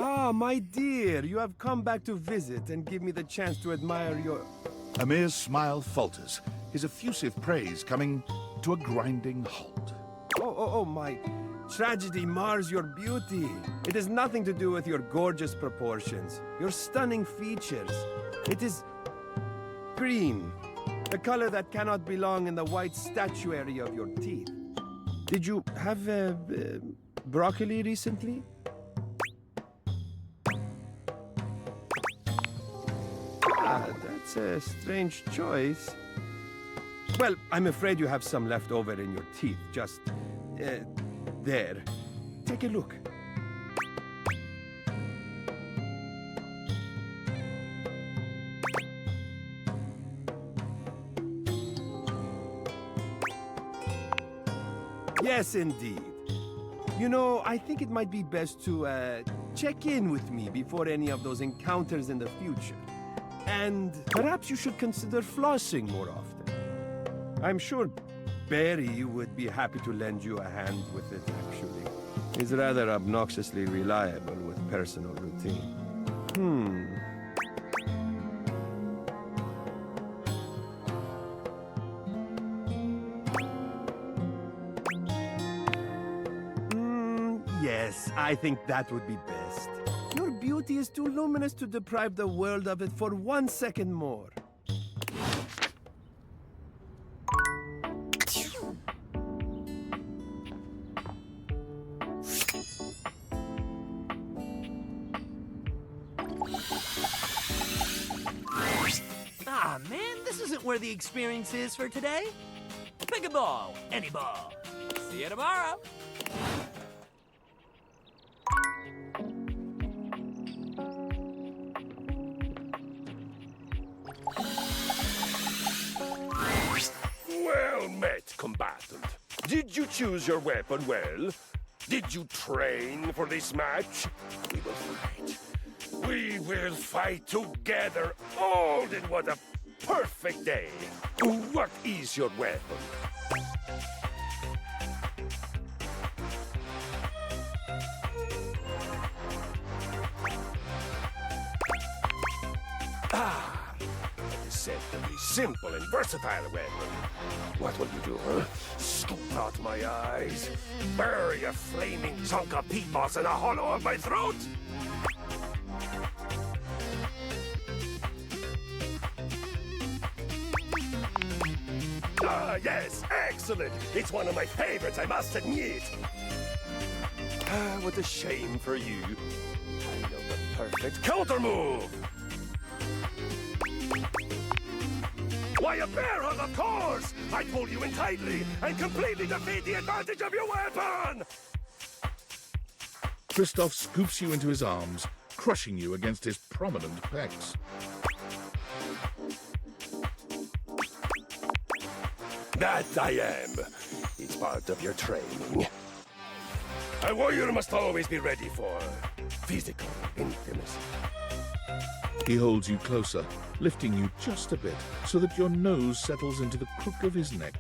Ah, my dear, you have come back to visit and give me the chance to admire your... Amir's smile falters, his effusive praise coming to a grinding halt. Oh, my tragedy mars your beauty. It has nothing to do with your gorgeous proportions, your stunning features. It is green, the color that cannot belong in the white statuary of your teeth. Did you have broccoli recently? Ah, that's a strange choice. Well, I'm afraid you have some left over in your teeth, just there. Take a look. Yes, indeed. You know, I think it might be best to check in with me before any of those encounters in the future. And perhaps you should consider flossing more often. I'm sure Barry would be happy to lend you a hand with it, actually. He's rather obnoxiously reliable with personal routine. Yes, I think that would be best. Your beauty is too luminous to deprive the world of it for 1 second more. Ah, man, this isn't where the experience is for today. Pick a ball, any ball. See you tomorrow. Well met, combatant. Did you choose your weapon well? Did you train for this match? We will fight. We will fight together, all in one of... perfect day. What is your weapon? Ah, a deceptively simple and versatile weapon. What will you do, huh? Scoop out my eyes? Bury a flaming chunk of peat moss in a hollow of my throat? Ah, yes, excellent. It's one of my favorites, I must admit. Ah, what a shame for you. I know the perfect counter move. Why, a bear hug, of course! I pull you in tightly and completely defeat the advantage of your weapon! Christoph scoops you into his arms, crushing you against his prominent pecs. That I am. It's part of your training. A warrior must always be ready for physical intimacy. He holds you closer, lifting you just a bit so that your nose settles into the crook of his neck.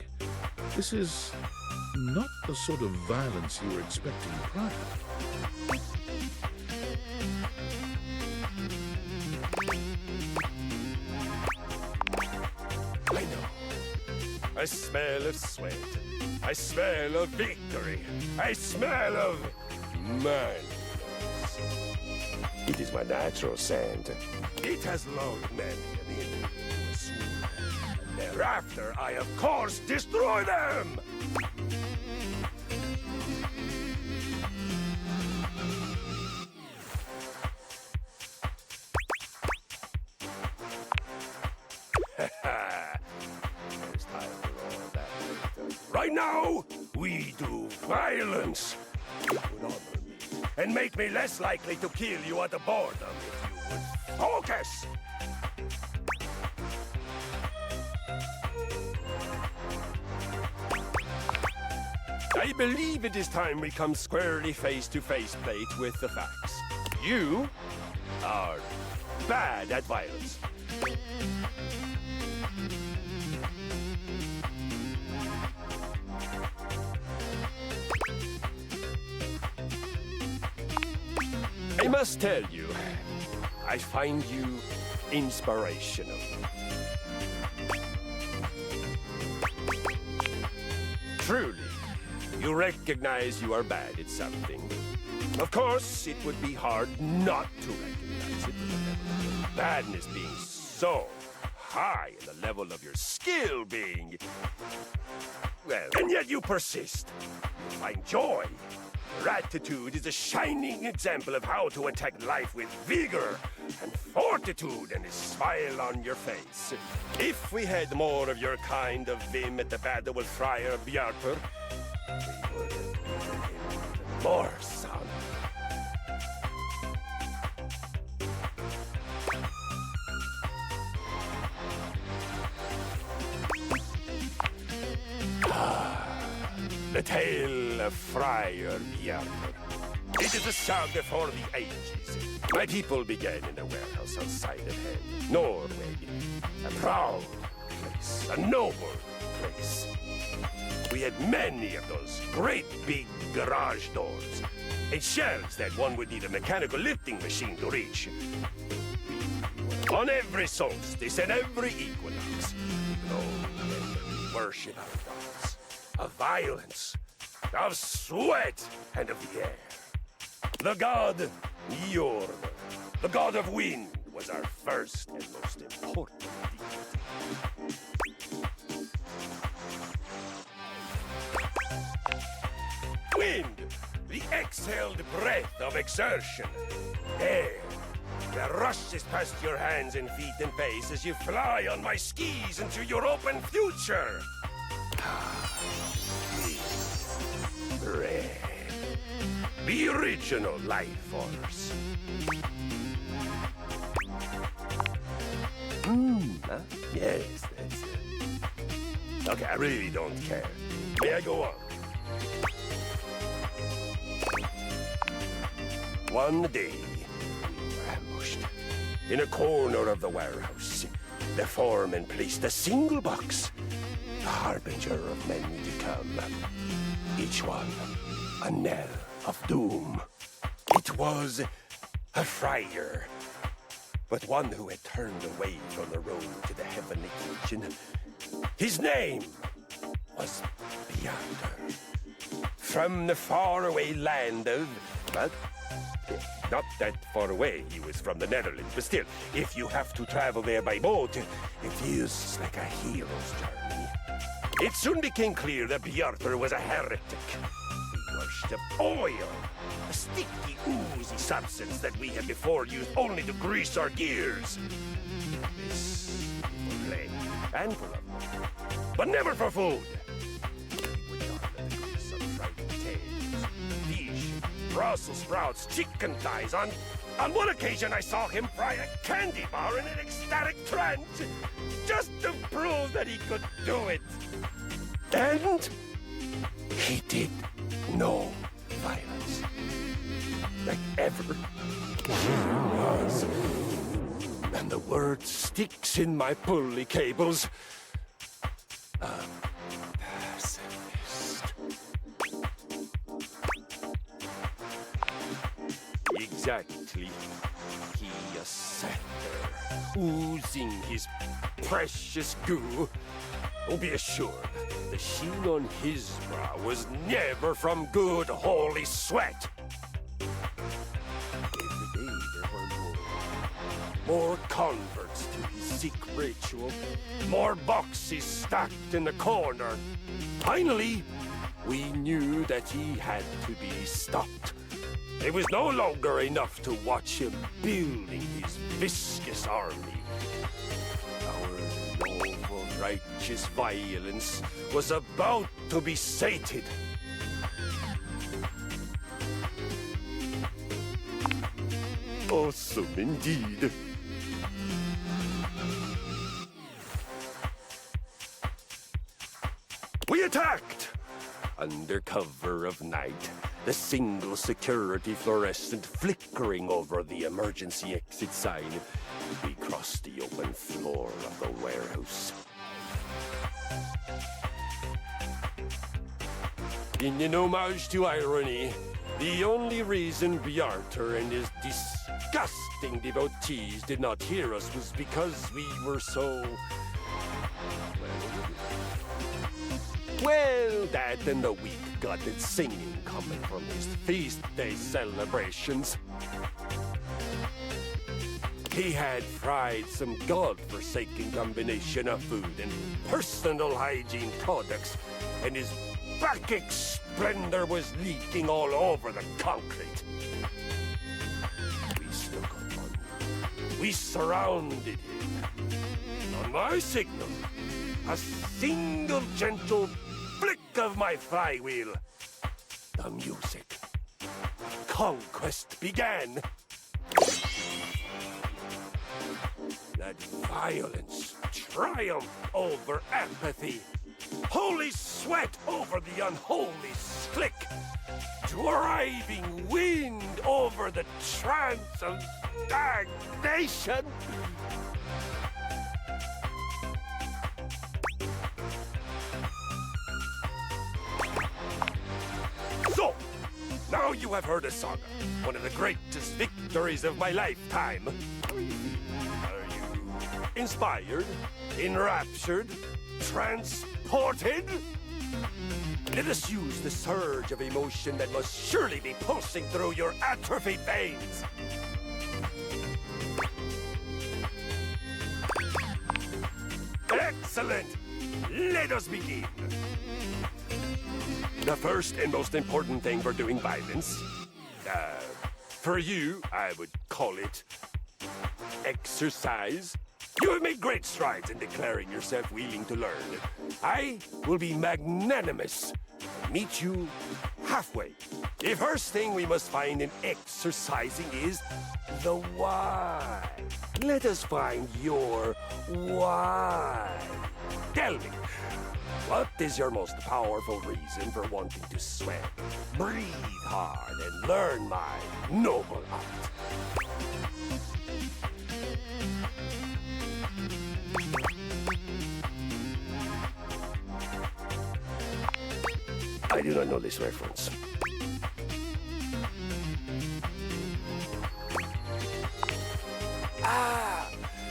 This is not the sort of violence you were expecting prior. I know. I smell of sweat. I smell of victory. I smell of manliness. It is my natural scent. It has lulled many an enemy to a swoon. And thereafter, I of course destroy them! There's time for all that later. Right now, we do violence. You would honor me and make me less likely to kill you out of boredom if you would focus. I believe it is time we come squarely face-to-face, plate, with the facts. You are bad at violence. I must tell you, I find you inspirational. Truly, you recognize you are bad at something. Of course, it would be hard not to recognize it, with the level of your badness being so high and the level of your skill being... well, and yet you persist. You find joy. Your attitude is a shining example of how to attack life with vigor and fortitude and a smile on your face. If we had more of your kind of vim at the battle with Friar Bjarper, we would have beaten him even more, son. The tale of Friar Bjarper. It is a saga for the ages. My people began in a warehouse outside of Hen, Norway. A proud place, a noble place. We had many of those great big garage doors and shelves that one would need a mechanical lifting machine to reach. On every solstice and every equinox, we worship our gods of violence, of sweat, and of the air. The god Njord, the god of wind, was our first and most important deity. Wind, the exhaled breath of exertion. Air, that rushes past your hands and feet and face as you fly on my skis into your open future. Red. The original life force. Huh? Yes, that's it. Okay, I really don't care. May I go on? One day, we were ambushed in a corner of the warehouse. the foreman placed a single box, the harbinger of many to come. Each one a knell of doom. It was a friar, but one who had turned away from the road to the heavenly kitchen. His name was Bjarter. From the faraway land of, well, not that far away. He was from the Netherlands, but still, if you have to travel there by boat, it feels like a hero's journey. It soon became clear that Bjarter was a heretic. He worshipped oil, a sticky, oozy substance that we had before used only to grease our gears. This for play and for love, but never for food. He would not let the grease of fried potatoes, fish, Brussels sprouts, chicken thighs. On one occasion, I saw him fry a candy bar in an ecstatic trance, just to prove that he could do it. And he did no violence. Like ever. He was. And the word sticks in my pulley cables. A pacifist. Exactly. He sat there, oozing his precious goo. Oh, be assured, the sheen on his brow was never from good holy sweat. Every day there were more converts to his sick ritual, more boxes stacked in the corner. Finally, we knew that he had to be stopped. It was no longer enough to watch him building his viscous army. Our noble, righteous violence was about to be sated. Awesome indeed. We attacked! Under cover of night, the single security fluorescent flickering over the emergency exit sign, we crossed the open floor of the warehouse. In an homage to irony, the only reason Bjarter and his disgusting devotees did not hear us was because we were so... Well, that and the weak-gutted singing coming from his feast day celebrations. He had fried some god-forsaken combination of food and personal hygiene products, and his Bacchic splendor was leaking all over the concrete. We snuck up on him. We surrounded him. On my signal, a single gentle flick of my flywheel. The music of conquest began. Let violence triumph over apathy. Holy sweat over the unholy slick. Driving wind over the trance of stagnation. So, now you have heard a saga, one of the greatest victories of my lifetime. Are you inspired, enraptured, transported? Let us use the surge of emotion that must surely be pulsing through your atrophied veins. Excellent! Let us begin. The first and most important thing for doing violence, for you, I would call it exercise. You have made great strides in declaring yourself willing to learn. I will be magnanimous and meet you halfway. The first thing we must find in exercising is the why. Let us find your why. Tell me, what is your most powerful reason for wanting to sweat, breathe hard, and learn my noble art? I do not know this reference. Ah,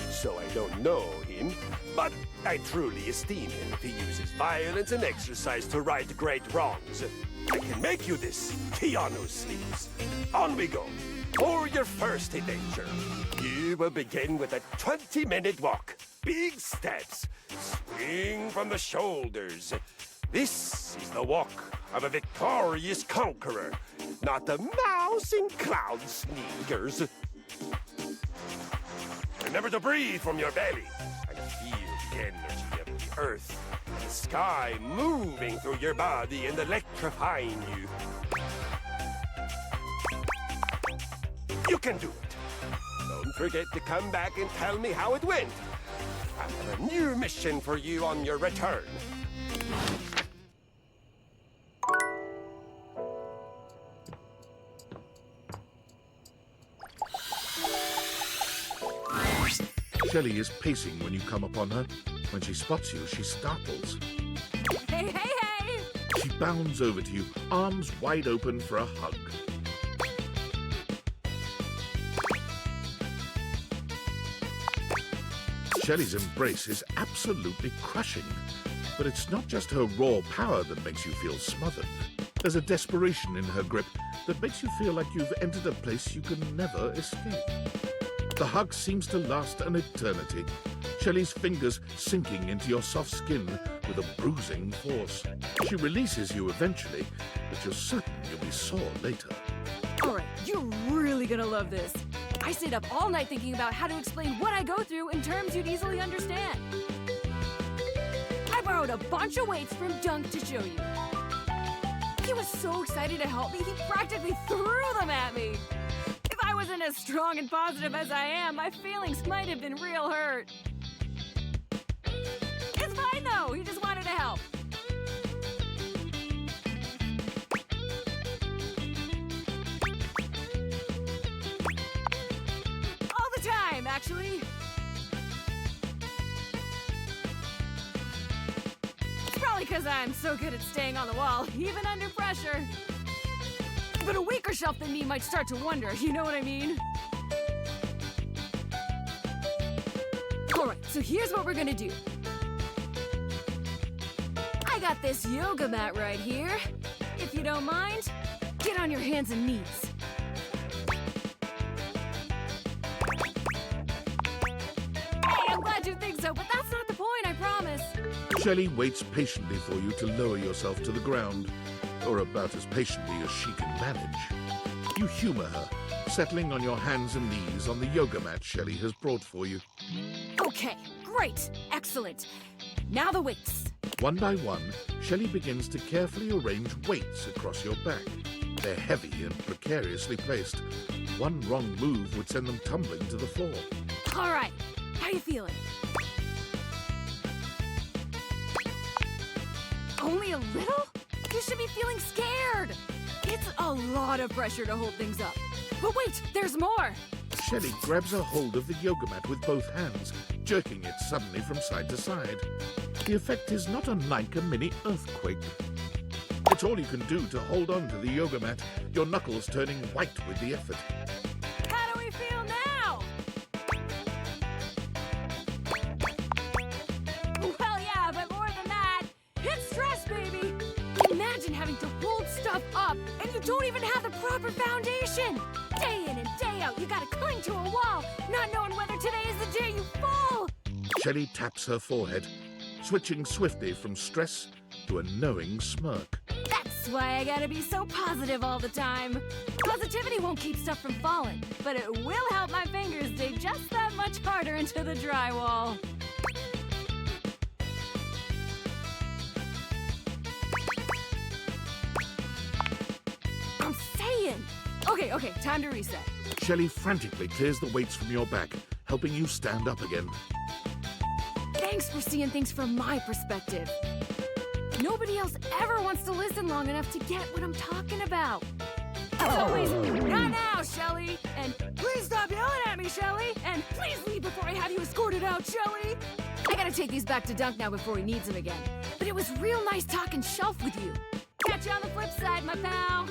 so I don't know him, but I truly esteem him if he uses violence and exercise to right great wrongs. I can make you this, Keanu sleeves. On we go. For your first adventure, you will begin with a 20-minute walk. Big steps. Swing from the shoulders. This is the walk of a victorious conqueror, not a mouse in cloud sneakers. Remember to breathe from your belly and feel the energy of the earth and the sky moving through your body and electrifying you. You can do it. Don't forget to come back and tell me how it went. I have a new mission for you on your return. Shelley is pacing when you come upon her. When she spots you, she startles. Hey, hey, hey! She bounds over to you, arms wide open for a hug. Shelley's embrace is absolutely crushing, but it's not just her raw power that makes you feel smothered. There's a desperation in her grip that makes you feel like you've entered a place you can never escape. The hug seems to last an eternity, Shelley's fingers sinking into your soft skin with a bruising force. She releases you eventually, but you're certain you'll be sore later. Alright, you're really gonna love this. I stayed up all night thinking about how to explain what I go through in terms you'd easily understand. I borrowed a bunch of weights from Dunk to show you. He was so excited to help me, he practically threw them at me. If I wasn't as strong and positive as I am, my feelings might have been real hurt. It's fine though, he just wanted to help. All the time, actually. It's probably because I'm so good at staying on the wall, even under pressure. But a weaker shelf than me might start to wonder, you know what I mean? Alright, so here's what we're gonna do. I got this yoga mat right here. If you don't mind, get on your hands and knees. Hey, I'm glad you think so, but that's not the point, I promise. Shelley waits patiently for you to lower yourself to the ground, or about as patiently as she can manage. You humor her, settling on your hands and knees on the yoga mat Shelley has brought for you. Okay, great, excellent. Now the weights. One by one, Shelley begins to carefully arrange weights across your back. They're heavy and precariously placed. One wrong move would send them tumbling to the floor. All right, how you feeling? Only a little? You should be feeling scared. It's a lot of pressure to hold things up. But wait, there's more. Shelley grabs a hold of the yoga mat with both hands, jerking it suddenly from side to side. The effect is not unlike a mini earthquake. It's all you can do to hold on to the yoga mat, your knuckles turning white with the effort. How do we feel now? Well, yeah, but more than that, it's stress, baby. Imagine having to hold stuff up, and you don't even have the proper foundation. Day in and day out, you gotta cling to a wall, not knowing whether today is the day you fall. Shelley taps her forehead, switching swiftly from stress to a knowing smirk. That's why I gotta be so positive all the time. Positivity won't keep stuff from falling, but it will help my fingers dig just that much harder into the drywall. I'm saying! Okay, time to reset. Shelley frantically clears the weights from your back, helping you stand up again. Thanks for seeing things from my perspective. Nobody else ever wants to listen long enough to get what I'm talking about. As always, not now, Shelley! And please stop yelling at me, Shelley! And please leave before I have you escorted out out, Joey! I gotta take these back to Dunk now before he needs them again. But it was real nice talking shelf with you. Catch you on the flip side, my pal.